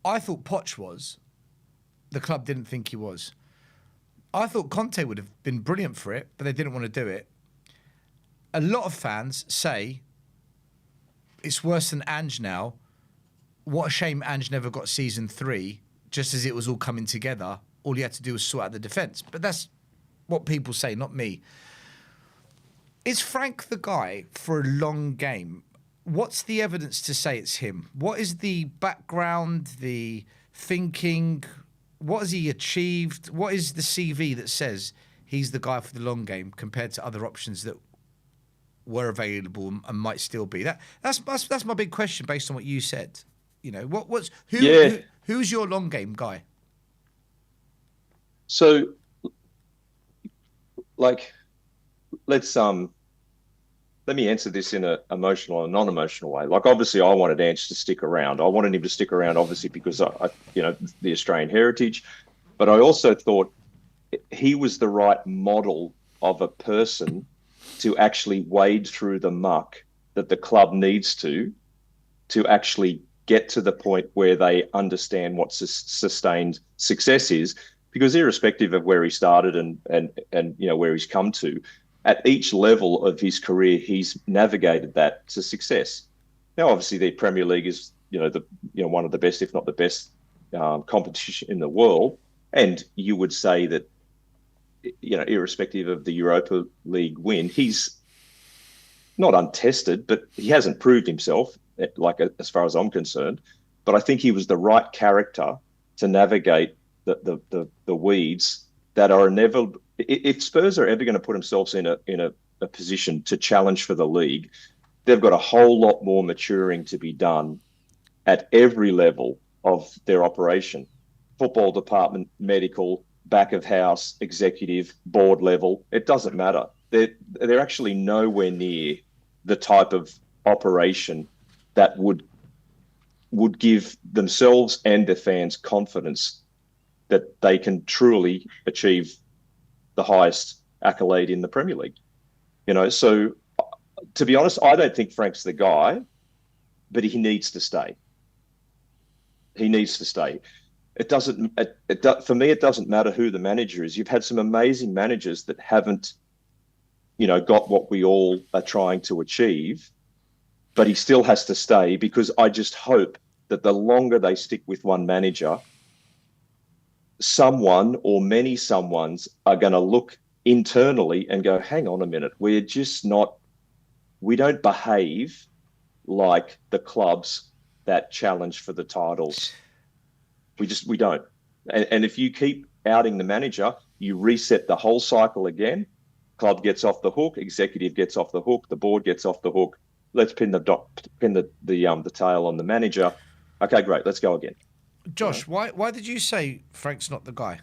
I thought Poch was. The club didn't think he was. I thought Conte would have been brilliant for it, but they didn't want to do it. A lot of fans say it's worse than Ange now. What a shame Ange never got season 3, just as it was all coming together. All he had to do was sort out the defence. But that's what people say, not me. Is Frank the guy for a long game? What's the evidence to say it's him? What is the background, the thinking? What has he achieved? What is the CV that says he's the guy for the long game compared to other options that were available and might still be? That's my big question based on what you said. You know, who's your long game guy? So, like, let me answer this in an emotional and non-emotional way. Like, obviously, I wanted Ange to stick around. I wanted him to stick around, obviously, because the Australian heritage. But I also thought he was the right model of a person to actually wade through the muck that the club needs to actually get to the point where they understand what sustained success is. Because irrespective of where he started and where he's come to, at each level of his career, he's navigated that to success. Now, obviously, the Premier League is one of the best, if not the best, competition in the world. And you would say that, irrespective of the Europa League win, he's not untested, but he hasn't proved himself, like, as far as I'm concerned. But I think he was the right character to navigate the weeds that are never. If Spurs are ever going to put themselves in a position to challenge for the league, they've got a whole lot more maturing to be done at every level of their operation: football department, medical, back of house, executive, board level. It doesn't matter. They're actually nowhere near the type of operation that would give themselves and their fans confidence that they can truly achieve the highest accolade in the Premier League. So to be honest, I don't think Frank's the guy, but he needs to stay. He needs to stay. It doesn't. For me, it doesn't matter who the manager is. You've had some amazing managers that haven't, got what we all are trying to achieve, but he still has to stay, because I just hope that the longer they stick with one manager, someone or many someones are going to look internally and go, hang on a minute, we don't behave like the clubs that challenge for the titles. We don't. And if you keep outing the manager, you reset the whole cycle again. Club gets off the hook, executive gets off the hook, the board gets off the hook. Let's pin the tail on the manager. Okay, great, let's go again. Josh, why did you say Frank's not the guy?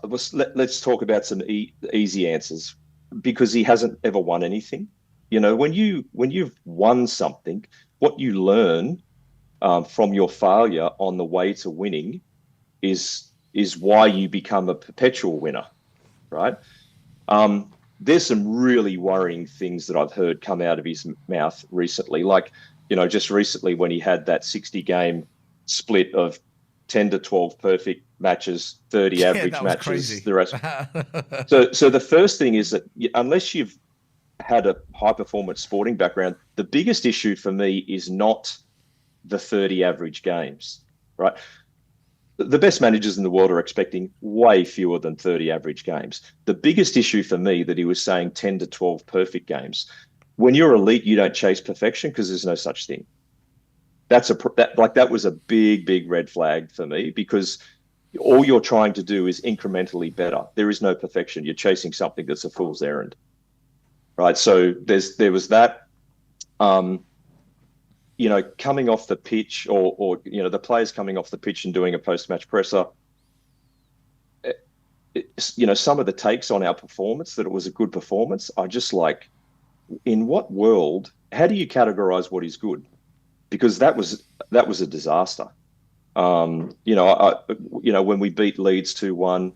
Let's talk about some easy answers, because he hasn't ever won anything. When you've won something, what you learn from your failure on the way to winning is why you become a perpetual winner, right? There's some really worrying things that I've heard come out of his mouth recently. Like, just recently when he had that 60-game split of 10 to 12 perfect matches, 30 average matches, crazy. The rest. So the first thing is that unless you've had a high-performance sporting background, the biggest issue for me is not the 30 average games, right? The best managers in the world are expecting way fewer than 30 average games. The biggest issue for me that he was saying 10 to 12 perfect games. When you're elite, you don't chase perfection, because there's no such thing. That was a big red flag for me, because all you're trying to do is incrementally better. There is no perfection. You're chasing something that's a fool's errand, right? So there was that. Coming off the pitch, or the players coming off the pitch and doing a post-match presser, some of the takes on our performance, that it was a good performance, I just like, in what world, how do you categorize what is good? Because that was a disaster. When we beat Leeds 2-1,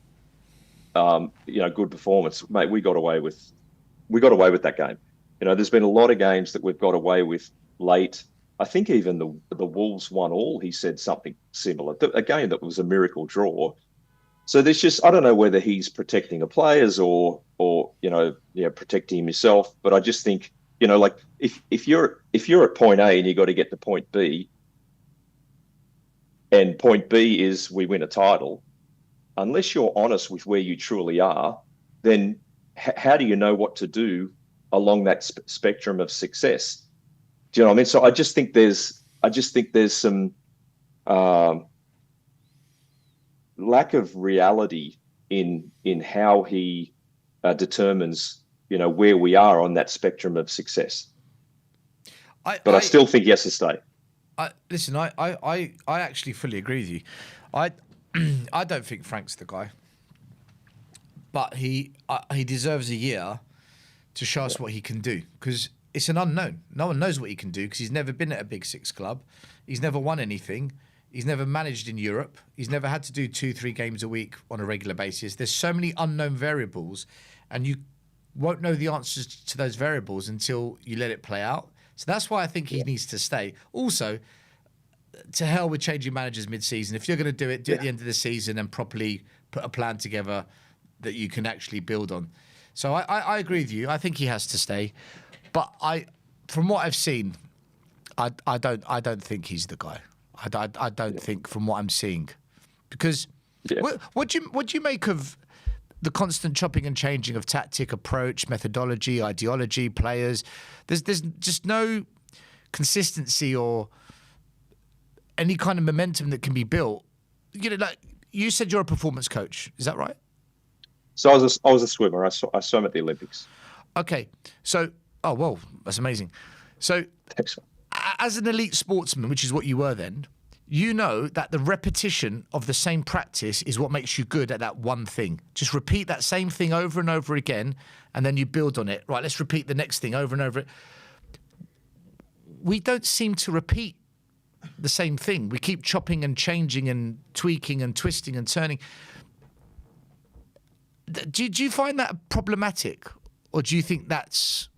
good performance, mate, we got away with that game. there's been a lot of games that we've got away with late. I think even the Wolves 1-1, he said something similar. A game that was a miracle draw. So there's just, I don't know whether he's protecting the players or protecting himself. But I just think, like if you're at point A and you got to get to point B, and point B is we win a title, unless you're honest with where you truly are, then how do you know what to do along that spectrum of success? Do you know what I mean? So I just think there's some lack of reality in how he determines, where we are on that spectrum of success. I still think he has to stay. Listen, I actually fully agree with you. I don't think Frank's the guy, but he deserves a year to show us what he can do, because it's an unknown. No one knows what he can do because he's never been at a Big Six club. He's never won anything. He's never managed in Europe. He's never had to do 2-3 games a week on a regular basis. There's so many unknown variables, and you won't know the answers to those variables until you let it play out. So that's why I think he needs to stay. Also, to hell with changing managers mid-season. If you're going to do it, do it at the end of the season and properly put a plan together that you can actually build on. So I agree with you. I think he has to stay. But from what I've seen, I don't think he's the guy. I don't think, from what I'm seeing, because what do you make of the constant chopping and changing of tactic, approach, methodology, ideology, players? There's just no consistency or any kind of momentum that can be built. Like you said, you're a performance coach. Is that right? So I was a swimmer. I swam at the Olympics. Okay, so that's amazing. So as an elite sportsman, which is what you were then, you know that the repetition of the same practice is what makes you good at that one thing. Just repeat that same thing over and over again, and then you build on it. Right, let's repeat the next thing over and over. We don't seem to repeat the same thing. We keep chopping and changing and tweaking and twisting and turning. Do you find that problematic, or do you think that's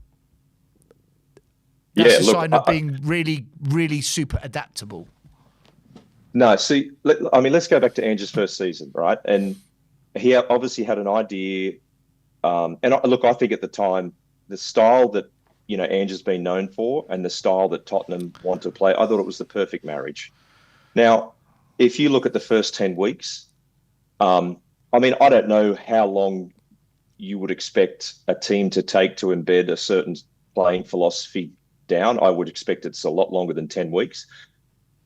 a sign of being really, really super adaptable? No, see, let's go back to Andrew's first season, right? And he obviously had an idea. I think at the time, the style that, Andrew's been known for and the style that Tottenham want to play, I thought it was the perfect marriage. Now, if you look at the first 10 weeks, I don't know how long you would expect a team to take to embed a certain playing philosophy down. I would expect it's a lot longer than 10 weeks.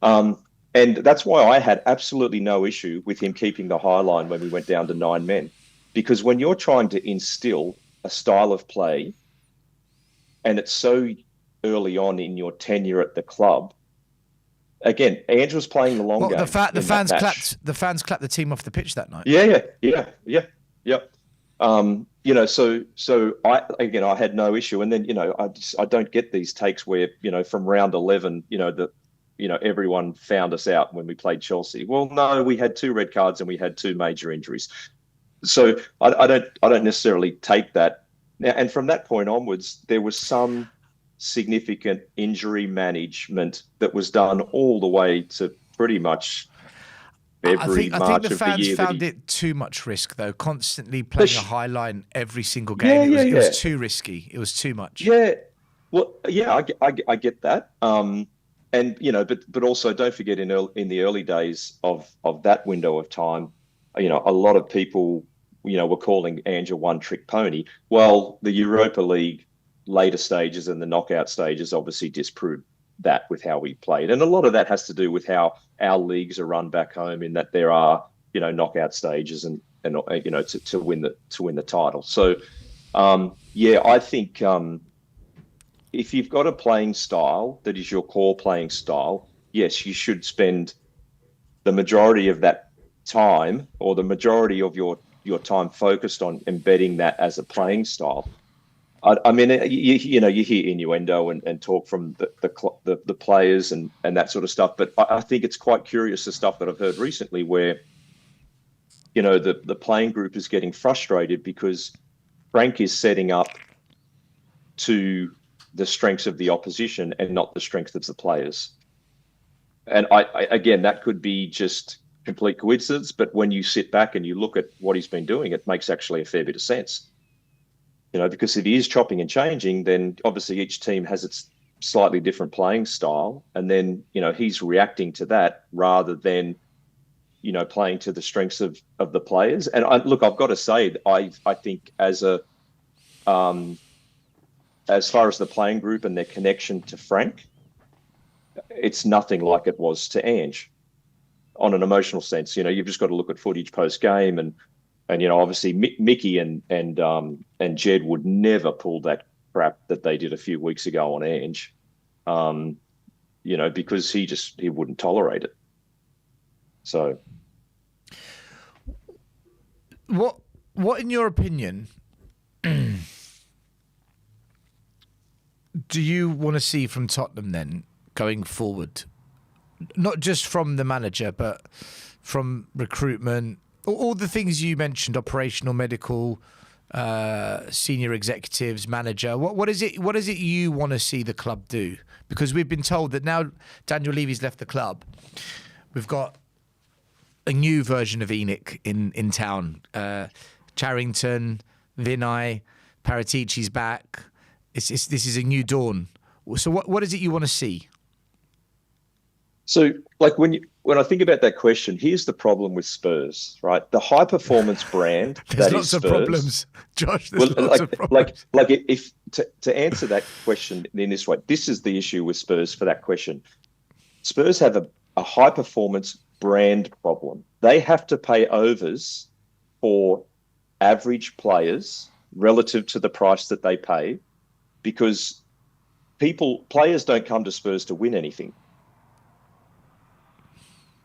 And that's why I had absolutely no issue with him keeping the high line when we went down to 9 men. Because when you're trying to instill a style of play, and it's so early on in your tenure at the club, again, Andrew was playing the long game. The fans clapped the team off the pitch that night. Yeah. So I had no issue. And then, I don't get these takes where, from round 11, everyone found us out when we played Chelsea. Well, no, we had 2 red cards and we had 2 major injuries. So I don't necessarily take that. Now, and from that point onwards, there was some significant injury management that was done all the way to pretty much February, March I think the of the fans year. found it too much risk, though, constantly playing a high line every single game. It was too risky. It was too much. Yeah. Well, yeah, I get that. And, but also don't forget in the early days of that window of time, a lot of people, were calling Andrew one-trick pony. Well, the Europa League later stages and the knockout stages obviously disproved that with how we played. And a lot of that has to do with how our leagues are run back home, in that there are, knockout stages and to win the title. So, I think if you've got a playing style that is your core playing style, yes, you should spend the majority of that time, or the majority of your time, focused on embedding that as a playing style. You hear innuendo and talk from the players and that sort of stuff, but I think it's quite curious, the stuff that I've heard recently, where the playing group is getting frustrated because Frank is setting up to the strengths of the opposition and not the strength of the players. And I again, that could be just complete coincidence, but when you sit back and you look at what he's been doing, it makes actually a fair bit of sense. Because if he is chopping and changing, then obviously each team has its slightly different playing style, and then he's reacting to that rather than playing to the strengths of the players. And look, I've got to say, I think as far as the playing group and their connection to Frank, it's nothing like it was to Ange on an emotional sense. You've just got to look at footage post game, and obviously Mickey and Jed would never pull that crap that they did a few weeks ago on Ange, because he wouldn't tolerate it. So, what in your opinion do you want to see from Tottenham then going forward? Not just from the manager, but from recruitment, all the things you mentioned, operational, medical, senior executives, manager. What is it you want to see the club do? Because we've been told that now Daniel Levy's left the club, we've got a new version of Enoch in town. Charrington, Vinay, Paratici's back. This is a new dawn. So what is it you want to see? So, like when I think about that question, here's the problem with Spurs, right? The high performance brand. There's lots of problems, Josh. There's lots of problems. If to answer that question in this way, this is the issue with Spurs for that question. Spurs have a high performance brand problem. They have to pay overs for average players relative to the price that they pay, because players don't come to Spurs to win anything.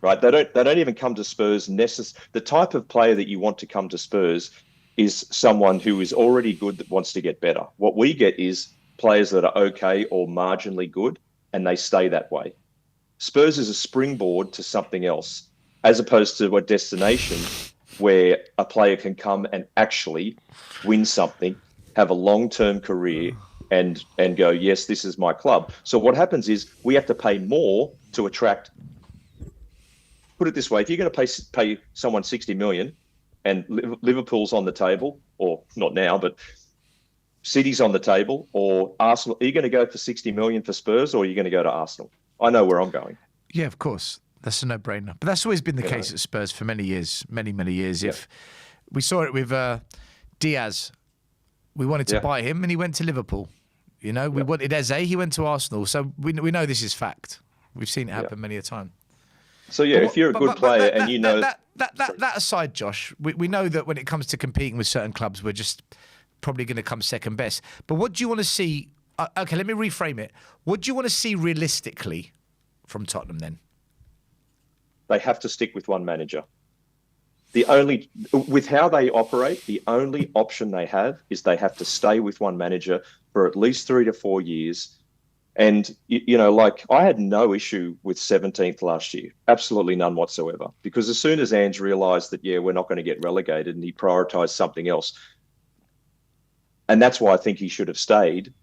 Right? They don't even come to Spurs the type of player that you want to come to Spurs is someone who is already good that wants to get better. What we get is players that are okay or marginally good, and they stay that way. Spurs is a springboard to something else, as opposed to a destination where a player can come and actually win something, have a long-term career, and go, yes, this is my club. So what happens is we have to pay more to attract. Put it this way: if you're going to pay someone 60 million, and Liverpool's on the table, or not now, but City's on the table, or Arsenal, are you going to go for 60 million for Spurs, or are you going to go to Arsenal? I know where I'm going. Yeah, of course. That's a no-brainer. But that's always been the case at Spurs for many years, many years. If we saw it with Diaz, we wanted to buy him, and he went to Liverpool. We wanted Eze, he went to Arsenal. So we know this is fact. We've seen it happen many a time. So if you're a good player and you know that aside, Josh, we know that when it comes to competing with certain clubs, we're just probably going to come second best. But what do you want to see? Okay, let me reframe it. What do you want to see realistically from Tottenham then? They have to stick with one manager. With how they operate, the only option they have is they have to stay with one manager for at least 3 to 4 years. And, I had no issue with 17th last year. Absolutely none whatsoever. Because as soon as Ange realised that, we're not going to get relegated, and he prioritised something else. And that's why I think he should have stayed,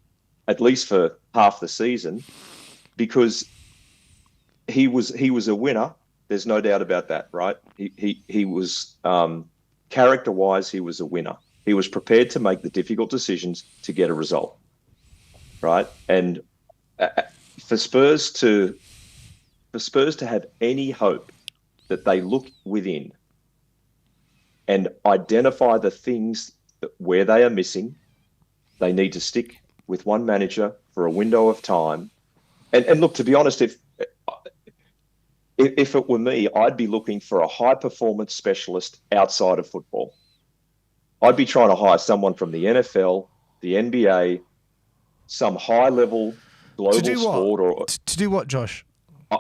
at least for half the season, because he was a winner. There's no doubt about that, right? He was, character-wise, he was a winner. He was prepared to make the difficult decisions to get a result, right? And for Spurs to have any hope that they look within and identify the things where they are missing, they need to stick with one manager for a window of time. And look, to be honest, if it were me, I'd be looking for a high performance specialist outside of football. I'd be trying to hire someone from the NFL, the NBA, some high level global sport, or to do what, Josh?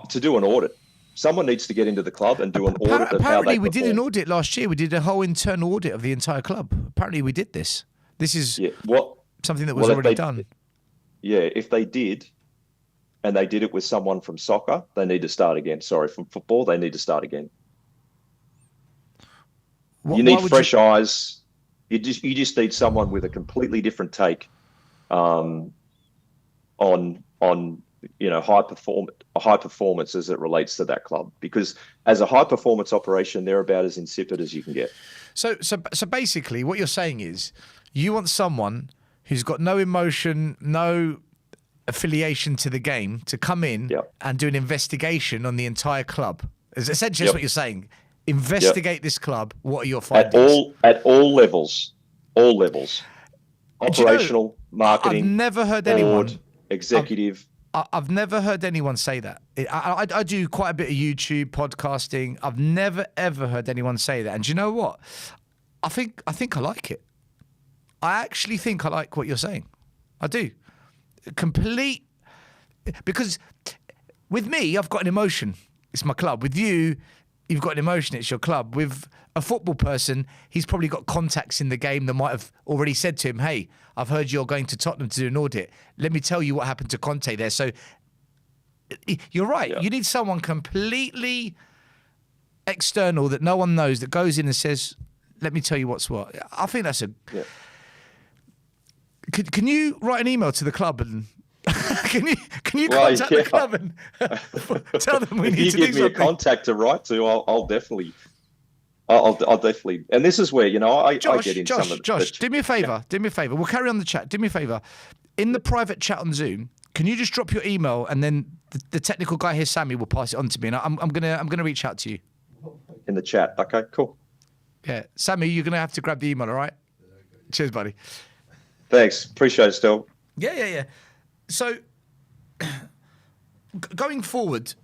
To do an audit. Someone needs to get into the club and do an audit of how they Apparently, we perform. did an audit last year. We did a whole internal audit of the entire club. Apparently, we did this. This is something that was already done. Yeah, if they did, and they did it with someone from soccer, they need to start again. Sorry, from football, they need to start again. You need fresh eyes. You just need someone with a completely different take. on high performance as it relates to that club, because as a high performance operation, they're about as insipid as you can get. So basically, what you're saying is, you want someone who's got no emotion, no affiliation to the game, to come in and do an investigation on the entire club. Is essentially that's what you're saying. Investigate this club. What are your findings? At all levels, operational, marketing. I've never heard board, anyone executive. I've never heard anyone say that. I do quite a bit of YouTube podcasting. I've never ever heard anyone say that. And do you know what? I think I like it. I actually think I like what you're saying. I do. Because with me, I've got an emotion. It's my club. With you, you've got an emotion. It's your club. With a football person, he's probably got contacts in the game that might have already said to him, hey, I've heard you're going to Tottenham to do an audit. Let me tell you what happened to Conte there. So you're right. Yeah. You need someone completely external that no one knows, that goes in and says, let me tell you what's what. I think that's a... Yeah. Can you write an email to the club and... can you contact the club and tell them we need to do something? If you give me a contact to write to, I'll definitely... I'll definitely, and this is where, I get in some of Josh, do me a favour. We'll carry on the chat. Do me a favour. In the private chat on Zoom, can you just drop your email, and then the technical guy here, Sammy, will pass it on to me, and I'm gonna reach out to you. In the chat. Okay, cool. Yeah, Sammy, you're gonna have to grab the email. All right. Cheers, buddy. Thanks. Appreciate it, still. Yeah. So going forward,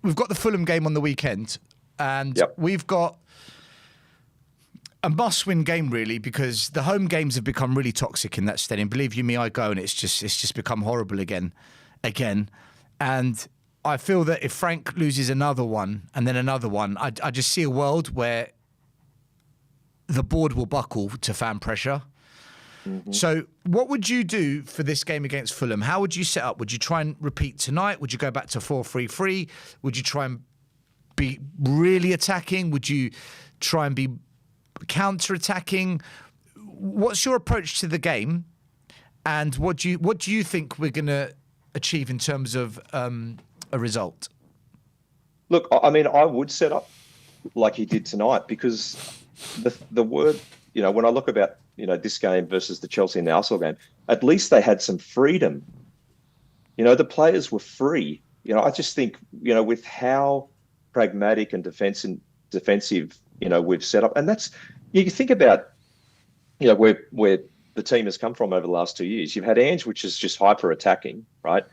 we've got the Fulham game on the weekend, and we've got a must-win game, really, because the home games have become really toxic in that stadium. Believe you me, I go and it's just become horrible again. And I feel that if Frank loses another one and then another one, I just see a world where the board will buckle to fan pressure. Mm-hmm. So what would you do for this game against Fulham? How would you set up? Would you try and repeat tonight? Would you go back to 4-3-3? Would you try and be really attacking? Would you try and be counter-attacking? What's your approach to the game, and what do you think we're going to achieve in terms of a result? Look, I mean, I would set up like he did tonight, because the word, when I look about this game versus the Chelsea and the Arsenal game, at least they had some freedom. The players were free. I just think with how pragmatic and defensive we've set up, and that's, you think about where the team has come from over the last 2 years. You've had Ange, which is just hyper attacking, right?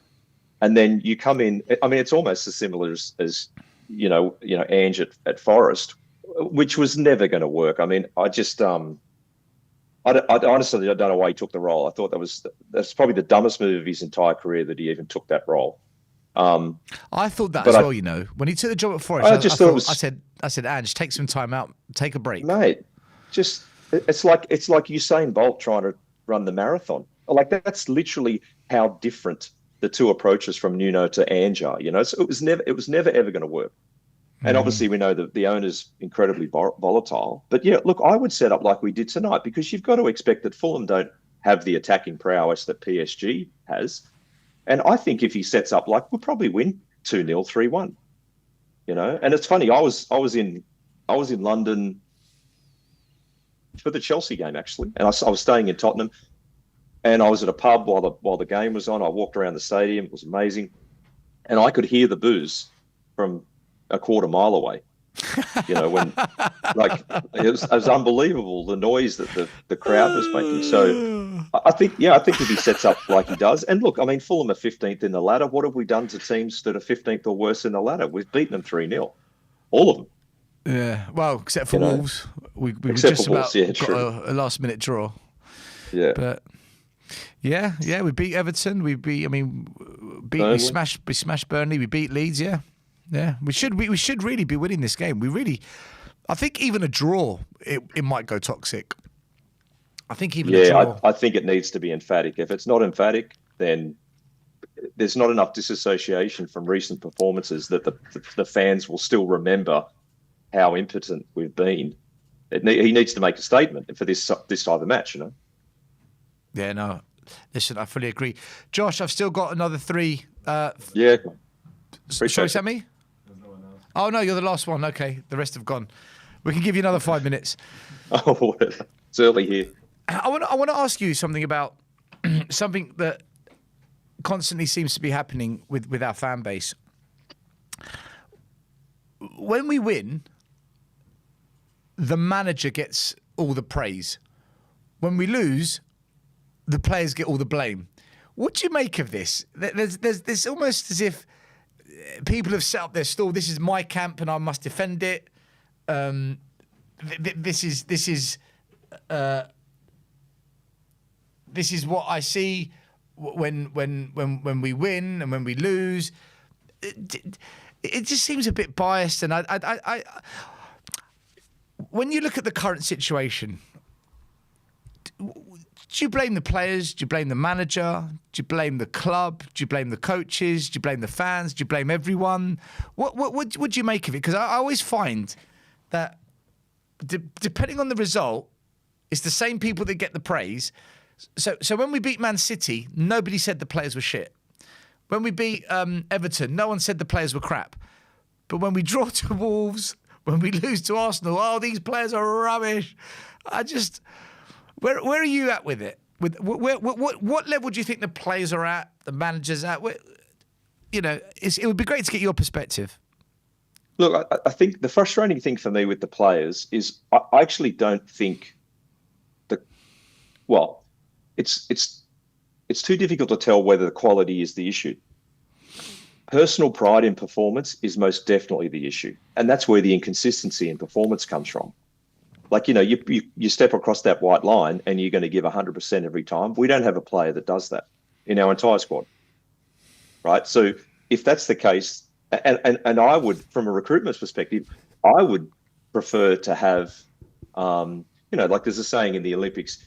And then you come in. I mean, it's almost as similar as Ange at Forest, which was never going to work. I mean, I just I honestly don't know why he took the role. I thought that's probably the dumbest move of his entire career, that he even took that role. I thought that as well. When he took the job at Forest, I said, Ange, take some time out, take a break, mate. Just it's like Usain Bolt trying to run the marathon. Like, that's literally how different the two approaches from Nuno to Ange are. So it was never ever going to work. And obviously we know that the owner's incredibly volatile. But yeah, look, I would set up like we did tonight, because you've got to expect that Fulham don't have the attacking prowess that PSG has. And I think if he sets up like, we'll probably win 2-0, 3-1. And it's funny, I was in London for the Chelsea game, actually, and I was staying in Tottenham, and I was at a pub while the game was on. I walked around the stadium; it was amazing, and I could hear the boos from a quarter mile away. When it was unbelievable, the noise that the crowd was making. So I think if he sets up like he does, and look, I mean, Fulham are 15th in the ladder. What have we done to teams that are 15th or worse in the ladder? We've beaten them 3-0, all of them. Yeah, well, except for Wolves, we just about got a last-minute draw. Yeah, but yeah, we beat Everton. We smashed Burnley. We beat Leeds. Yeah. We should really be winning this game. I think even a draw, it might go toxic. I think even a draw. I think it needs to be emphatic. If it's not emphatic, then there's not enough disassociation from recent performances that the fans will still remember how impotent we've been. He needs to make a statement for this type of match, Yeah, no, Listen, I fully agree. Josh, I've still got another 3. Yeah. Sorry, Sammy? Oh, no, you're the last one. Okay, the rest have gone. We can give you another 5 minutes. Oh, it's early here. I want to ask you something about something that constantly seems to be happening with our fan base. When we win, the manager gets all the praise. When we lose, the players get all the blame. What do you make of this? There's almost as if people have set up their stall. This is my camp, and I must defend it. This is what I see when we win and when we lose. It just seems a bit biased, and I when you look at the current situation, do you blame the players? Do you blame the manager? Do you blame the club? Do you blame the coaches? Do you blame the fans? Do you blame everyone? What do you make of it? Because I always find that depending on the result, it's the same people that get the praise. So when we beat Man City, nobody said the players were shit. When we beat Everton, no one said the players were crap. But when we draw to Wolves, when we lose to Arsenal, oh, these players are rubbish. Where are you at with it? What level do you think the players are at, the managers at? It would be great to get your perspective. Look, I think the frustrating thing for me with the players is I actually don't think it's too difficult to tell whether the quality is the issue. Personal pride in performance is most definitely the issue, and that's where the inconsistency in performance comes from. Like, you step across that white line and you're going to give 100% every time. We don't have a player that does that in our entire squad, right? So if that's the case, and I would, from a recruitment perspective, I would prefer to have, like there's a saying in the Olympics,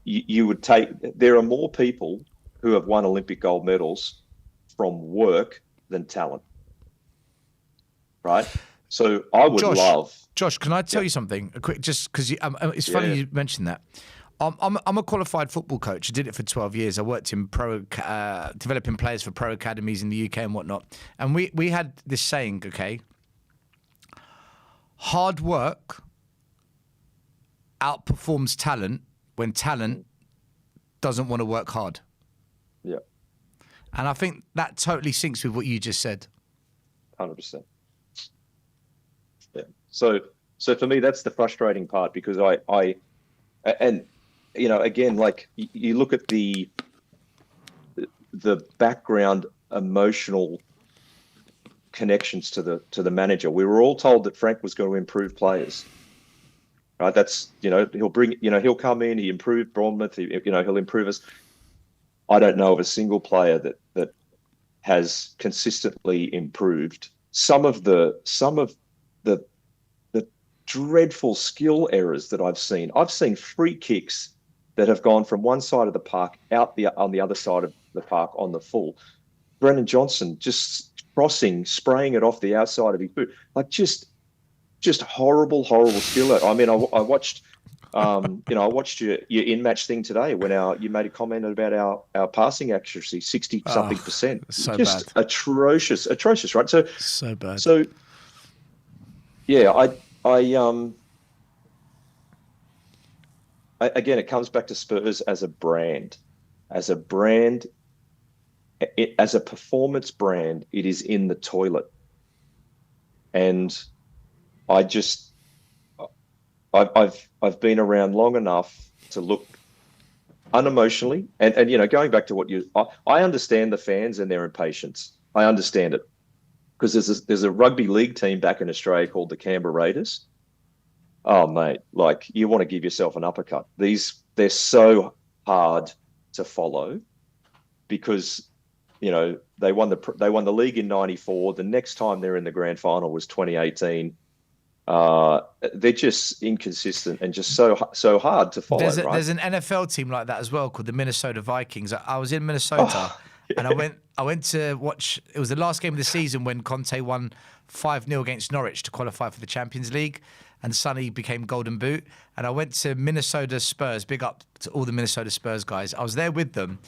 there are more people who have won Olympic gold medals from work than talent, right? So I would Josh, can I tell you something? Quick, just because it's funny you mentioned that. I'm a qualified football coach. I did it for 12 years. I worked in developing players for pro academies in the UK and whatnot. And we had this saying, okay, hard work outperforms talent when talent doesn't want to work hard. Yeah. And I think that totally syncs with what you just said. 100%. Yeah. So for me, that's the frustrating part, because again, like you look at the background emotional connections to the manager. We were all told that Frank was going to improve players. Right? That's, he'll come in, he improved Bournemouth, he'll improve us. I don't know of a single player that has consistently improved. Some of the dreadful skill errors that I've seen. I've seen free kicks that have gone from one side of the park on the other side of the park on the full. Brennan Johnson just crossing, spraying it off the outside of his boot, like just horrible skill error. I mean, I watched. I watched your in-match thing today when you made a comment about our passing accuracy, 60-something%. So just bad. Atrocious, right? So bad. So, yeah, again, it comes back to Spurs as a brand. As a performance brand, it is in the toilet. And I've been around long enough to look unemotionally, and going back to I understand the fans and their impatience. I understand it, because there's a rugby league team back in Australia called the Canberra Raiders. Oh mate, like, you want to give yourself an uppercut. They're so hard to follow, because they won the league in '94. The next time they're in the grand final was 2018. They're just inconsistent and just so hard to follow. There's an NFL team like that as well called the Minnesota Vikings. I was in Minnesota And I went to watch. It was the last game of the season when Conte won 5-0 against Norwich to qualify for the Champions League, and Sonny became Golden Boot. And I went to Minnesota Spurs. Big up to all the Minnesota Spurs guys. I was there with them,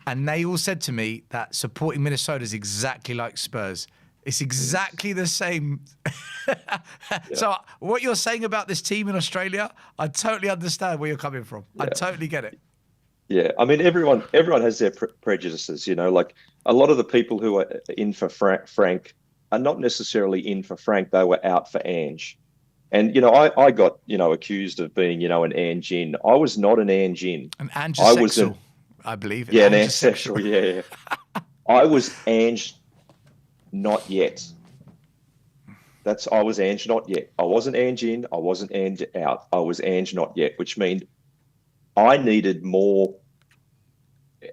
and they all said to me that supporting Minnesota is exactly like Spurs. It's exactly the same. So what you're saying about this team in Australia, I totally understand where you're coming from. I totally get it. Yeah, I mean, everyone has their prejudices, you know. Like a lot of the people who are in for Frank are not necessarily in for Frank. They were out for Ange. And, you know, I got, you know, accused of being, you know, an Ange in. I was not an Ange in. An Ange-sexual, I believe. Yeah, an Ange-sexual, yeah. I was Ange not yet. I was Ange not yet. I wasn't Ange in. I wasn't Ange out. I was Ange not yet, which means I needed more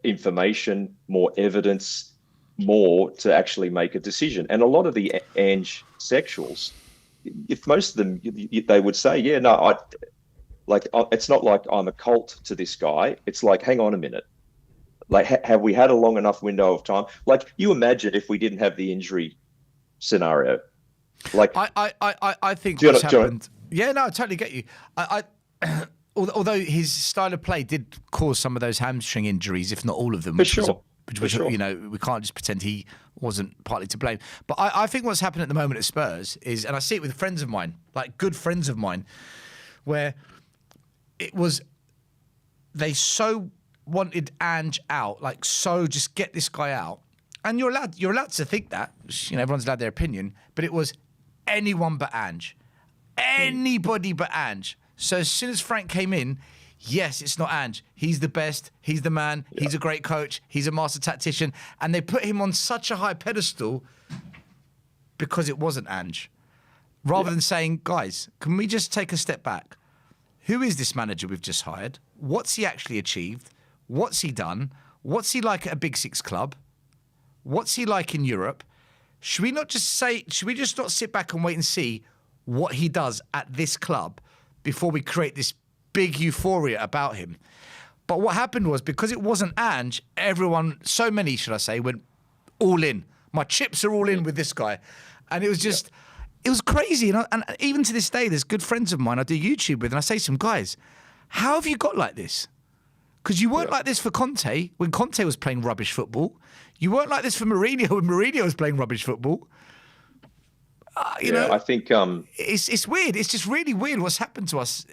information, more evidence, more to actually make a decision. And a lot of the Ange sexuals, if most of them, they would say, yeah, no, it's not like I'm a cult to this guy. It's like, hang on a minute. Like, have we had a long enough window of time? Like, you imagine if we didn't have the injury scenario. Like, I think what's happened. Yeah, no, I totally get you. Although his style of play did cause some of those hamstring injuries, if not all of them, which you know, we can't just pretend he wasn't partly to blame. But I think what's happened at the moment at Spurs is, and I see it with friends of mine, like good friends of mine, where it was they so wanted Ange out, like so just get this guy out, and you're allowed to think that, you know, everyone's allowed their opinion, but it was anyone but Ange, anybody but Ange. So as soon as Frank came in, yes, it's not Ange. He's the best. He's the man. Yeah. He's a great coach. He's a master tactician. And they put him on such a high pedestal because it wasn't Ange. Rather than saying, guys, can we just take a step back? Who is this manager we've just hired? What's he actually achieved? What's he done? What's he like at a Big Six club? What's he like in Europe? Should we not sit back and wait and see what he does at this club before we create this big euphoria about him? But what happened was, because it wasn't Ange, so many, should I say, went all in. My chips are all in with this guy. And it was just, it was crazy. And even to this day, there's good friends of mine I do YouTube with, and I say to them, guys, how have you got like this? Because you weren't like this for Conte when Conte was playing rubbish football. You weren't like this for Mourinho when Mourinho was playing rubbish football. You know, I think it's weird. It's just really weird what's happened to us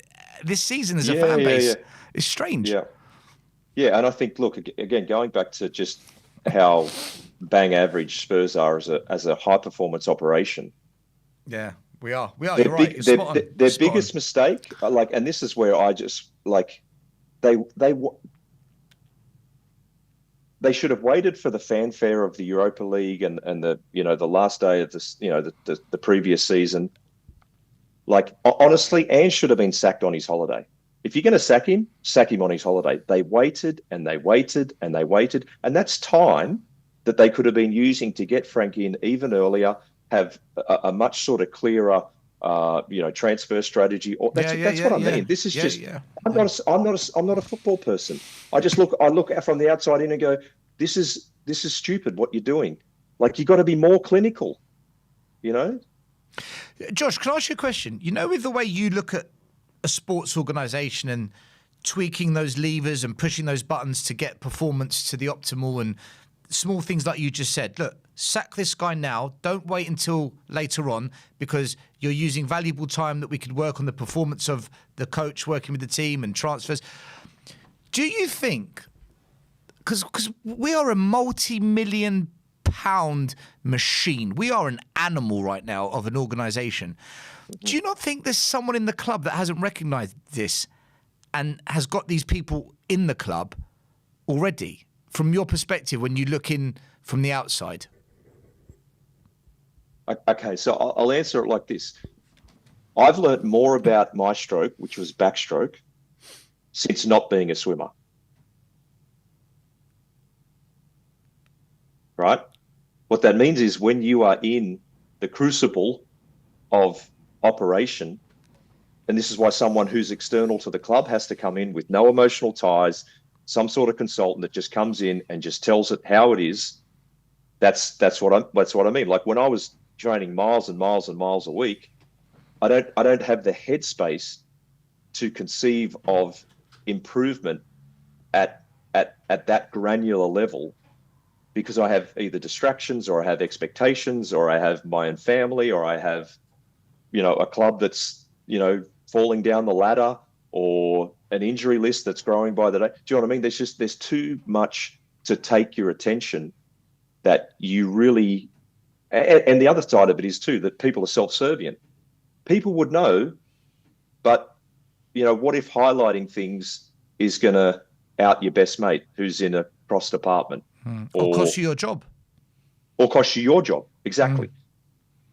this season as a fan base. Yeah. It's strange. Yeah, and I think, look, again, going back to just how bang average Spurs are as a high performance operation. Yeah, we are. You're right. Their biggest mistake, and this is where I just they should have waited for the fanfare of the Europa League and the, you know, the last day of this, you know, the previous season. Like, honestly, Ange should have been sacked on his holiday. If you're going to sack him on his holiday. They waited and they waited and they waited, and that's time that they could have been using to get Frank in even earlier, have a much sort of clearer, you know, transfer strategy. Or that's what I mean. This is just. I'm not a football person. I look from the outside in and go, this is stupid what you're doing. Like, you got to be more clinical, you know. Josh, can I ask you a question? You know, with the way you look at a sports organisation and tweaking those levers and pushing those buttons to get performance to the optimal, and small things like you just said, look, sack this guy now. Don't wait until later on, because you're using valuable time that we could work on the performance of the coach working with the team and transfers. Do you think, because we are a multi-million pound machine, we are an animal right now of an organisation. Do you not think there's someone in the club that hasn't recognised this and has got these people in the club already, from your perspective, when you look in from the outside? Okay, so I'll answer it like this. I've learnt more about my stroke, which was backstroke, since not being a swimmer. Right? What that means is, when you are in the crucible of operation, and this is why someone who's external to the club has to come in with no emotional ties, some sort of consultant that just comes in and just tells it how it is. That's what I mean. Like when I was training miles and miles and miles a week, I don't have the headspace to conceive of improvement at that granular level, because I have either distractions, or I have expectations, or I have my own family, or I have, a club that's, falling down the ladder, or an injury list that's growing by the day. Do you know what I mean? There's too much to take your attention that you really, and the other side of it is too, that people are self-servient. People would know, but, what if highlighting things is going to out your best mate who's in a cross department? Or cost you your job. Or cost you your job, exactly.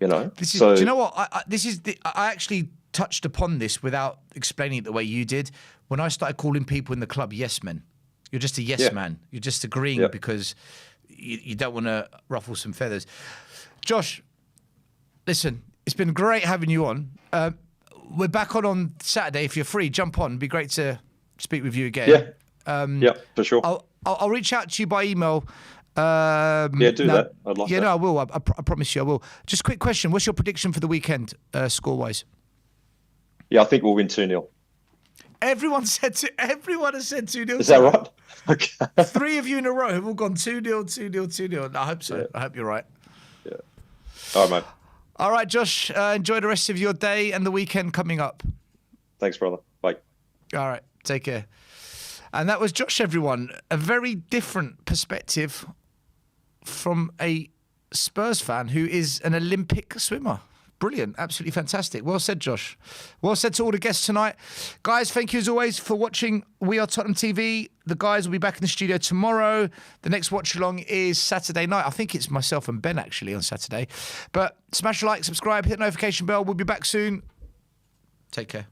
Do you know what? I actually touched upon this without explaining it the way you did. When I started calling people in the club yes men, you're just a yes man. You're just agreeing because you don't want to ruffle some feathers. Josh, listen, it's been great having you on. We're back on Saturday. If you're free, jump on. It'd be great to speak with you again. Yeah, for sure. I'll reach out to you by email. Do that. I'd like that. No, I will. I promise you I will. Just a quick question. What's your prediction for the weekend, score-wise? Yeah, I think we'll win 2-0. Everyone has said 2-0. Is that right? Okay. 3 of you in a row have all gone 2-0, 2-0, 2-0. I hope so. Yeah. I hope you're right. Yeah. All right, mate. All right, Josh. Enjoy the rest of your day and the weekend coming up. Thanks, brother. Bye. All right. Take care. And that was Josh, everyone. A very different perspective from a Spurs fan who is an Olympic swimmer. Brilliant. Absolutely fantastic. Well said, Josh. Well said to all the guests tonight. Guys, thank you as always for watching We Are Tottenham TV. The guys will be back in the studio tomorrow. The next watch-along is Saturday night. I think it's myself and Ben, actually, on Saturday. But smash a like, subscribe, hit the notification bell. We'll be back soon. Take care.